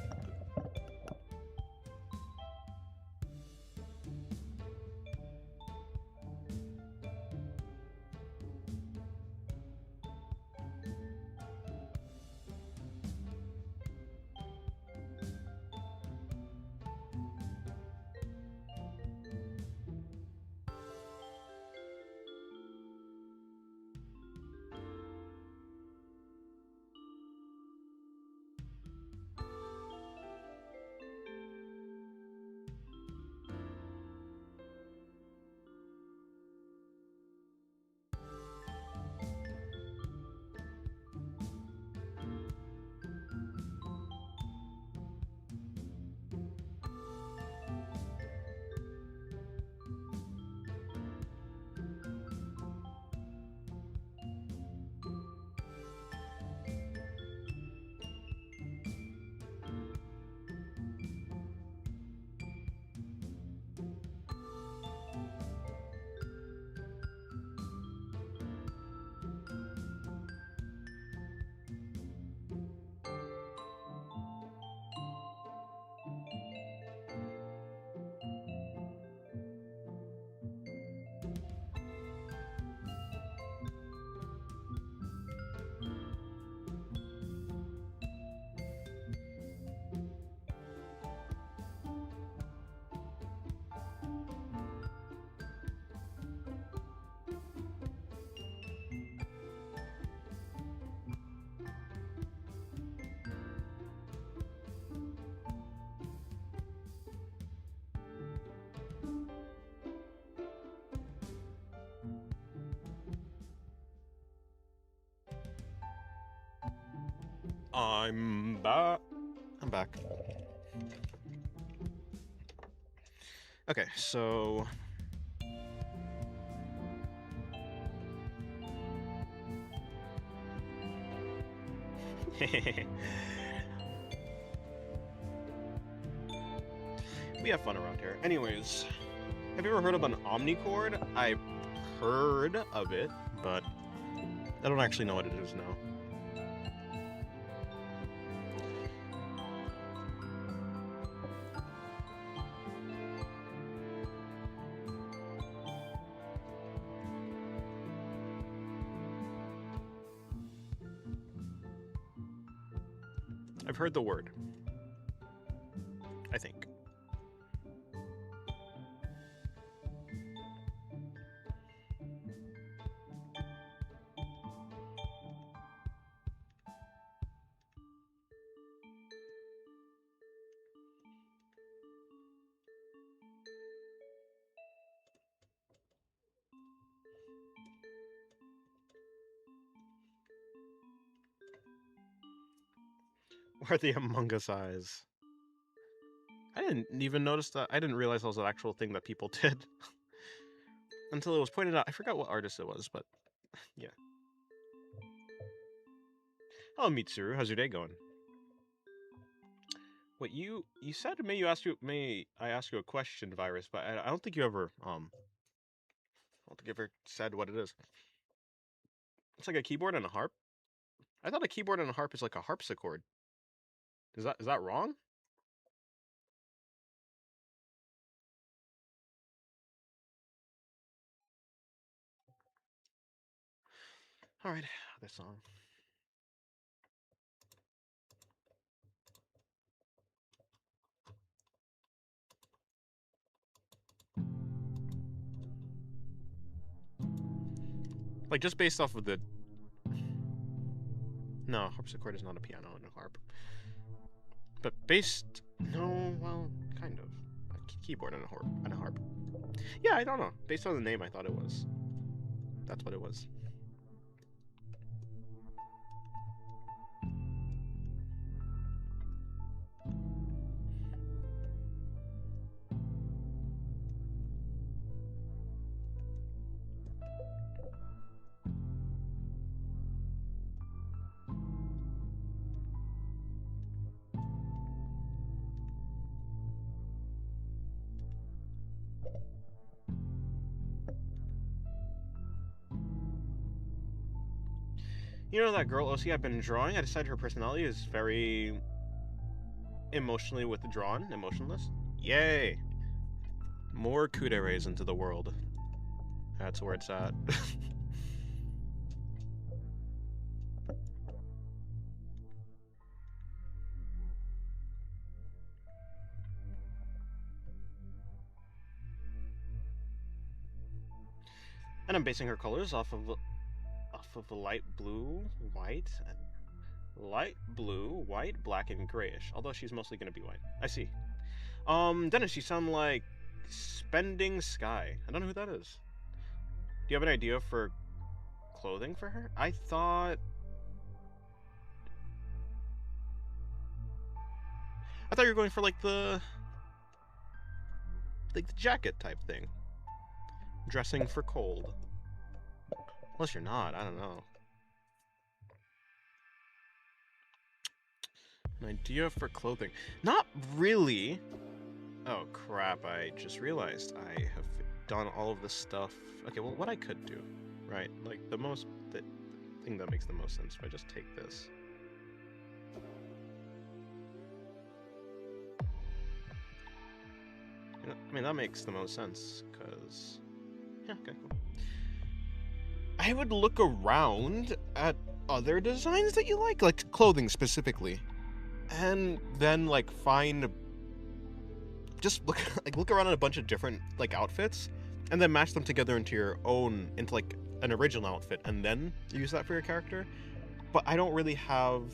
I'm back. I'm back. Okay, so we have fun around here. Anyways, have you ever heard of an omnichord? I've heard of it, but I don't actually know what it is now. I've heard the word. I think. Where the Among Us eyes. I didn't even notice that. I didn't realize that was an actual thing that people did until it was pointed out. I forgot what artist it was, but yeah. Oh, Mitsuru, how's your day going? Wait, you said may I ask you a question, Virus, but I don't think you ever I don't think you ever said what it is. It's like a keyboard and a harp. I thought a keyboard and a harp is like a harpsichord. Is that wrong? All right, this song. Like, just based off of the... No, harpsichord is not a piano and a harp. But based... No, well, kind of. A keyboard and a harp. Yeah, I don't know. Based on the name, I thought it was. That's what it was. You know that girl OC I've been drawing? I decided her personality is very emotionally withdrawn, emotionless. Yay! More Cuteness into the world. That's where it's at. And I'm basing her colors off of light blue, white, black, and grayish. Although she's mostly gonna be white. I see. Dennis, you sound like Spending Sky. I don't know who that is. Do you have an idea for clothing for her? I thought you were going for like the jacket type thing. Dressing for cold. Unless you're not, I don't know. An idea for clothing. Not really. Oh crap, I just realized I have done all of this stuff. Okay, well, what I could do, right? Like, the thing that makes the most sense if I just take this. You know, I mean, that makes the most sense, because... Yeah, okay, cool. I would look around at other designs that you like clothing specifically, and then, like, find... Just look around at a bunch of different, like, outfits, and then match them together into like, an original outfit, and then use that for your character. But I don't really have...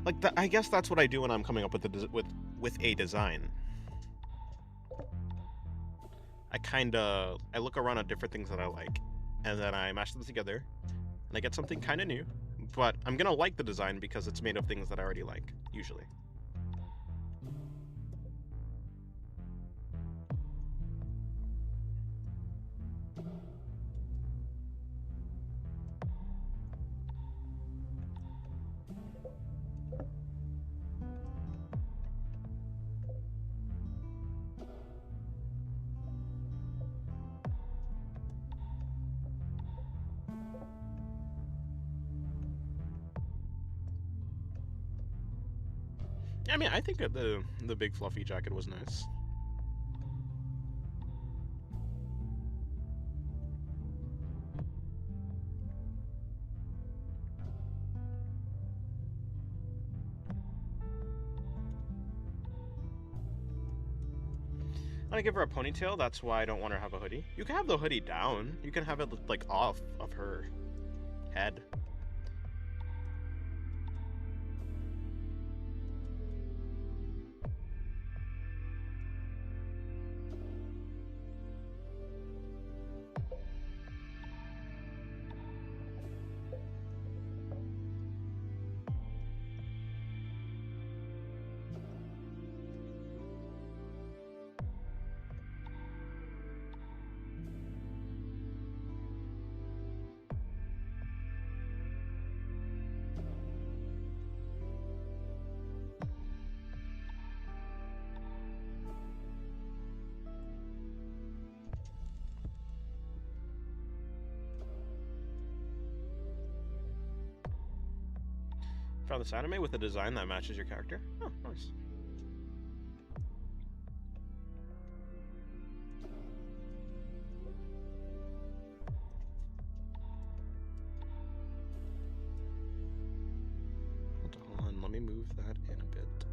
Like, I guess that's what I do when I'm coming up with a design. I look around at different things that I like, and then I mash them together, and I get something kind of new. But I'm gonna like the design because it's made of things that I already like, usually. I mean, I think that the big fluffy jacket was nice. I'm gonna give her a ponytail, that's why I don't want her to have a hoodie. You can have the hoodie down. You can have it, like, off of her head. Found this anime with a design that matches your character. Oh, nice. Hold on, let me move that in a bit.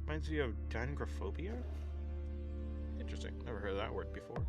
Reminds me of dendrophobia? Interesting. Never heard of that word before.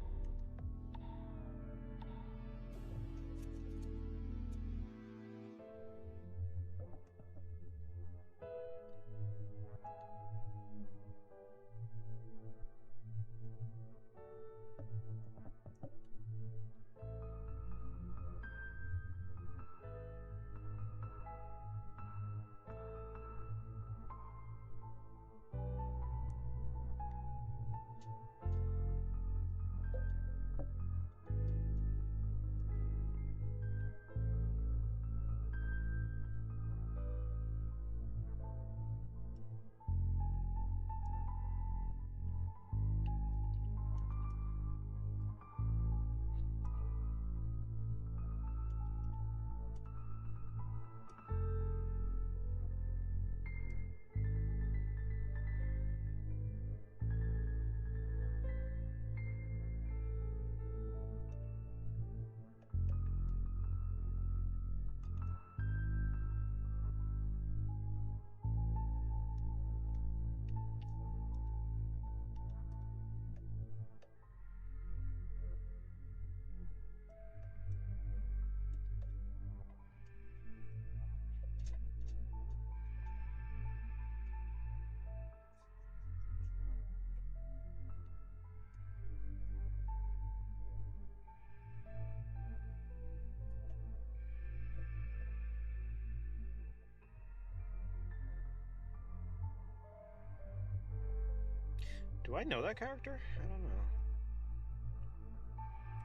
Do I know that character? I don't know.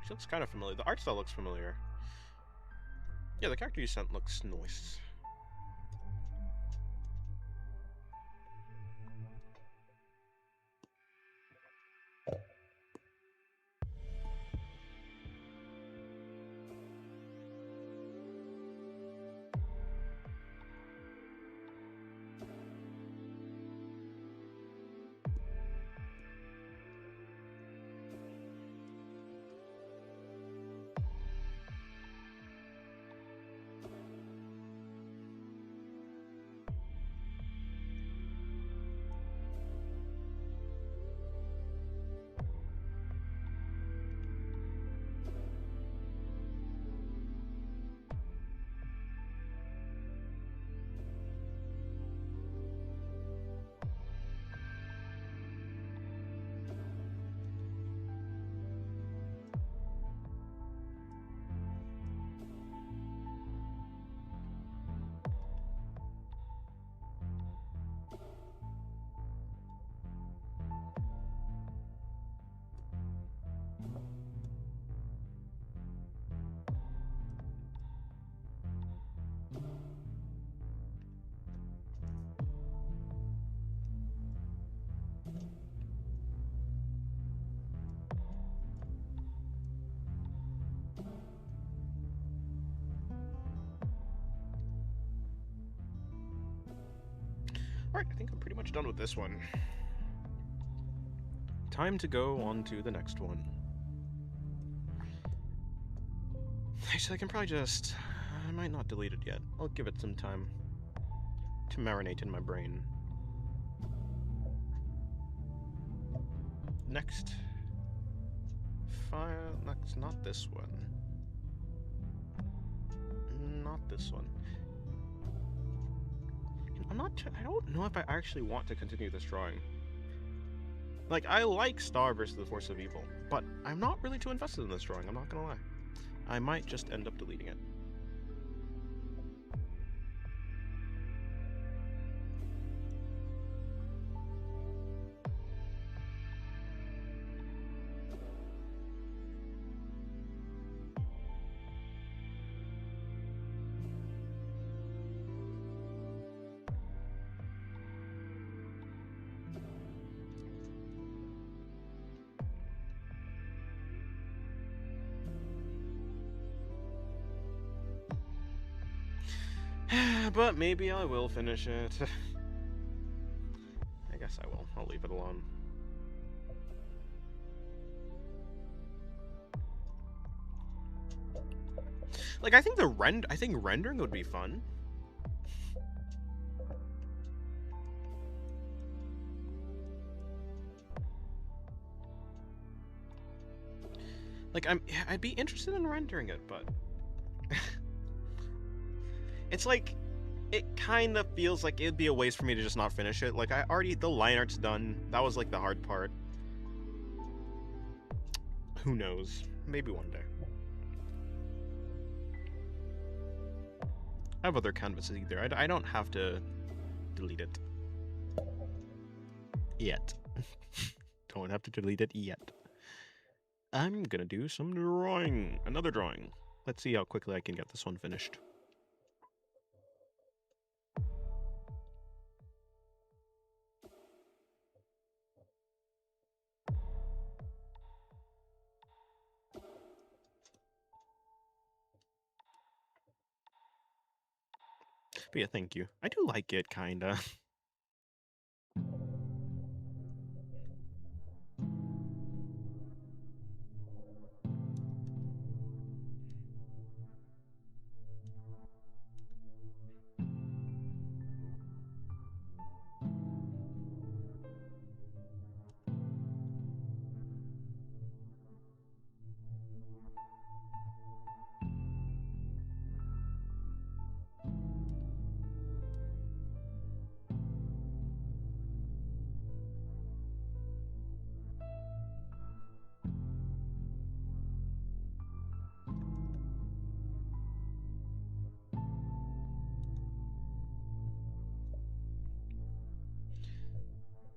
She looks kind of familiar. The art style looks familiar. Yeah, the character you sent looks nice. Alright, I think I'm pretty much done with this one. Time to go on to the next one. Actually, I can probably just... I might not delete it yet. I'll give it some time to marinate in my brain. Next file... Next, not this one. Not this one. I don't know if I actually want to continue this drawing. Like, I like Star versus the Force of Evil, but I'm not really too invested in this drawing, I'm not gonna lie. I might just end up deleting it. But maybe I will finish it. I guess I will. I'll leave it alone. Like, I think rendering would be fun. Like, I'd be interested in rendering it, but it's like, it kind of feels like it'd be a waste for me to just not finish it. Like, the line art's done. That was like the hard part. Who knows? Maybe one day. I have other canvases either. I don't have to delete it. Yet. Don't have to delete it yet. I'm gonna do some drawing. Another drawing. Let's see how quickly I can get this one finished. But yeah, thank you. I do like it, kinda.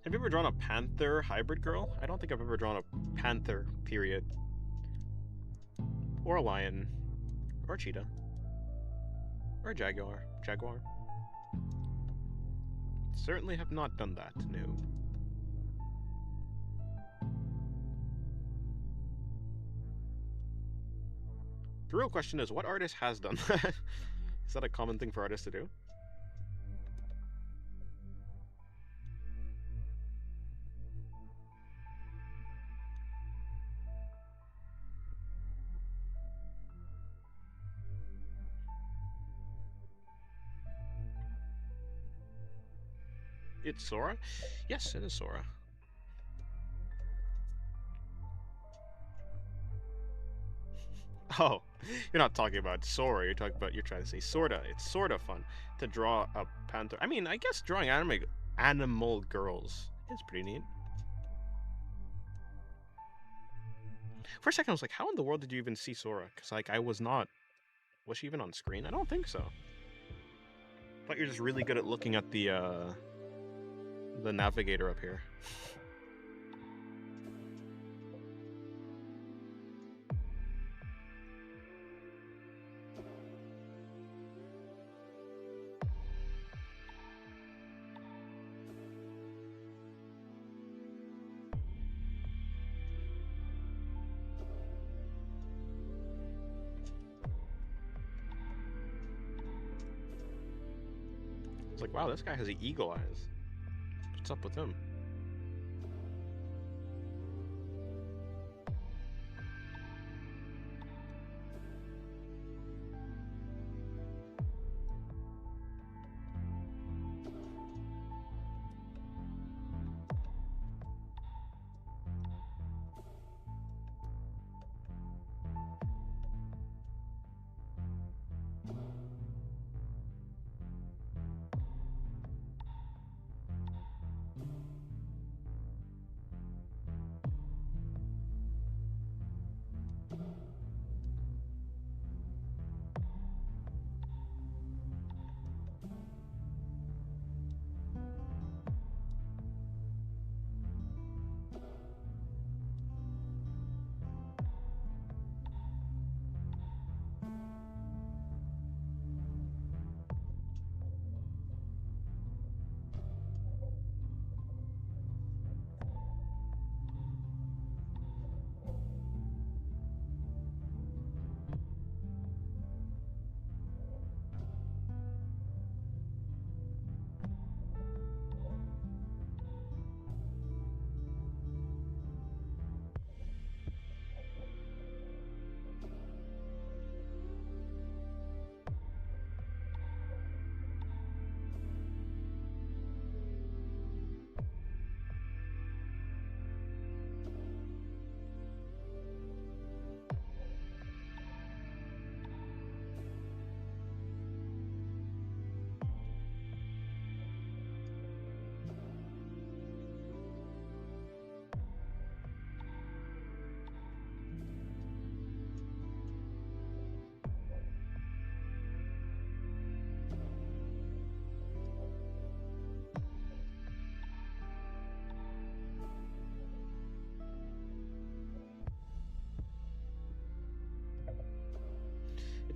Have you ever drawn a panther hybrid girl? I don't think I've ever drawn a panther, period. Or a lion. Or a cheetah. Or a jaguar. Jaguar. Certainly have not done that, no. The real question is, what artist has done that? Is that a common thing for artists to do? It's Sora? Yes, it is Sora. Oh, you're not talking about Sora, you're trying to say sorta. It's sorta fun to draw a panther. I mean, I guess drawing animal girls is pretty neat. For a second, I was like, how in the world did you even see Sora? Because, like, was she even on screen? I don't think so. I thought you're just really good at looking at the navigator up here. It's like, wow, this guy has eagle eyes. What's up with him?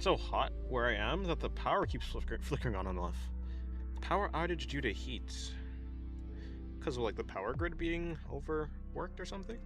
so hot where I am that the power keeps flickering on and off. Power outage due to heat. Because of like the power grid being overworked or something?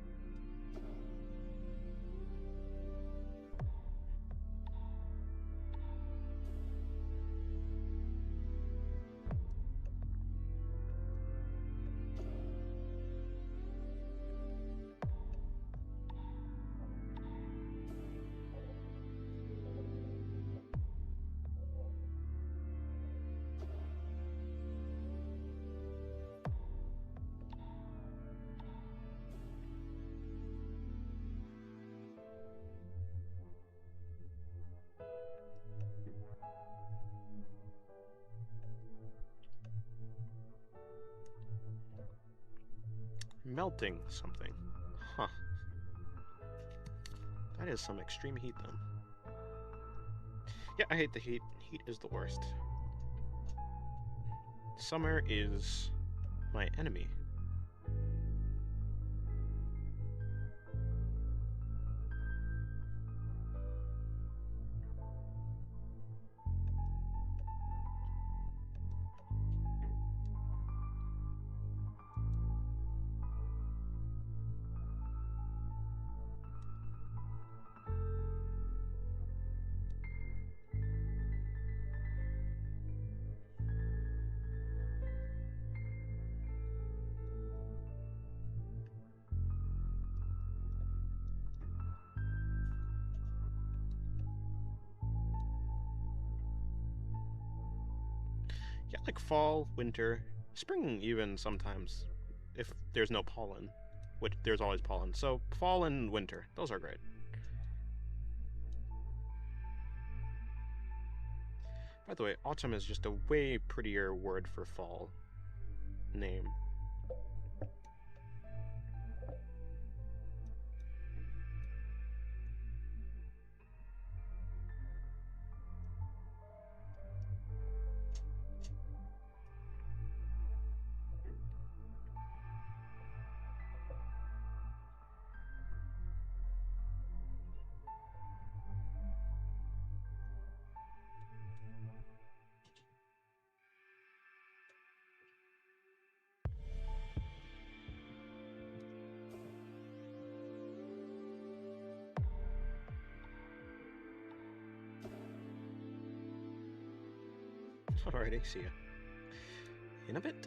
Melting something. Huh. That is some extreme heat then. Yeah, I hate the heat. Heat is the worst. Summer is my enemy. Yeah, like fall, winter, spring even sometimes, if there's no pollen, which there's always pollen. So fall and winter, those are great. By the way, autumn is just a way prettier word for fall name. Alrighty, see ya. In a bit.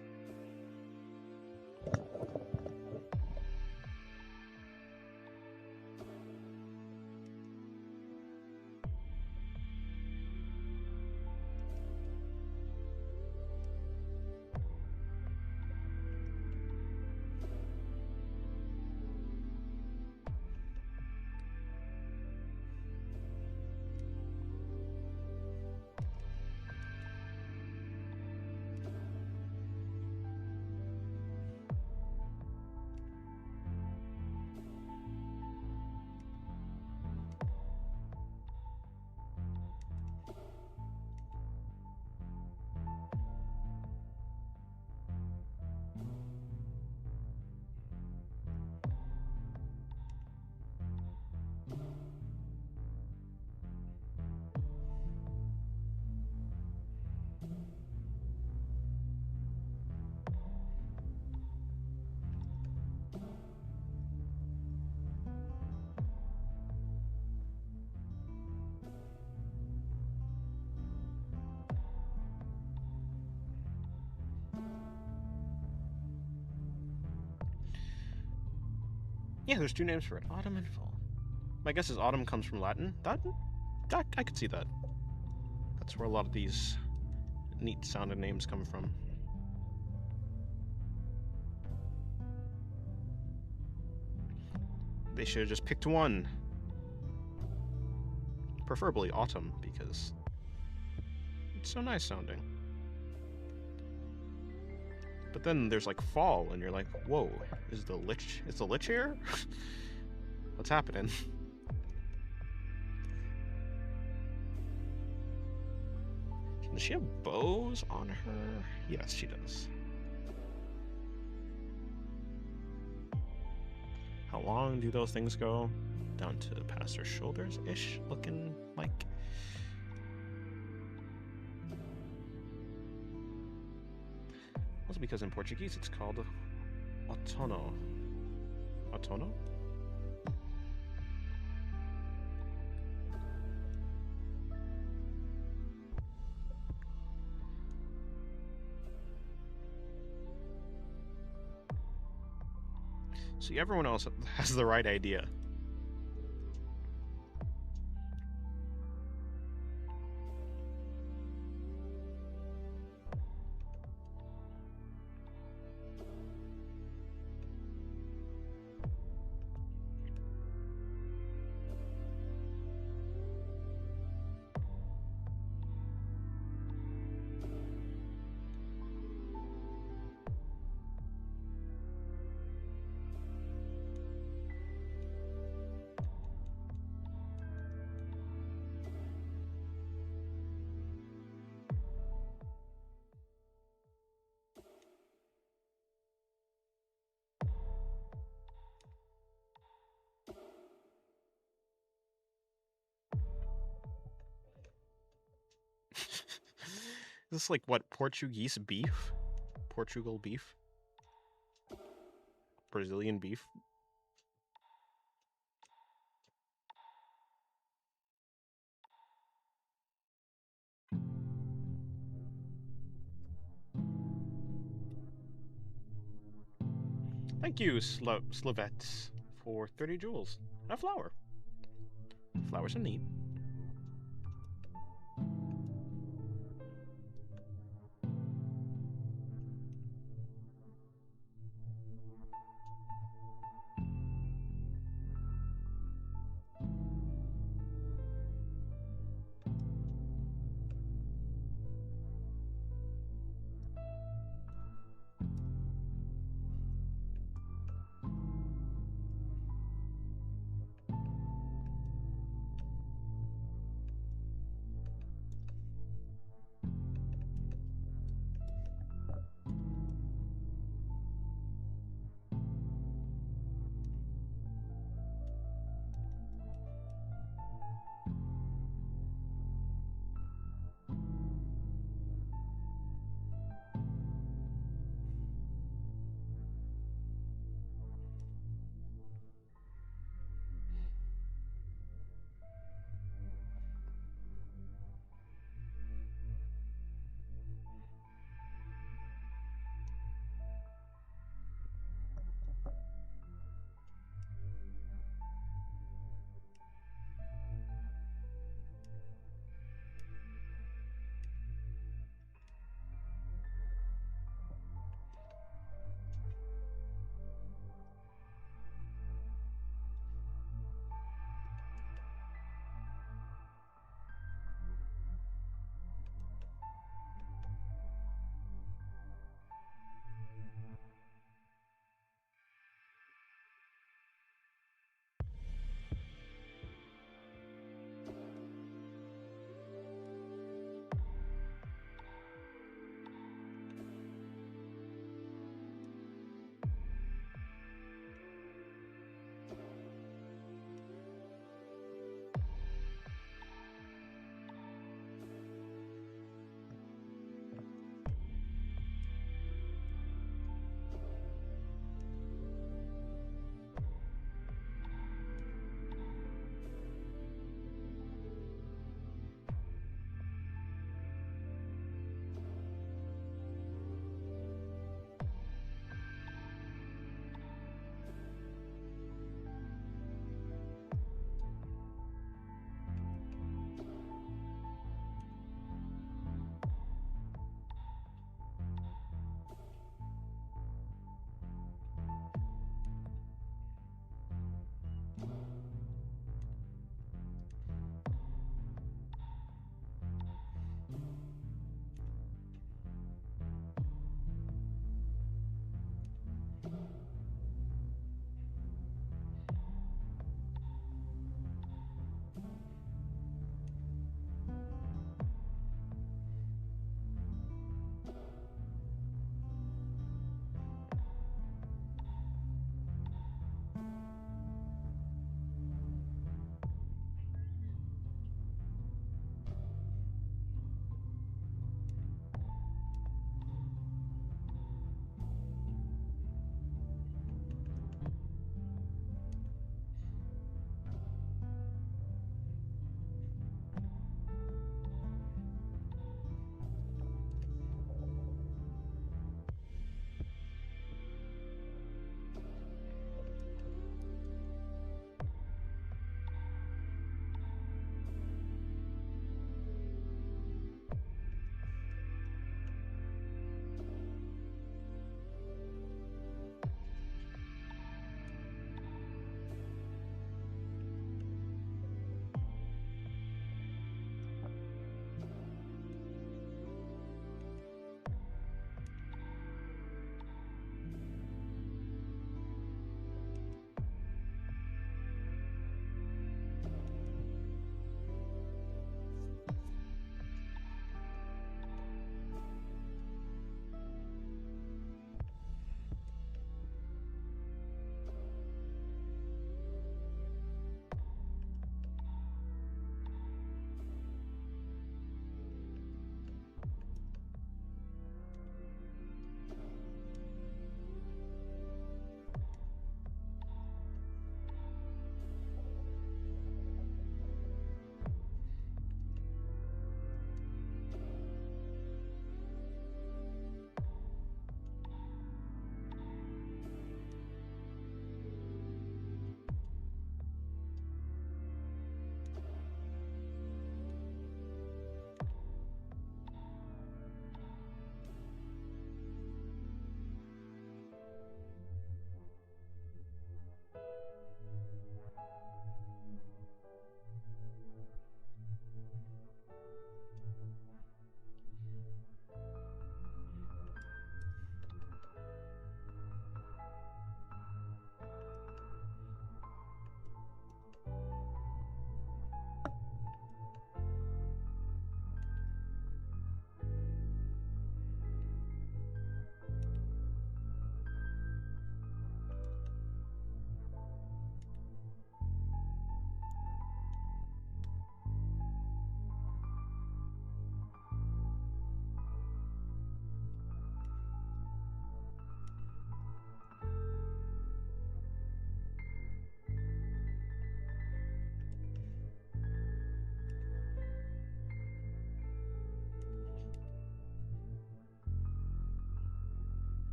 Yeah, there's two names for it, autumn and fall. My guess is autumn comes from Latin. That I could see that. That's where a lot of these neat sounding names come from. They should have just picked one. Preferably autumn, because it's so nice sounding. But then there's like fall, and you're like, whoa, is the lich here? What's happening? Does she have bows on her? Yes, she does. How long do those things go? Down to past her shoulders-ish, looking like. because in Portuguese it's called outono. Outono? See, everyone else has the right idea. Is this like what, Portuguese beef? Portugal beef? Brazilian beef? Thank you, Slovets, for 30 jewels. A flower. Flowers are neat.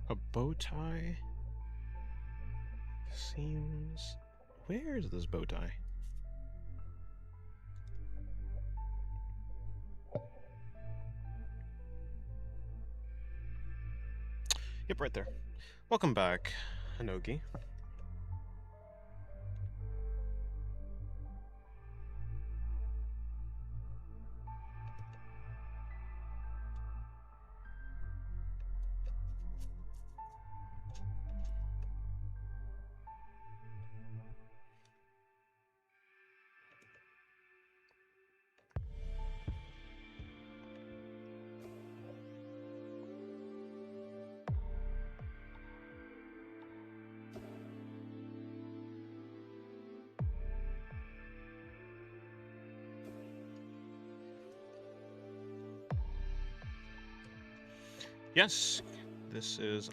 A bow tie seems... Where is this bow tie? Yep, right there. Welcome back, Hanogi. Yes, this is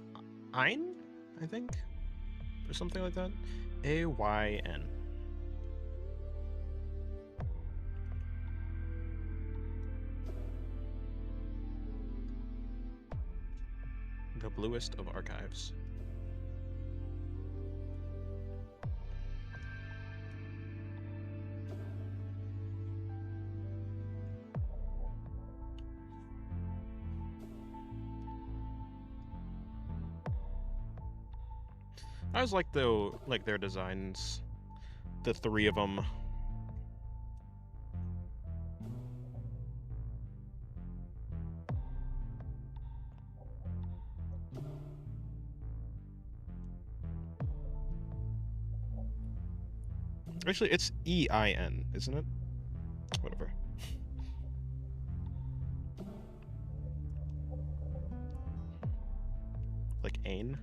Ein, I think, or something like that. A-Y-N. The bluest of archives. I always like their designs, the three of them. Actually, it's E-I-N, isn't it? Whatever. Like Ain.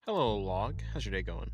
Hello, Log. How's your day going?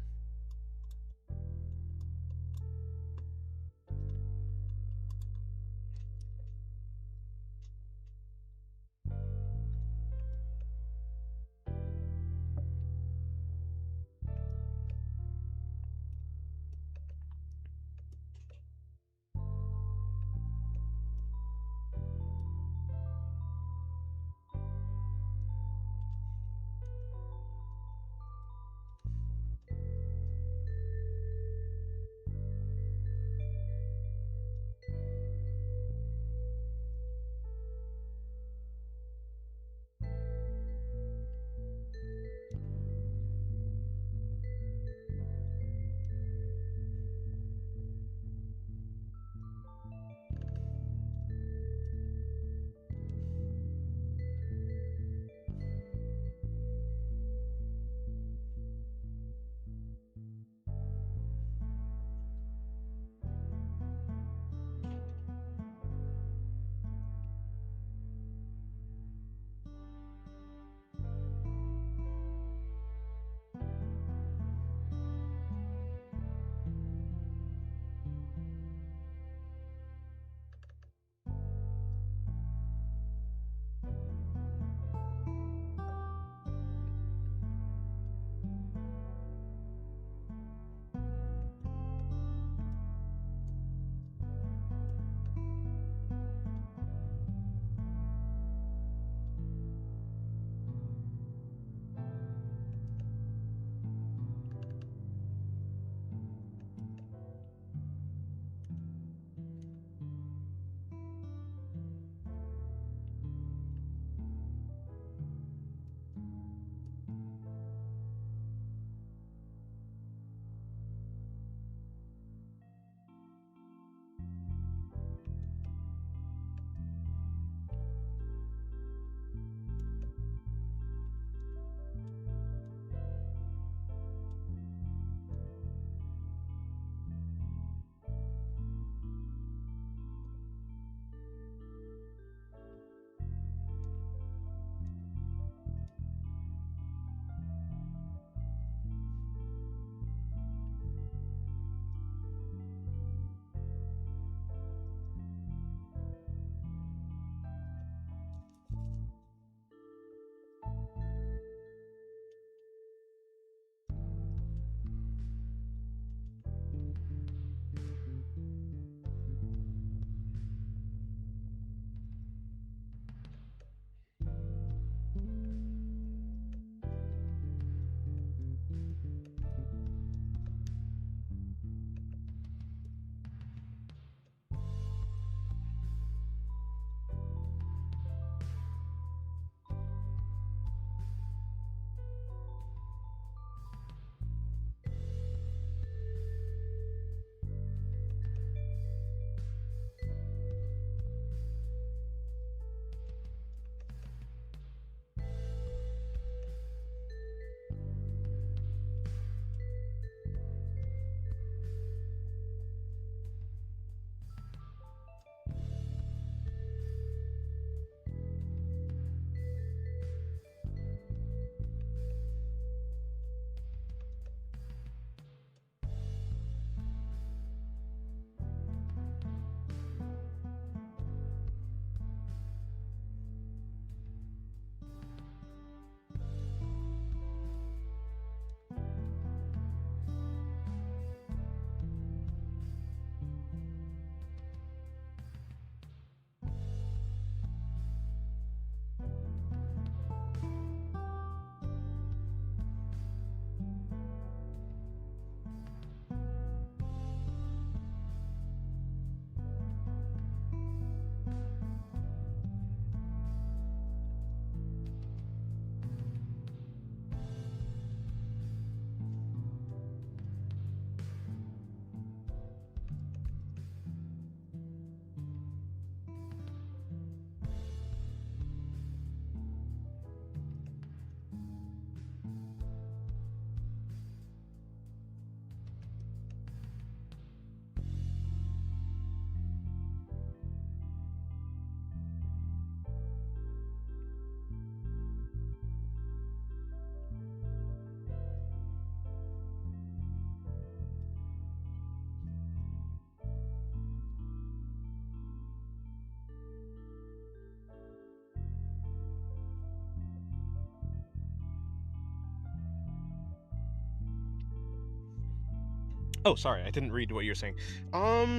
Oh, sorry, I didn't read what you were saying.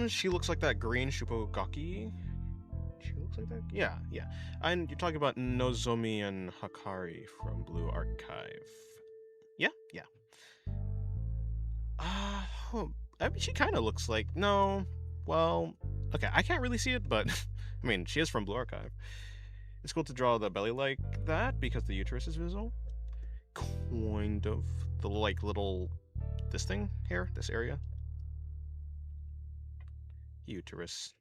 She looks like that green Shupogaki. She looks like that? Yeah, yeah. And you're talking about Nozomi and Hakari from Blue Archive. Yeah, yeah. Uh, I mean, she kind of looks like... No, well... Okay, I can't really see it, but... I mean, she is from Blue Archive. It's cool to draw the belly like that, because the uterus is visible. Kind of. The, like, little... This thing here? This area? Uterus.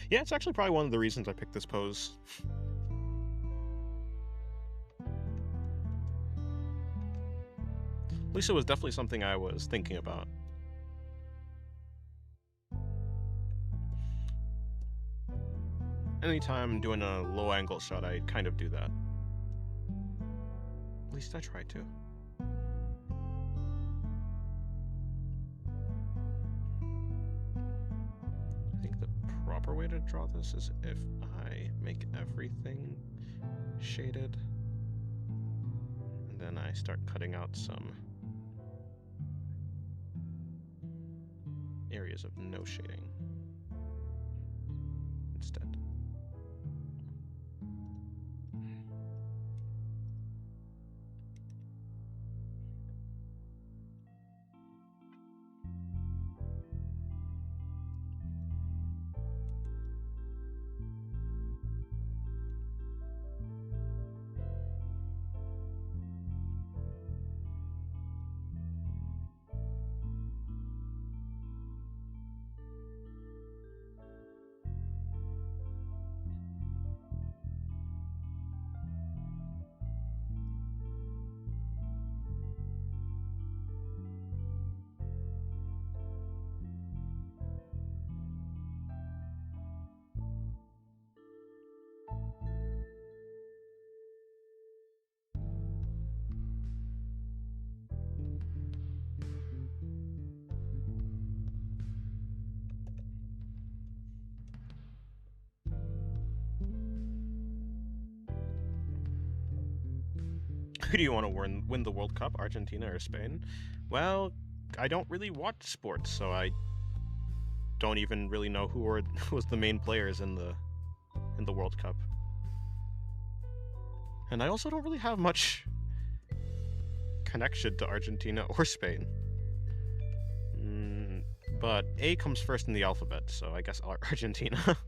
Yeah, it's actually probably one of the reasons I picked this pose. At least it was definitely something I was thinking about. Anytime I'm doing a low angle shot, I kind of do that. At least I try to. I think the proper way to draw this is if I make everything shaded, and then I start cutting out some areas of no shading instead. Who do you want to win the World Cup, Argentina or Spain? Well, I don't really watch sports, so I don't even really know who was the main players in the World Cup. And I also don't really have much connection to Argentina or Spain. But A comes first in the alphabet, so I guess Argentina.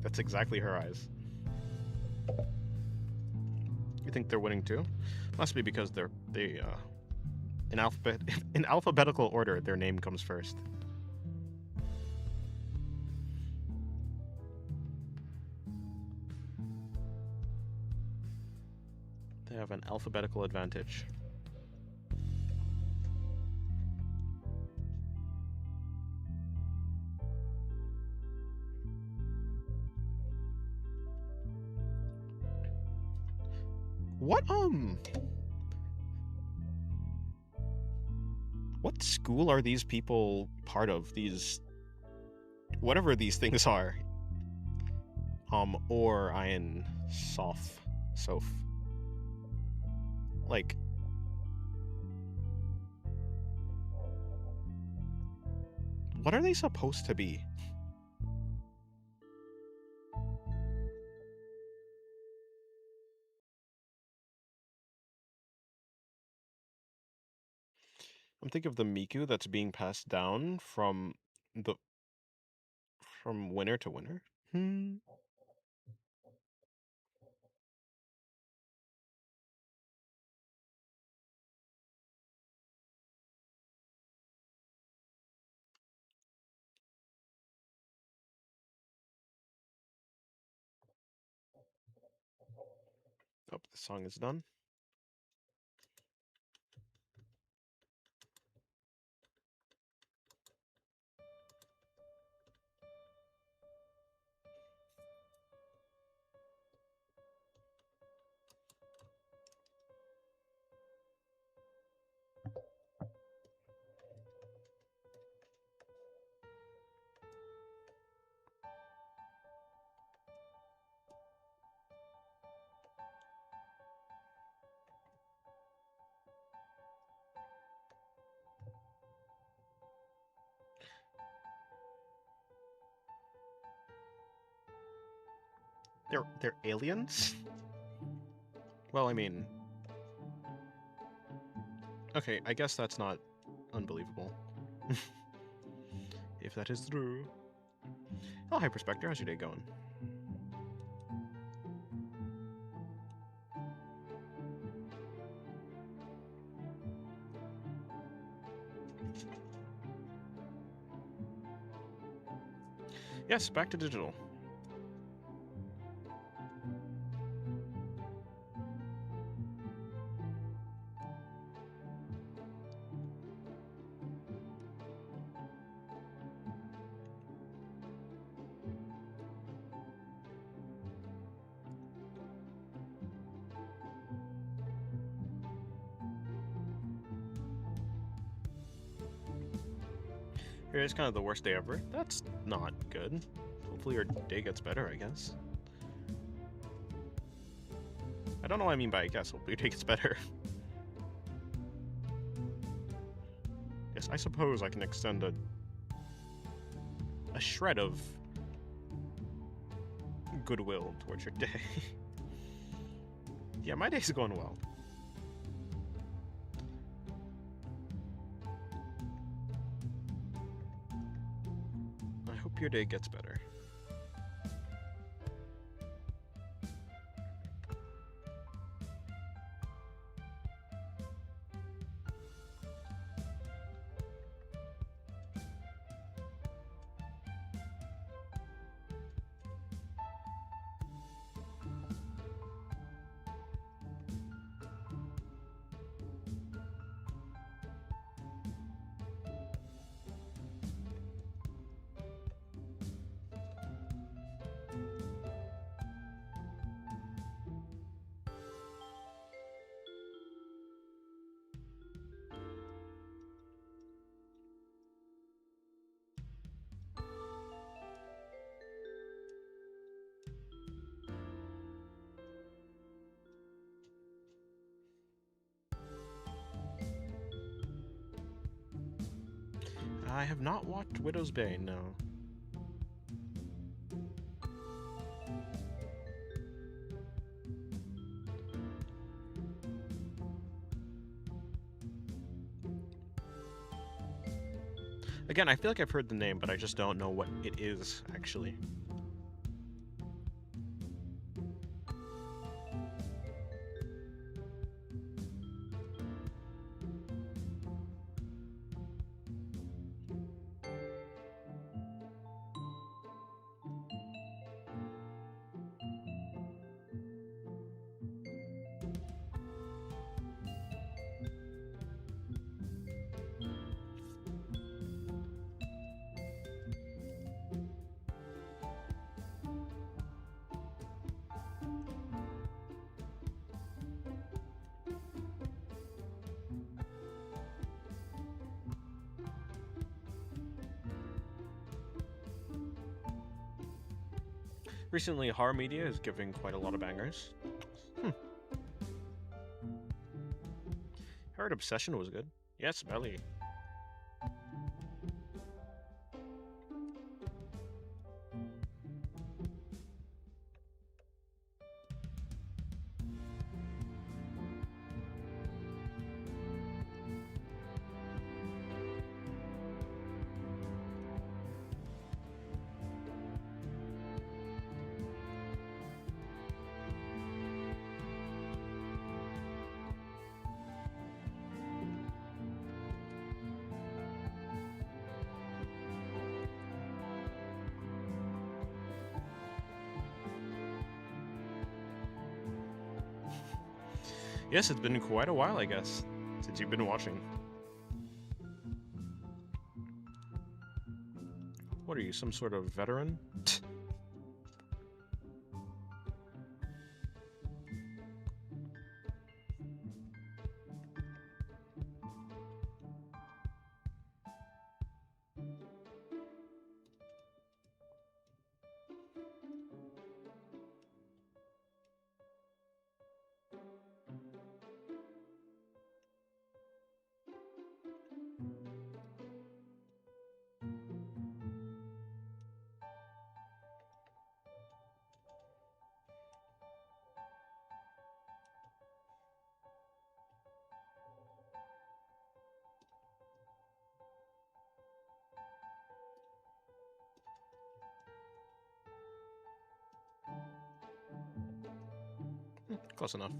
That's exactly her eyes. You think they're winning too? Must be because they in alphabetical order, their name comes first. I have an alphabetical advantage. What school are these people part of? These, whatever these things are. Or Iron Soph. Like, what are they supposed to be? I'm thinking of the Miku that's being passed down from winner to winner. Oh, the song is done. They're aliens? Well, I mean, okay, I guess that's not unbelievable. If that is true. Oh, Hyperspectre, how's your day going? Yes, back to digital. It's kind of the worst day ever. That's not good. Hopefully your day gets better, I guess. I don't know what I mean by I guess. Hopefully your day gets better. Yes, I suppose I can extend a shred of goodwill towards your day. Yeah, my day's going well. I hope your day gets better. I have not watched Widow's Bane, no. Again, I feel like I've heard the name, but I just don't know what it is, actually. Recently, horror media is giving quite a lot of bangers. Heard Obsession was good. Yes, Belly. Yes, it's been quite a while, I guess, since you've been watching. What are you, some sort of veteran? Close enough.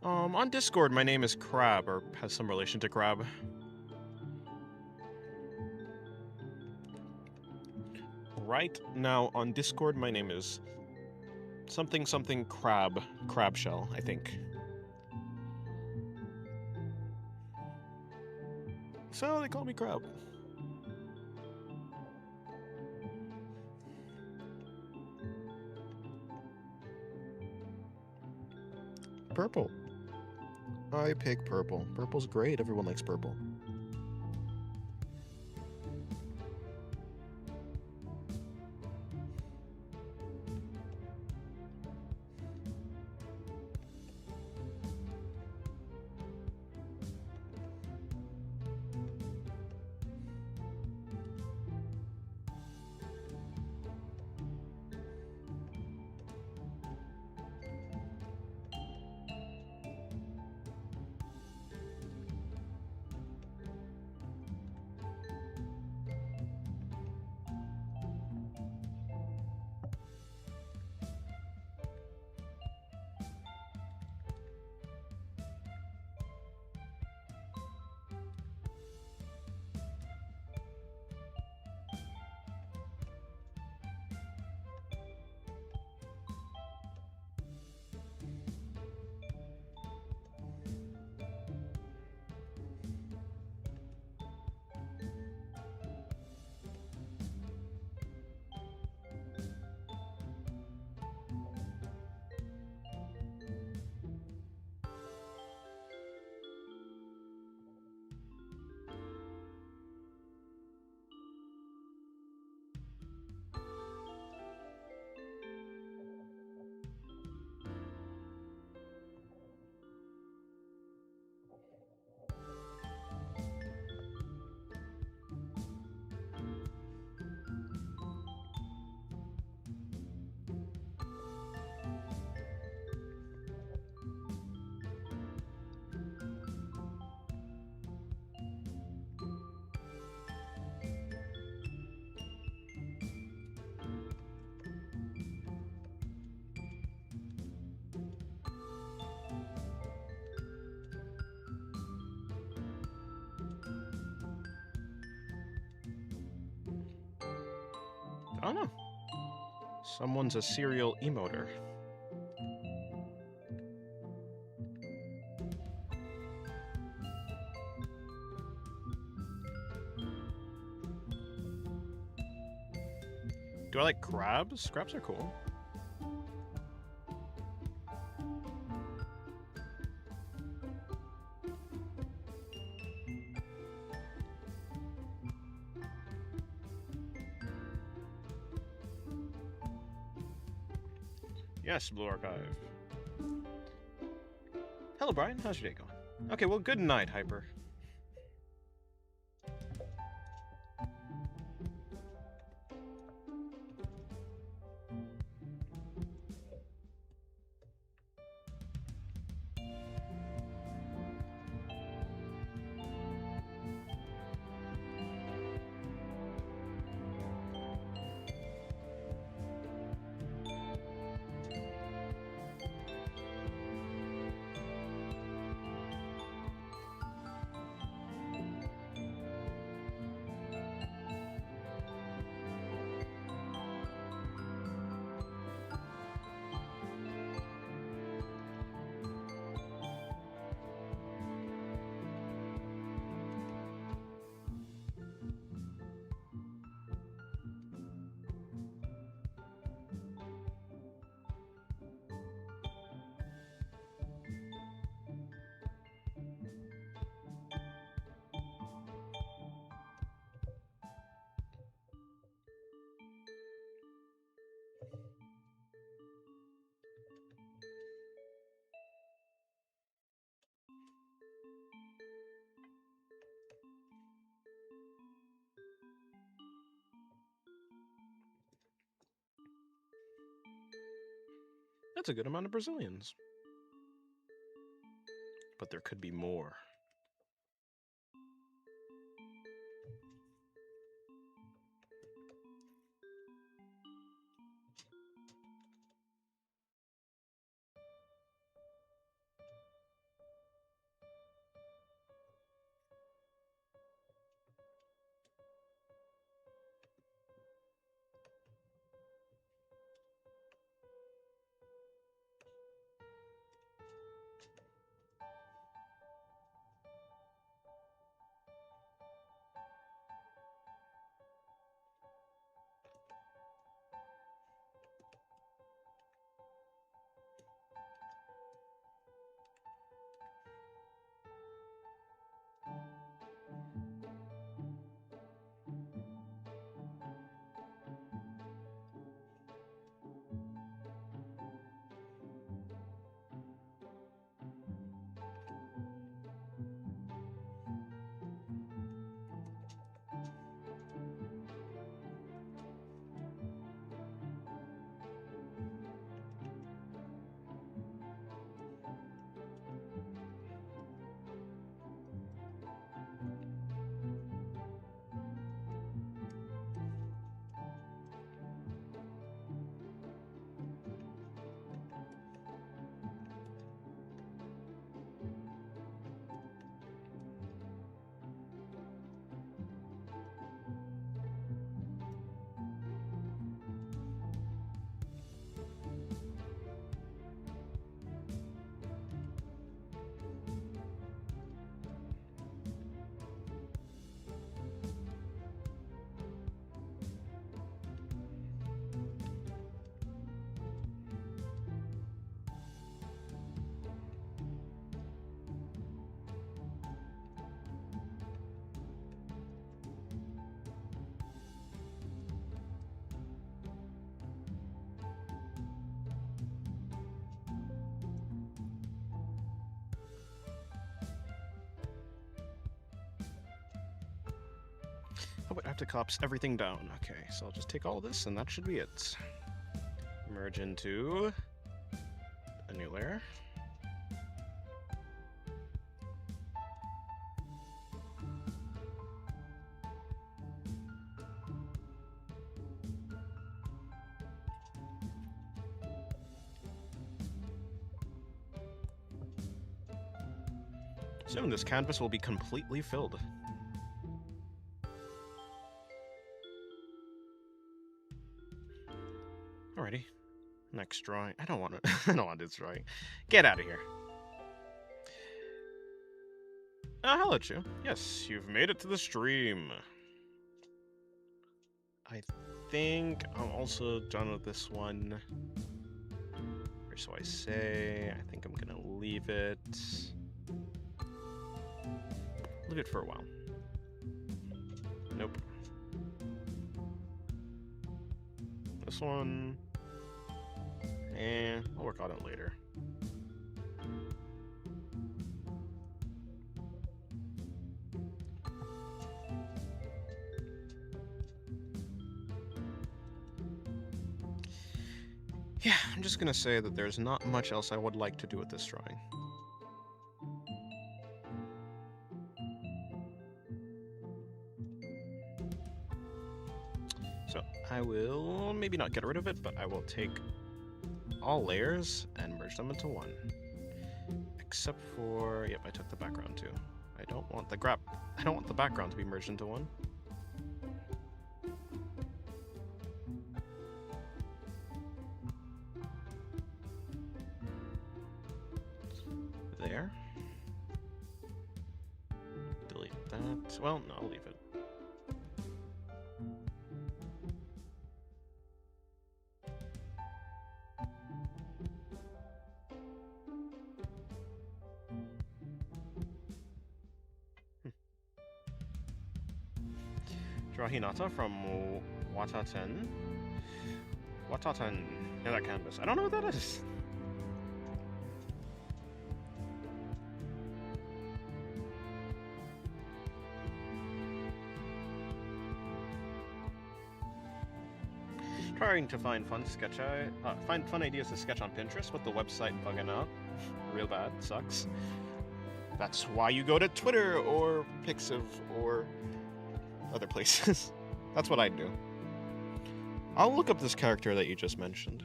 On Discord, my name is Crab, or has some relation to Crab. Right now, on Discord, my name is something something Crab, Crab Shell, I think. So they call me Crab. Purple. I pick purple. Purple's great. Everyone likes purple. I don't know. Someone's a serial emoter. Do I like crabs? Crabs are cool. Yes, Blue Archive. Hello, Brian. How's your day going? Okay, well, good night, Hyper. That's a good amount of Brazilians. But there could be more. Oh, but I have to collapse everything down. Okay, so I'll just take all this, and that should be it. Merge into a new layer. Soon this canvas will be completely filled. Alrighty. Next drawing. I don't want to. I don't want this drawing. Get out of here. Hello, Chu. Yes, you've made it to the stream. I think I'm also done with this one. Or so I say. I think I'm gonna leave it. Leave it for a while. Nope. This one. And I'll work on it later. Yeah, I'm just gonna say that there's not much else I would like to do with this drawing. So I will maybe not get rid of it, but I will take all layers and merge them into one. Except for, yep, I took the background too. I don't want the background to be merged into one. There. Delete that. Well, no, I'll leave it. Draw Hinata from Wataten. Wataten. Yeah, that canvas. I don't know what that is. Trying to find fun ideas to sketch on Pinterest, but the website bugging out. Real bad. Sucks. That's why you go to Twitter or Pixiv or other places. That's what I'd do. I'll look up this character that you just mentioned.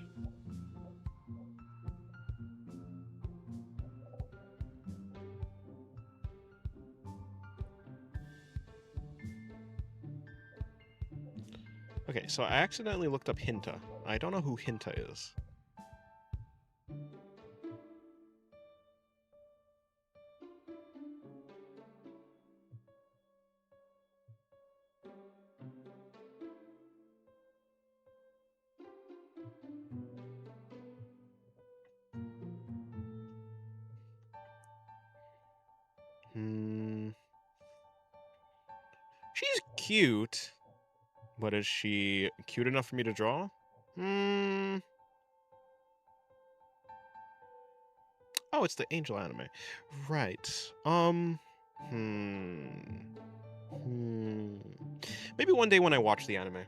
Okay, so I accidentally looked up Hinta. I don't know who Hinta is. She's cute. But is she cute enough for me to draw? Oh, it's the Angel anime. Right. Maybe one day when I watch the anime.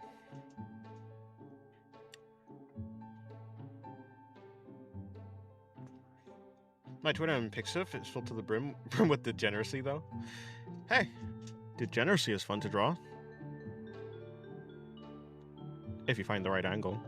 My Twitter and Pixiv is filled to the brim with degeneracy, though. Hey, degeneracy is fun to draw. If you find the right angle.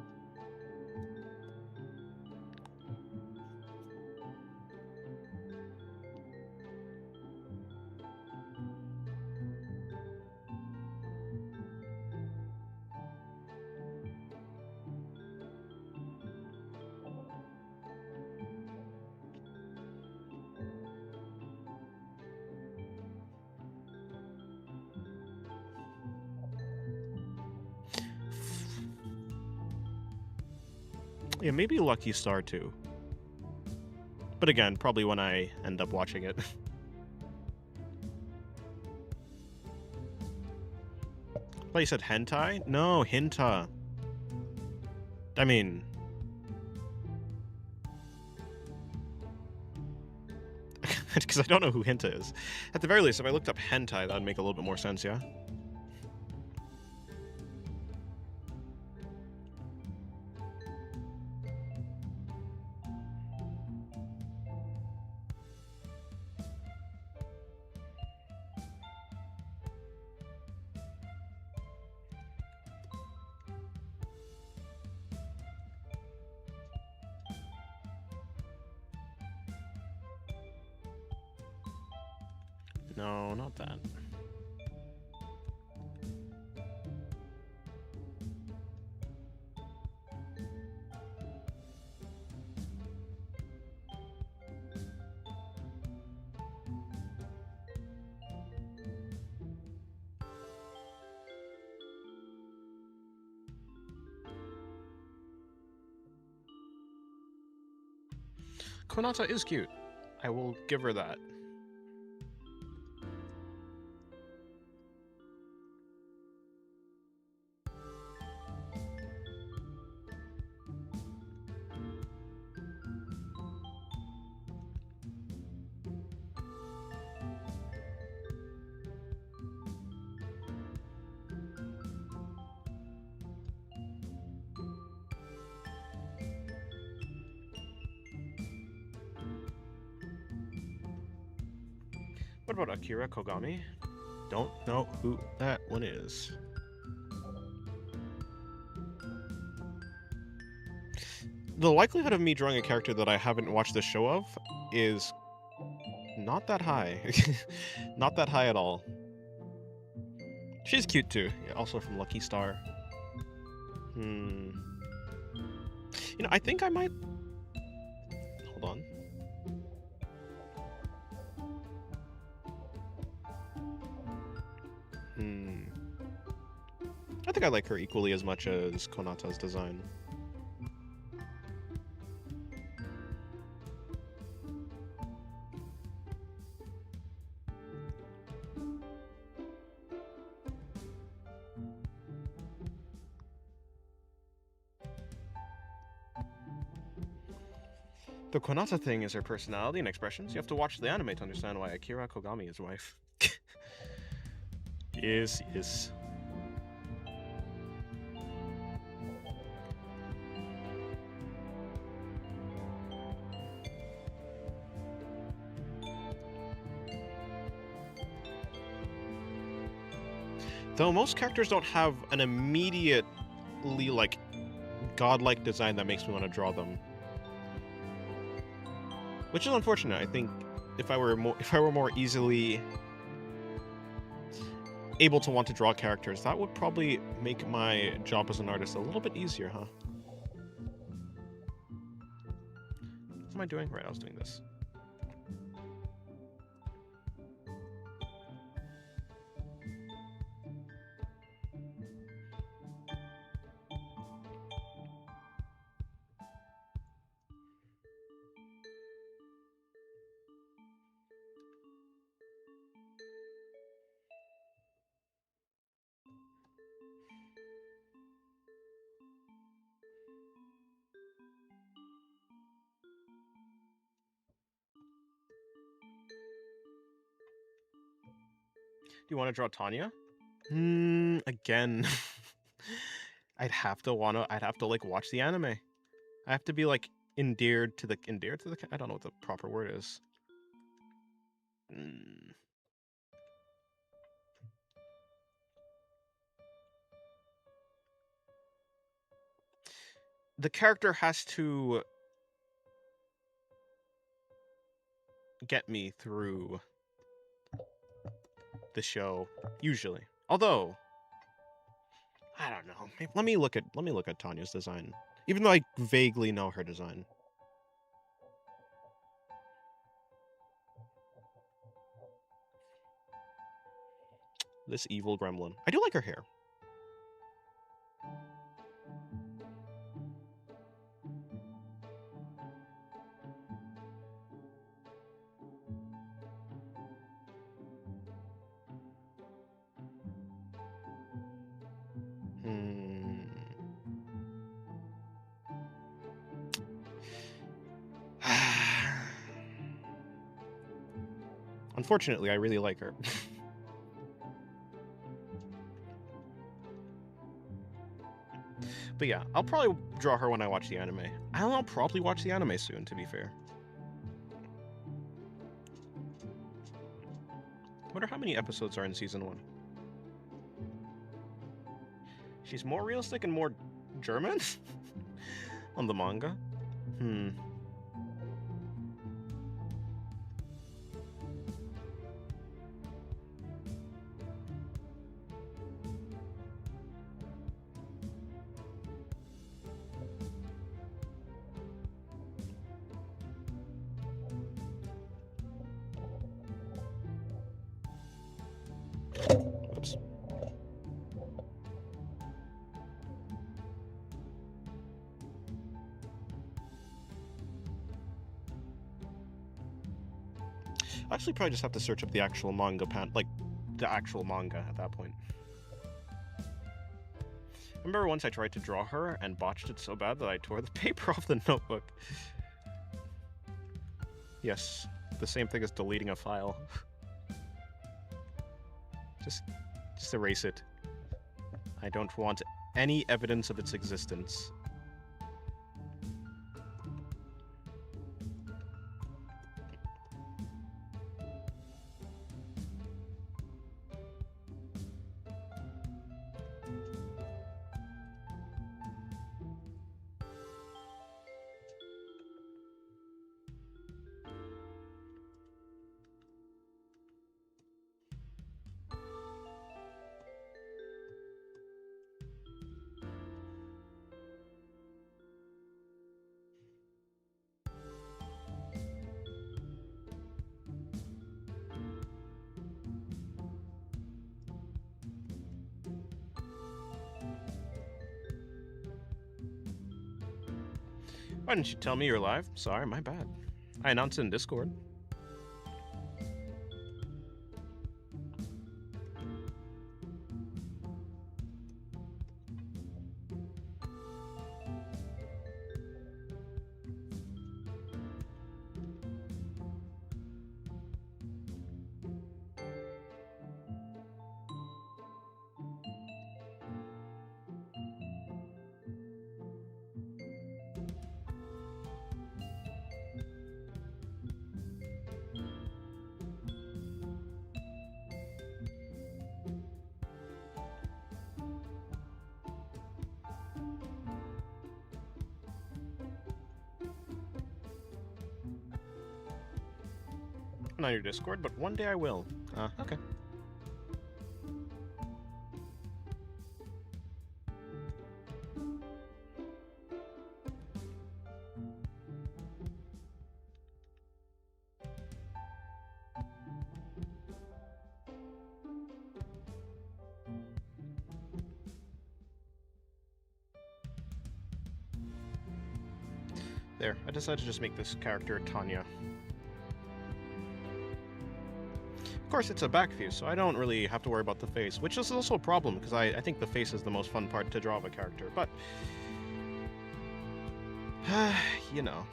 Yeah, maybe Lucky Star too. But again, probably when I end up watching it. But you said hentai? No, hinta. I mean... because I don't know who hinta is. At the very least, if I looked up hentai, that would make a little bit more sense, yeah? No, not that. Konata is cute. I will give her that. What about Akira Kogami? Don't know who that one is. The likelihood of me drawing a character that I haven't watched the show of is not that high. Not that high at all. She's cute too. Yeah, also from Lucky Star. I think I might... Hold on. I think I like her equally as much as Konata's design. The Konata thing is her personality and expressions. You have to watch the anime to understand why Akira Kogami is wife. Yes. Though most characters don't have an immediately, like, godlike design that makes me want to draw them. Which is unfortunate. I think if I were more easily able to want to draw characters, that would probably make my job as an artist a little bit easier, huh? What am I doing? Right, I was doing this. Do you want to draw Tanya? Again. I'd have to like watch the anime. I have to be like endeared to the I don't know what the proper word is. The character has to get me through the show, usually. Although, I don't know. Let me look at Tanya's design. Even though I vaguely know her design. This evil gremlin. I do like her hair. Unfortunately, I really like her. But yeah, I'll probably draw her when I watch the anime. I'll probably watch the anime soon, to be fair. I wonder how many episodes are in season 1. She's more realistic and more German on the manga. Oops. I actually probably just have to search up the actual manga the actual manga at that point. I remember once I tried to draw her and botched it so bad that I tore the paper off the notebook. Yes, the same thing as deleting a file. Just erase it. I don't want any evidence of its existence. Why didn't you tell me you're live? Sorry, my bad. I announced it in Discord. Not your Discord, but one day I will. Okay. There, I decided to just make this character Tanya. Of course, it's a back view, so I don't really have to worry about the face, which is also a problem, because I think the face is the most fun part to draw of a character, but... you know.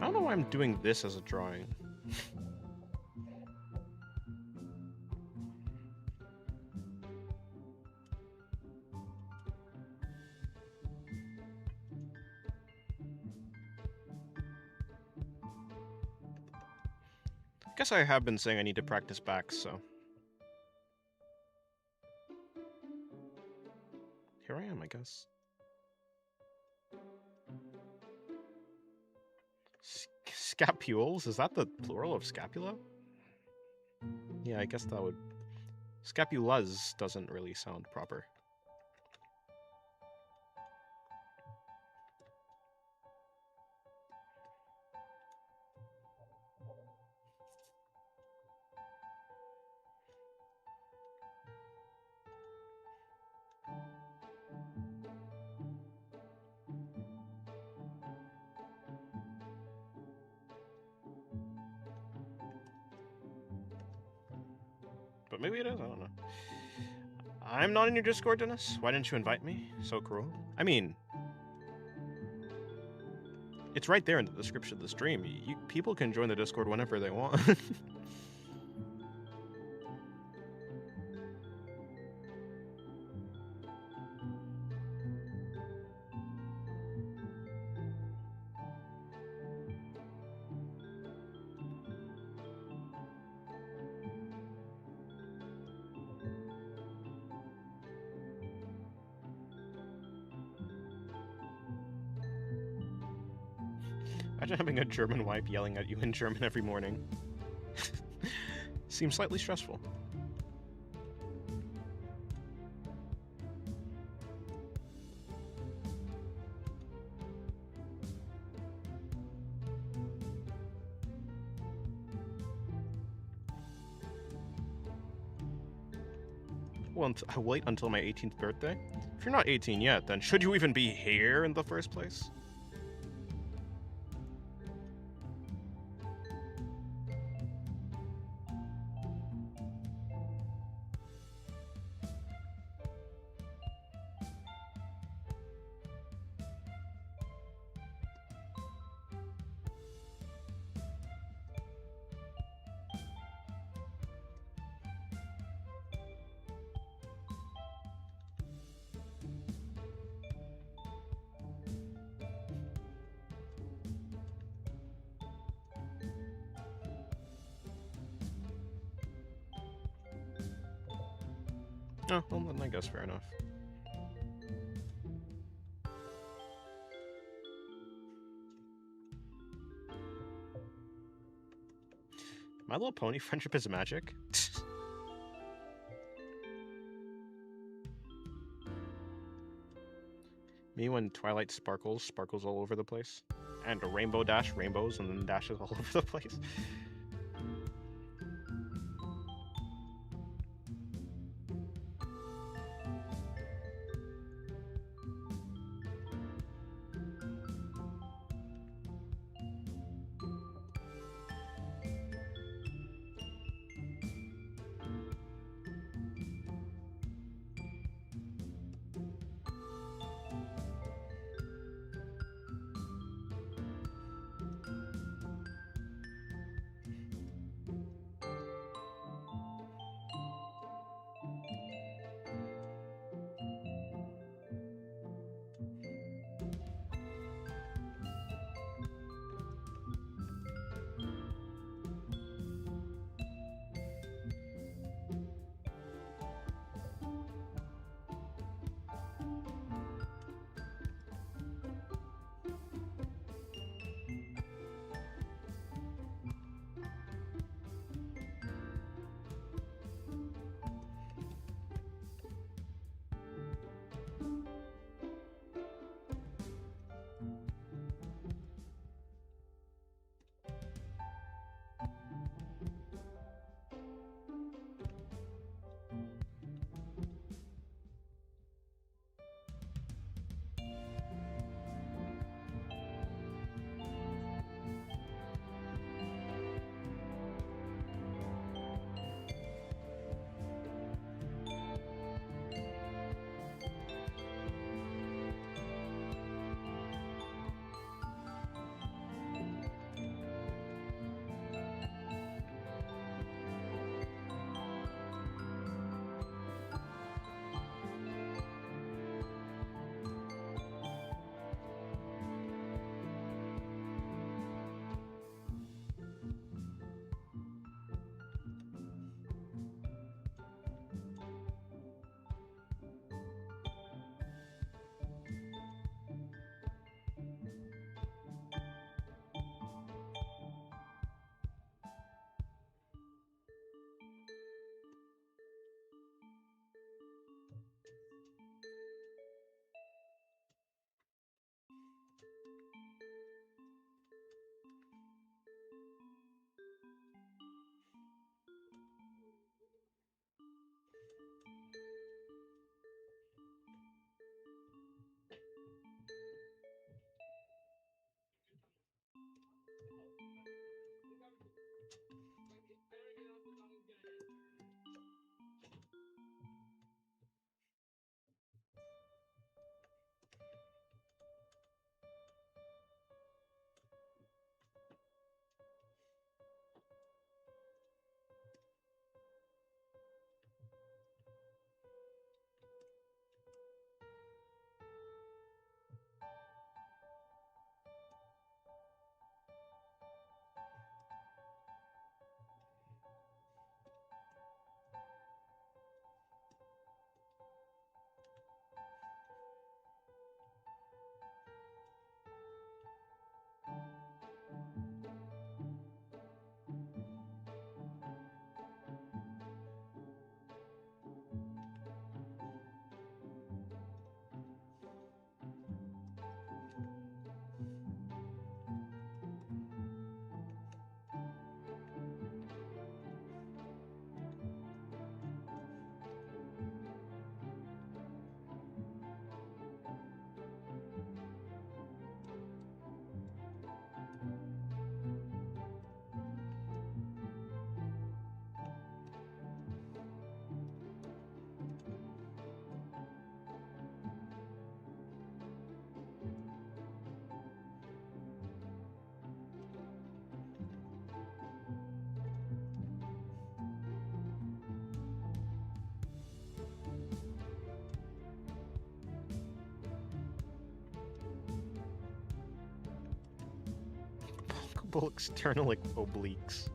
I don't know why I'm doing this as a drawing. Guess I have been saying I need to practice backs, so... here I am, I guess. Scapules? Is that the plural of scapula? Yeah, I guess that would... Scapulas doesn't really sound proper. But maybe it is, I don't know. I'm not in your Discord, Dennis. Why didn't you invite me? So cruel. I mean... it's right there in the description of the stream. People can join the Discord whenever they want. Imagine having a German wife yelling at you in German every morning. Seems slightly stressful. Well, I'll wait until my 18th birthday. If you're not 18 yet, then should you even be here in the first place? Oh, well, then I guess fair enough. My Little Pony friendship is magic? Me when Twilight sparkles all over the place. And a Rainbow Dash, rainbows, and then dashes all over the place. Multiple external obliques.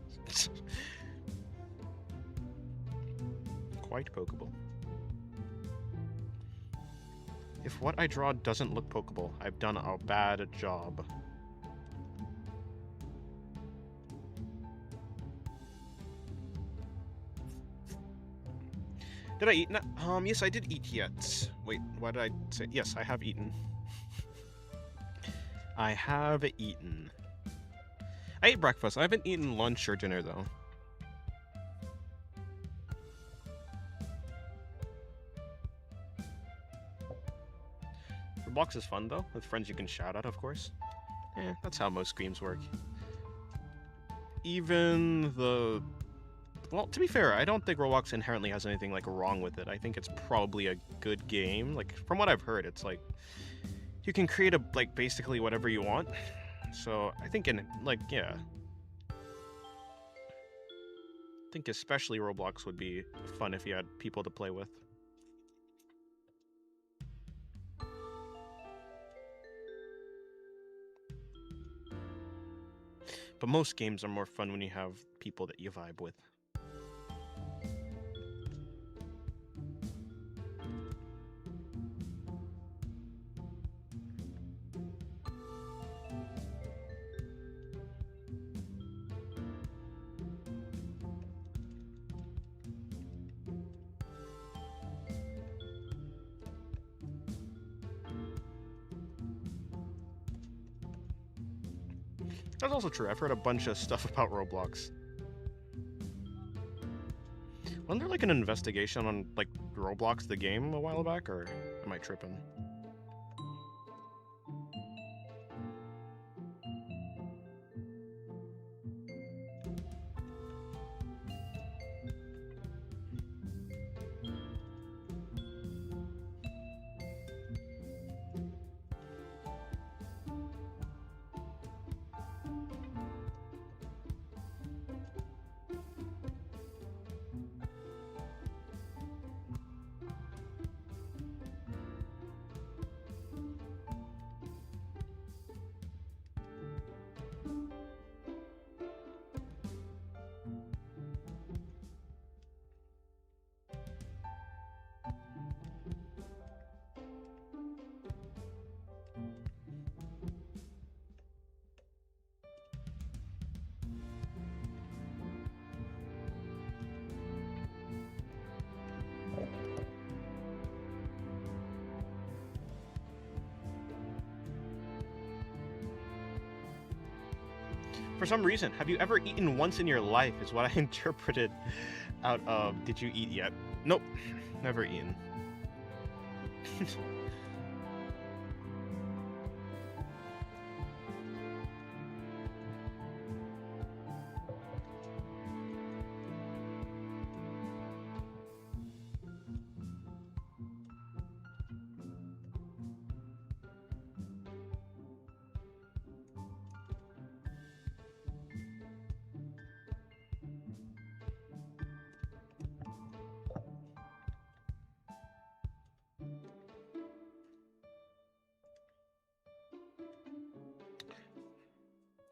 Quite pokeable. If what I draw doesn't look pokeable, I've done a bad job. Did I eat? Yes, I did eat yet. Wait, what did I say? Yes, I have eaten. I have eaten. I ate breakfast. I haven't eaten lunch or dinner, though. Roblox is fun, though. With friends you can shout at, of course. That's how most games work. Even the... Well, to be fair, I don't think Roblox inherently has anything, like, wrong with it. I think it's probably a good game. Like, from what I've heard, it's, like... You can create, basically whatever you want. So, I think yeah. I think especially Roblox would be fun if you had people to play with. But most games are more fun when you have people that you vibe with. That's also true. I've heard a bunch of stuff about Roblox. Wasn't there like an investigation on like Roblox the game a while back, or am I tripping? For some reason, have you ever eaten once in your life is what I interpreted out of did you eat yet? Nope, never eaten.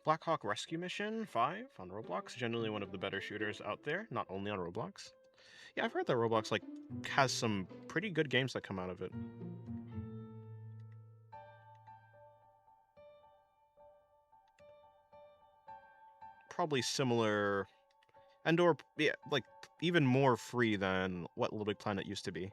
Black Hawk Rescue Mission 5 on Roblox, generally one of the better shooters out there, not only on Roblox. Yeah, I've heard that Roblox like has some pretty good games that come out of it. Probably similar and or yeah, like even more free than what Little Big Planet used to be.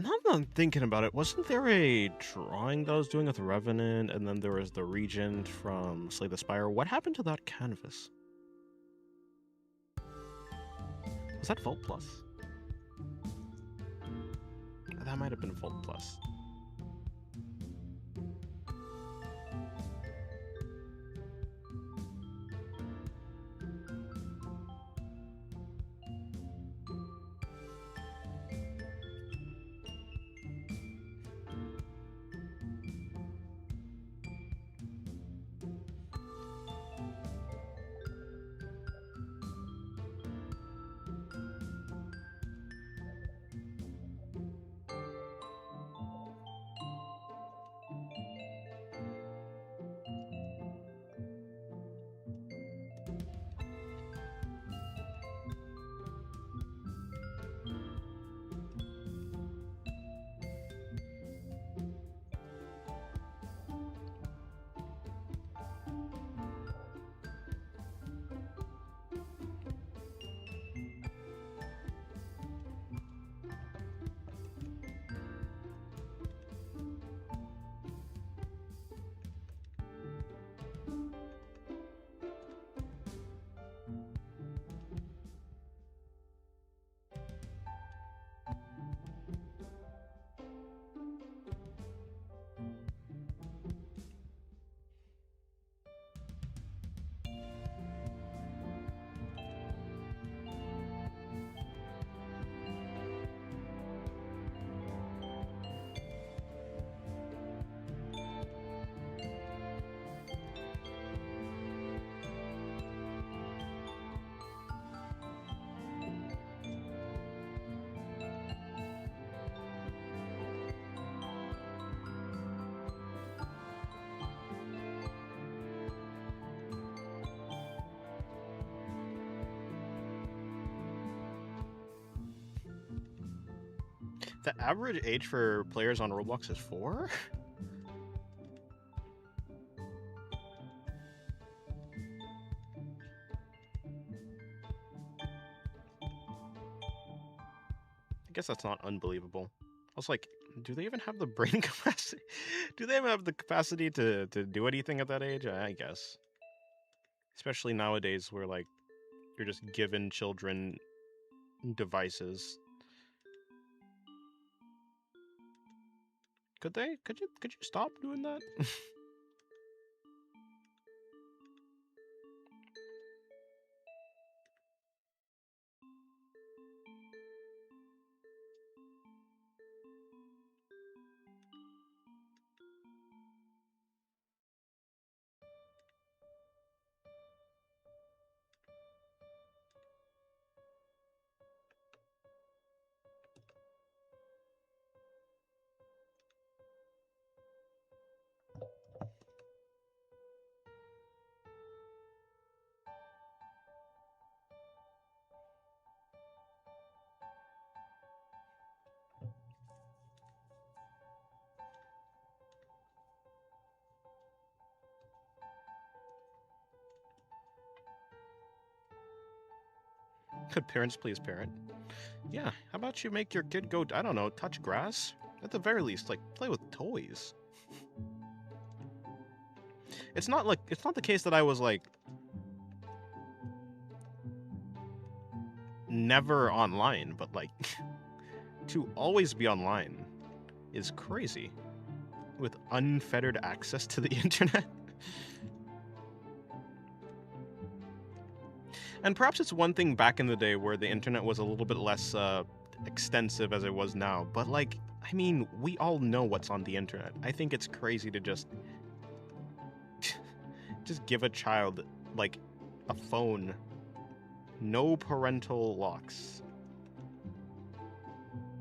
Now that I'm thinking about it, wasn't there a drawing that I was doing with the Revenant, and then there was the Regent from Slay the Spire? What happened to that canvas? Was that Vault Plus? That might have been Vault Plus. The average age for players on Roblox is 4? I guess that's not unbelievable. I was like, do they even have the brain capacity? Do they even have the capacity to do anything at that age? I guess. Especially nowadays where, like, you're just giving children devices. Could they? Could you stop doing that? Could parents please parent? Yeah, how about you make your kid go, I don't know, touch grass? At the very least, like, play with toys. It's not the case that I was, like, never online, but, like, to always be online is crazy. With unfettered access to the internet. And perhaps it's one thing back in the day where the internet was a little bit less extensive as it was now, but, like, I mean, we all know what's on the internet. I think it's crazy to just give a child, like, a phone. No parental locks.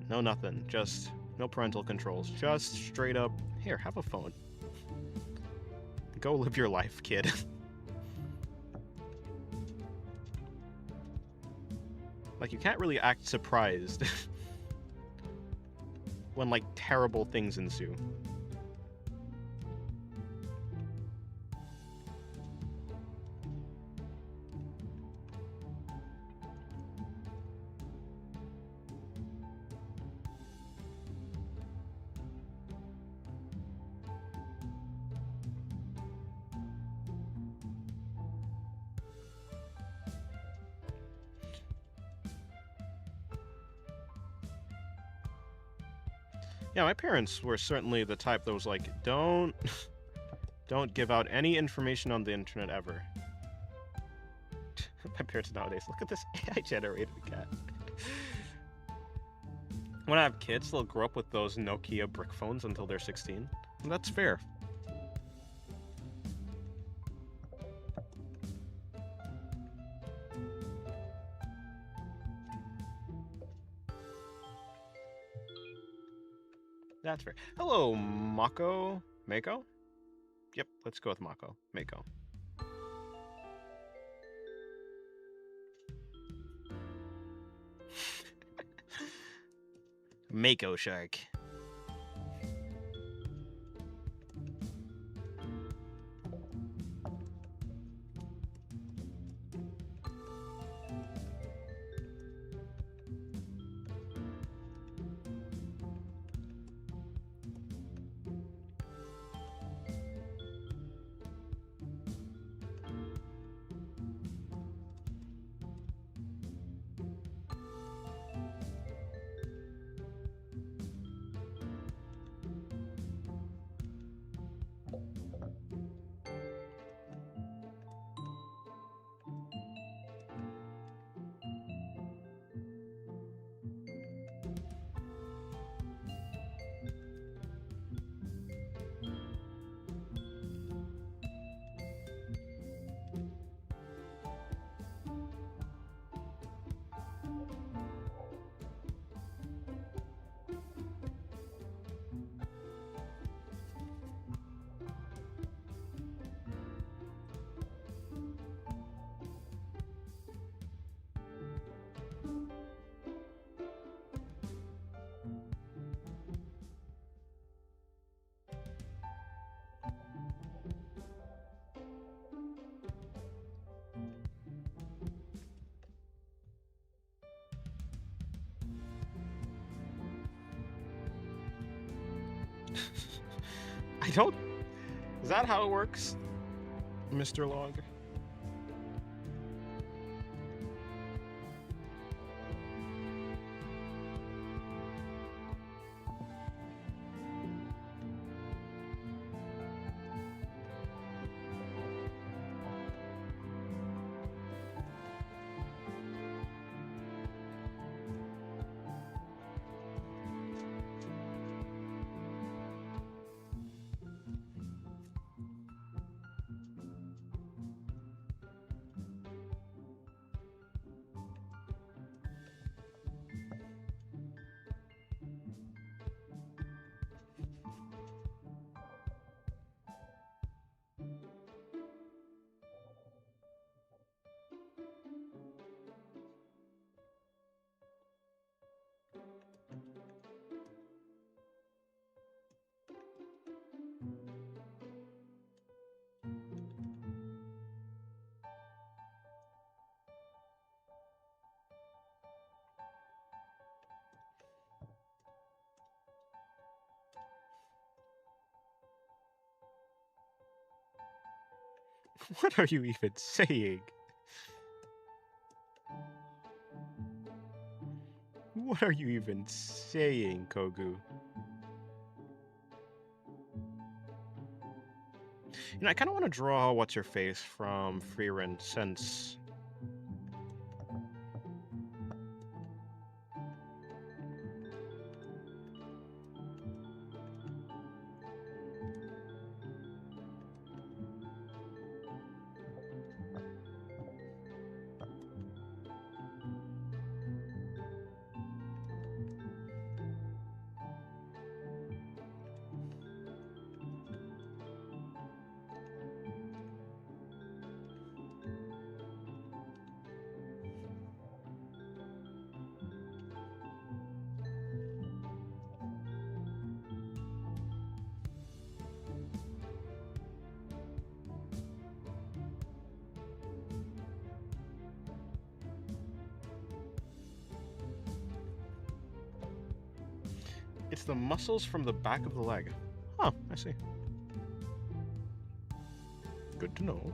No nothing. Just no parental controls. Just straight up, here, have a phone. Go live your life, kid. Like, you can't really act surprised when, like, terrible things ensue. Yeah, my parents were certainly the type that was like, don't give out any information on the internet ever. My parents nowadays, look at this AI-generated cat. When I have kids, they'll grow up with those Nokia brick phones until they're 16. And that's fair. That's fair. Hello, Mako? Mako? Yep, let's go with Mako. Mako. Mako Shark. I don't... Is that how it works, Mr. Log? What are you even saying? What are you even saying, Kogu? You know, I kind of want to draw what's-her-face from Frieren, since... It's the muscles from the back of the leg. Oh, I see. Good to know.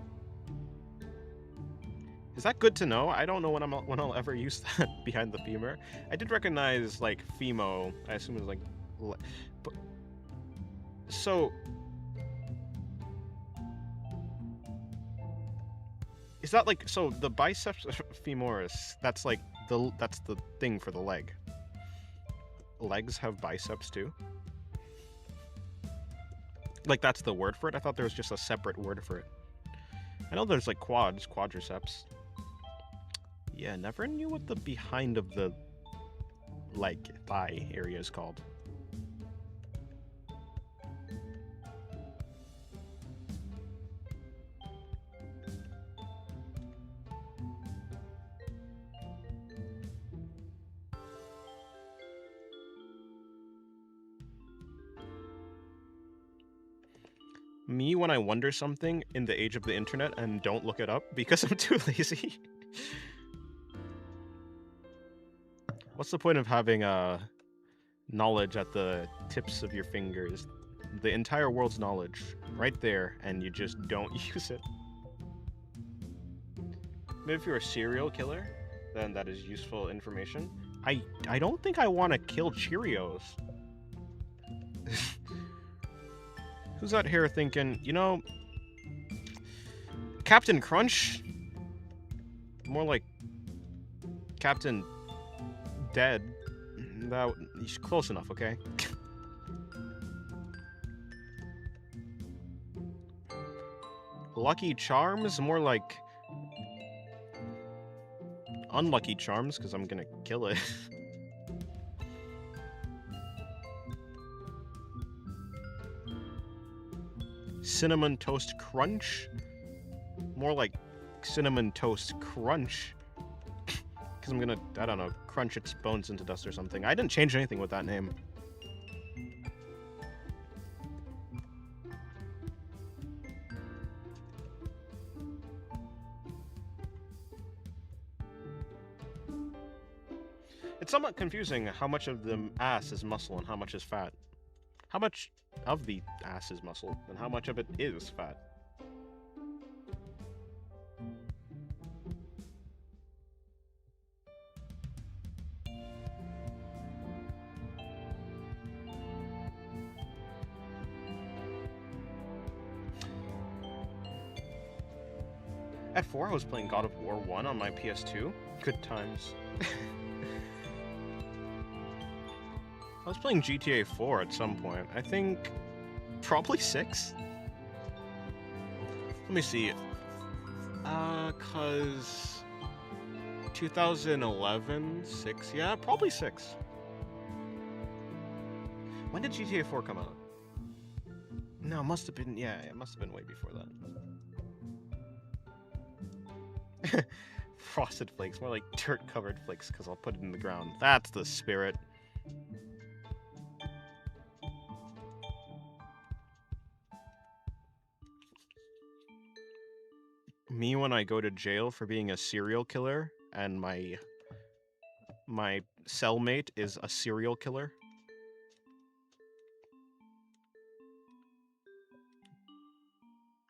Is that good to know? I don't know when I'll ever use that behind the femur. I did recognize, like, Femo. I assume it's like But, so... Is that like... So, the biceps femoris, that's like... That's the thing for the leg. Legs have biceps too? Like, that's the word for it? I thought there was just a separate word for it. I know there's like quadriceps. Yeah, never knew what the behind of the leg, thigh area is called. Me when I wonder something in the age of the internet and don't look it up because I'm too lazy. What's the point of having knowledge at the tips of your fingers? The entire world's knowledge right there, and you just don't use it. Maybe if you're a serial killer, then that is useful information. I don't think I want to kill Cheerios. Who's out here thinking, you know, Captain Crunch? More like Captain Dead. He's close enough, okay? Lucky Charms? More like Unlucky Charms, because I'm gonna kill it. Cinnamon Toast Crunch? More like Cinnamon Toast Crunch. Because I'm gonna, I don't know, crunch its bones into dust or something. I didn't change anything with that name. It's somewhat confusing how much of the ass is muscle and how much is fat. How much of the ass is muscle and how much of it is fat? At 4, I was playing God of War 1 on my PS2. Good times. I was playing GTA 4 at some point. I think probably 6. Let me see. Cause 2011, 6. Yeah, probably 6. When did GTA 4 come out? No, it must have been, yeah, it must have been way before that. Frosted Flakes, more like dirt-covered flakes, because I'll put it in the ground. That's the spirit. Me when I go to jail for being a serial killer, and my cellmate is a serial killer.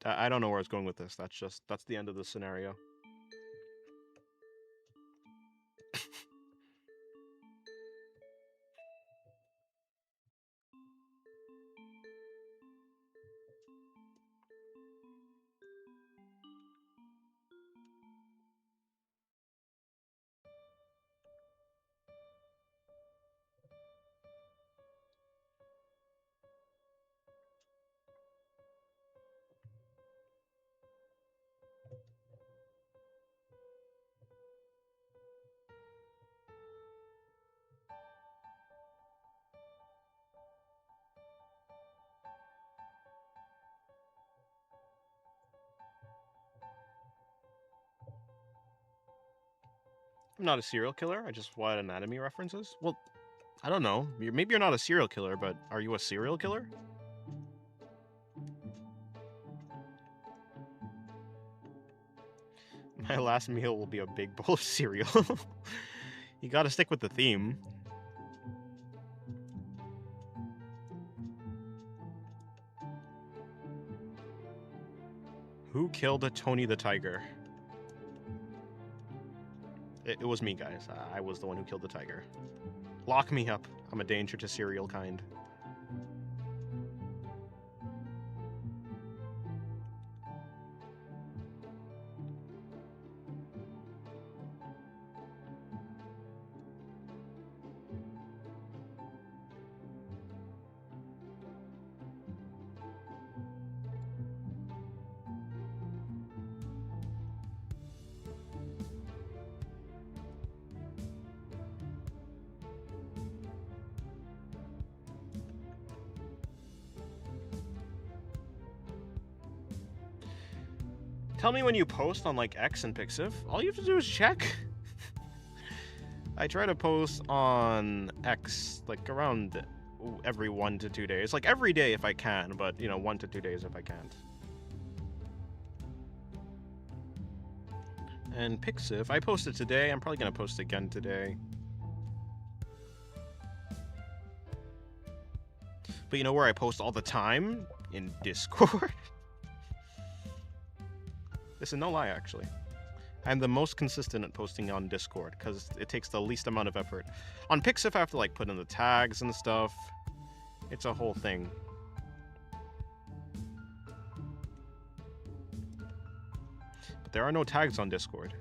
I don't know where I was going with this. That's the end of the scenario. I'm not a serial killer. I just wanted anatomy references. Well, I don't know. Maybe you're not a serial killer, but are you a serial killer? My last meal will be a big bowl of cereal. You gotta stick with the theme. Who killed Tony the Tiger? It was me, guys. I was the one who killed the tiger. Lock me up. I'm a danger to cereal kind. Tell me when you post on like X and Pixiv. All you have to do is check. I try to post on X like around every 1 to 2 days. Like every day if I can, but you know, 1 to 2 days if I can't. And Pixiv, I posted today. I'm probably gonna post again today. But you know where I post all the time? In Discord. This is no lie, actually. I'm the most consistent at posting on Discord because it takes the least amount of effort. On Pixiv, I have to like put in the tags and stuff. It's a whole thing. But there are no tags on Discord.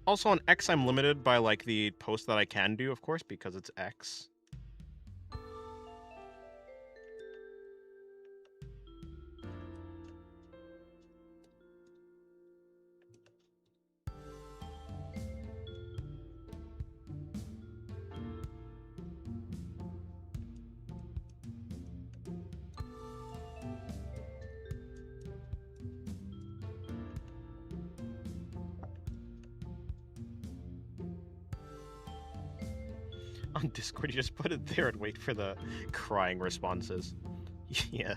Also on X, I'm limited by like the posts that I can do, of course, because it's X. On Discord, you just put it there and wait for the crying responses. Yeah.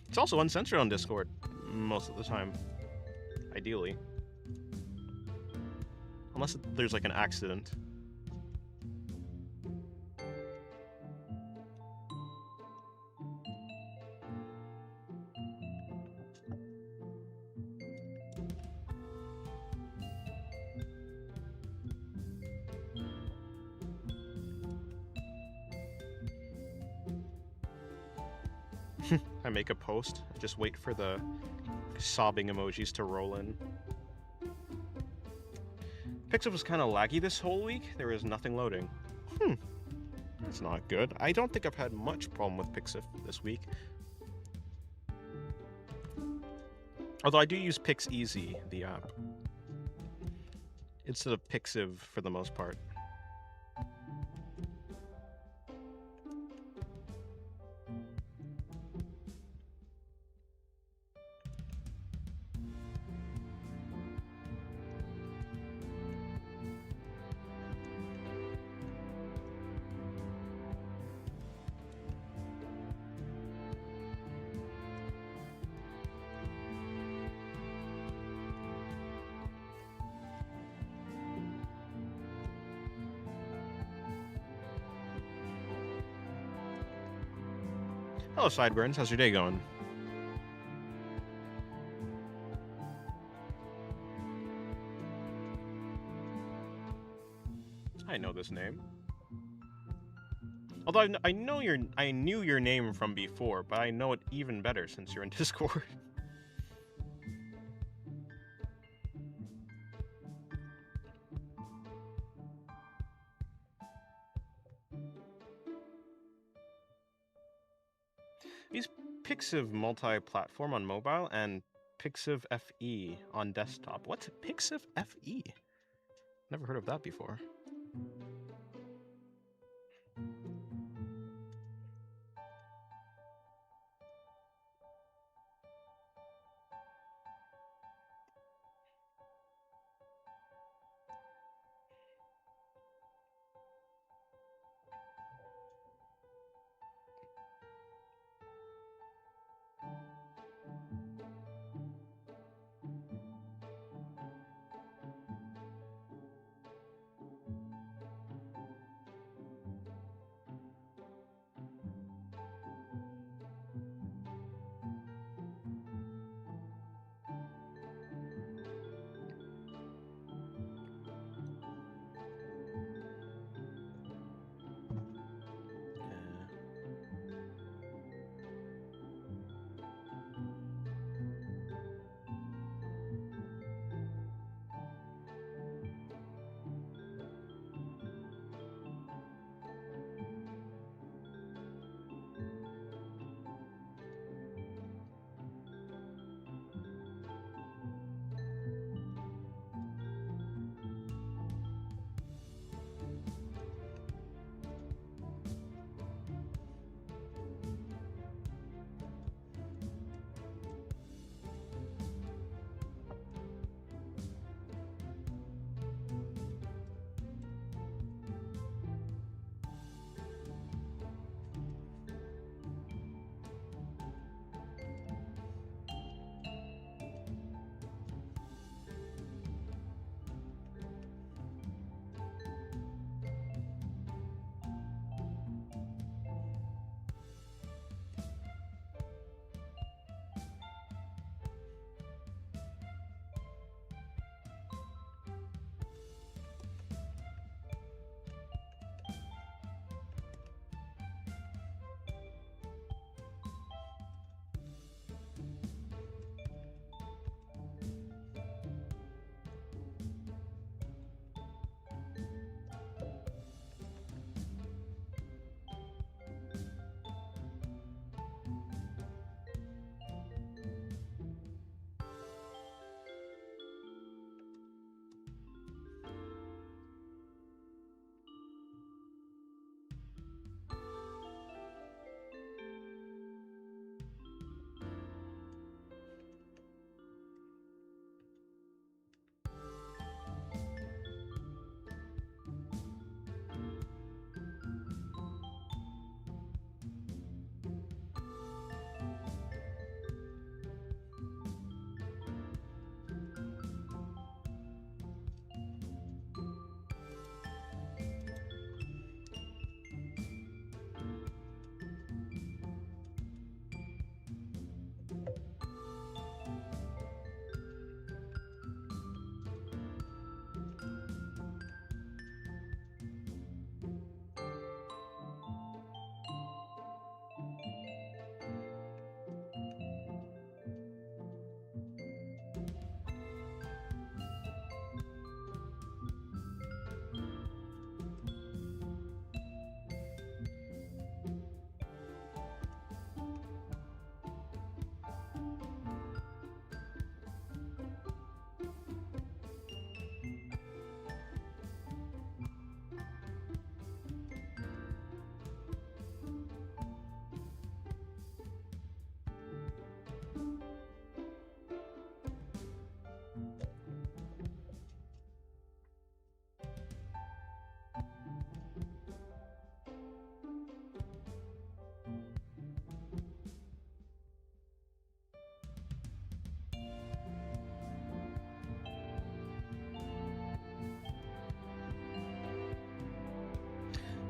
It's also uncensored on Discord, most of the time. Ideally. Unless there's like an accident. I make a post, just wait for the sobbing emojis to roll in. Pixiv was kind of laggy this whole week. There was nothing loading. That's not good. I don't think I've had much problem with Pixiv this week. Although I do use PixEasy, the app, instead of Pixiv for the most part. Hello, Sideburns. How's your day going? I know this name. Although I knew your name from before, but I know it even better since you're in Discord. These Pixiv multi-platform on mobile and Pixiv FE on desktop. What's Pixiv FE? Never heard of that before.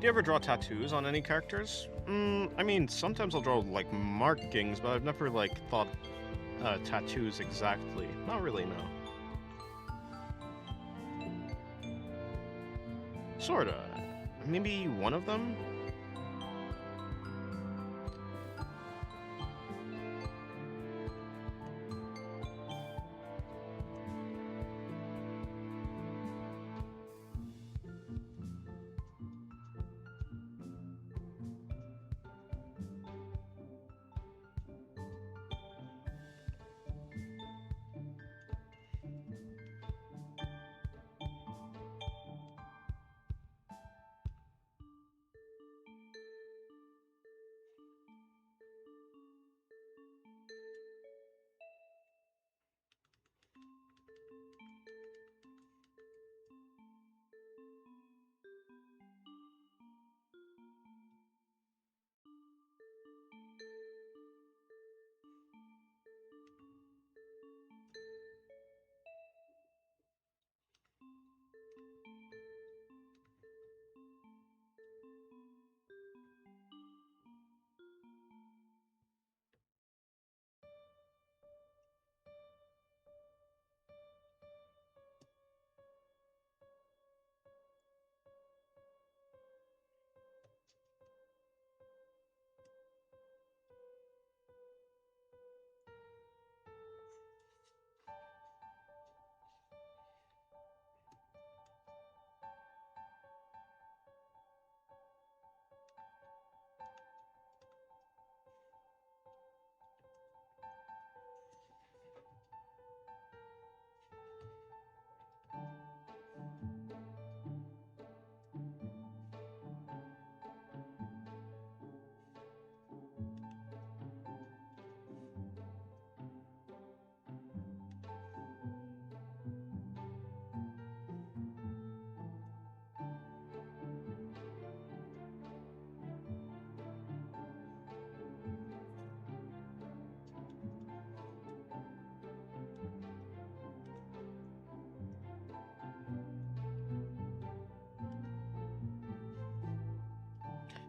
Do you ever draw tattoos on any characters? I mean, sometimes I'll draw, like, markings, but I've never, like, thought tattoos exactly. Not really, no. Sorta. Maybe one of them?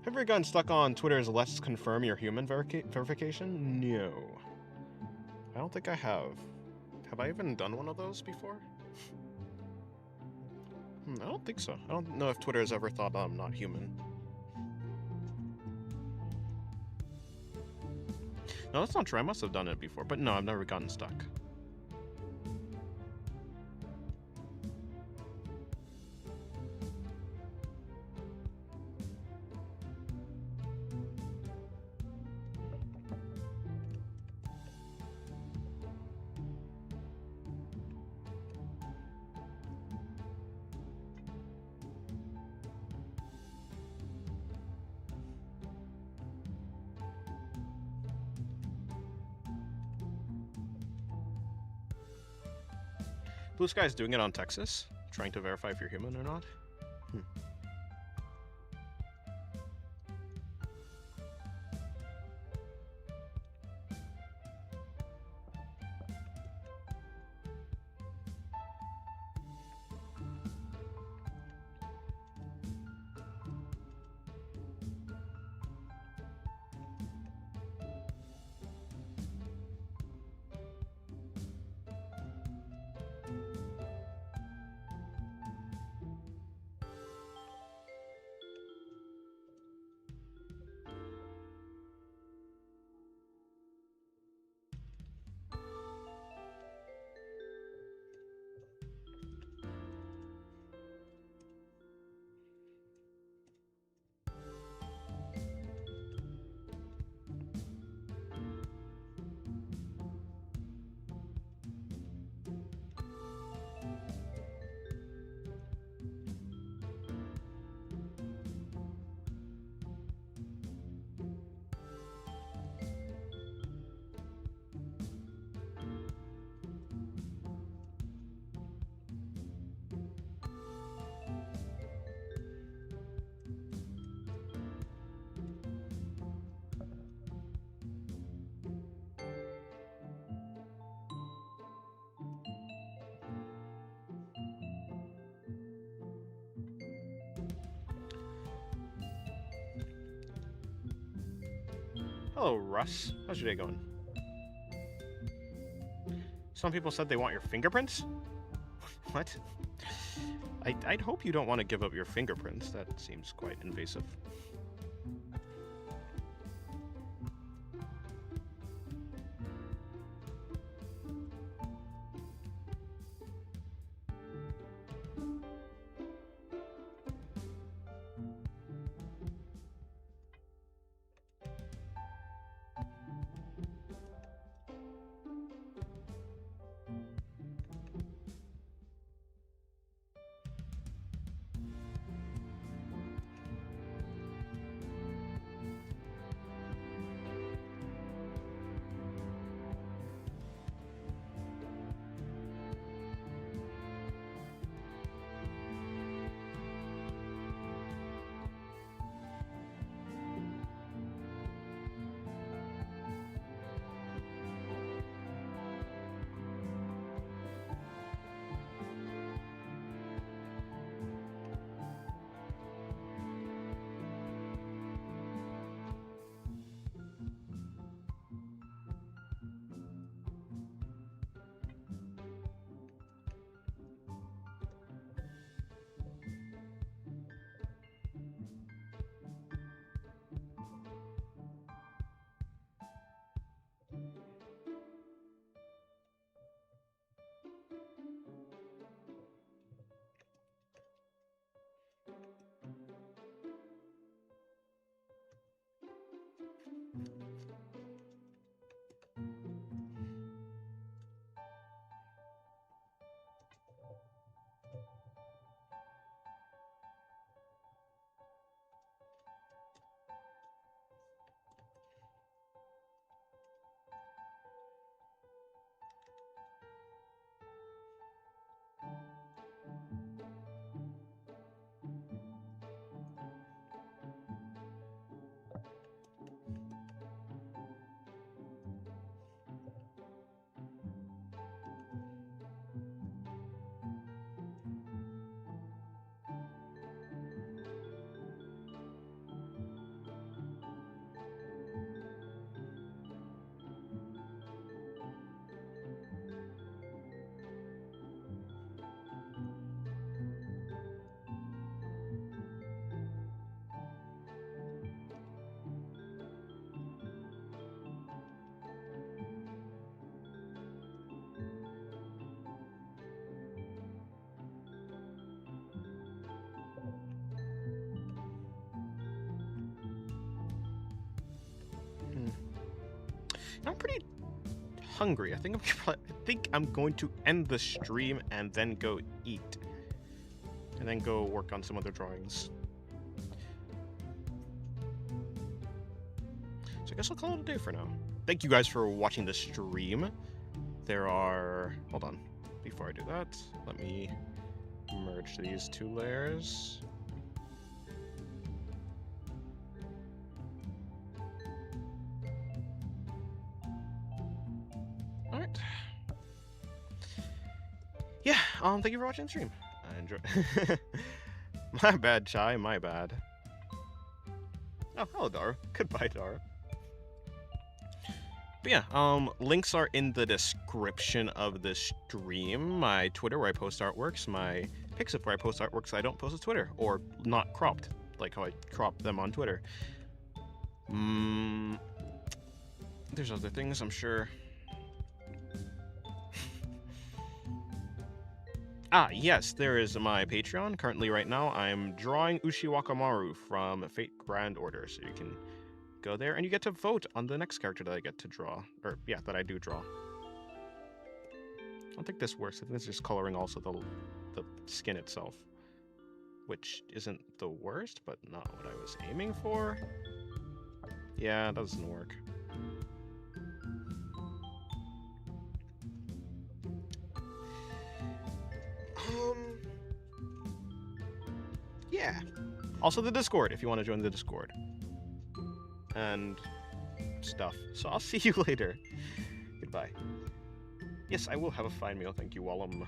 Have you ever gotten stuck on Twitter's Let's Confirm Your Human verification? No. I don't think I have. Have I even done one of those before? I don't think so. I don't know if Twitter has ever thought I'm not human. No, that's not true. I must have done it before, but no, I've never gotten stuck. Blue Sky's doing it on Texas, trying to verify if you're human or not. Hello, Russ. How's your day going? Some people said they want your fingerprints? What? I'd hope you don't want to give up your fingerprints. That seems quite invasive. I'm pretty hungry. I think I'm going to end the stream and then go eat. And then go work on some other drawings. So I guess I'll call it a day for now. Thank you guys for watching the stream. There are... Hold on. Before I do that, let me merge these two layers. Alright. Yeah, thank you for watching the stream. I enjoy. My bad, Chai, my bad. Oh, hello, Dara. Goodbye, Dara. But yeah, links are in the description of the stream. My Twitter, where I post artworks. My Pixip, where I post artworks I don't post to Twitter. Or not cropped, like how I crop them on Twitter. There's other things, I'm sure. Yes, there is my Patreon. Currently, right now, I'm drawing Ushiwakamaru from Fate Grand Order, so you can go there, and you get to vote on the next character that I get to draw. Or, yeah, that I do draw. I don't think this works. I think this is just coloring also the skin itself. Which isn't the worst, but not what I was aiming for. Yeah, that doesn't work. Yeah. Also the Discord, if you want to join the Discord. And stuff. So I'll see you later. Goodbye. Yes, I will have a fine meal. Thank you, Wallum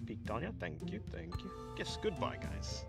Peak Danya. Thank you, thank you. Yes, goodbye, guys.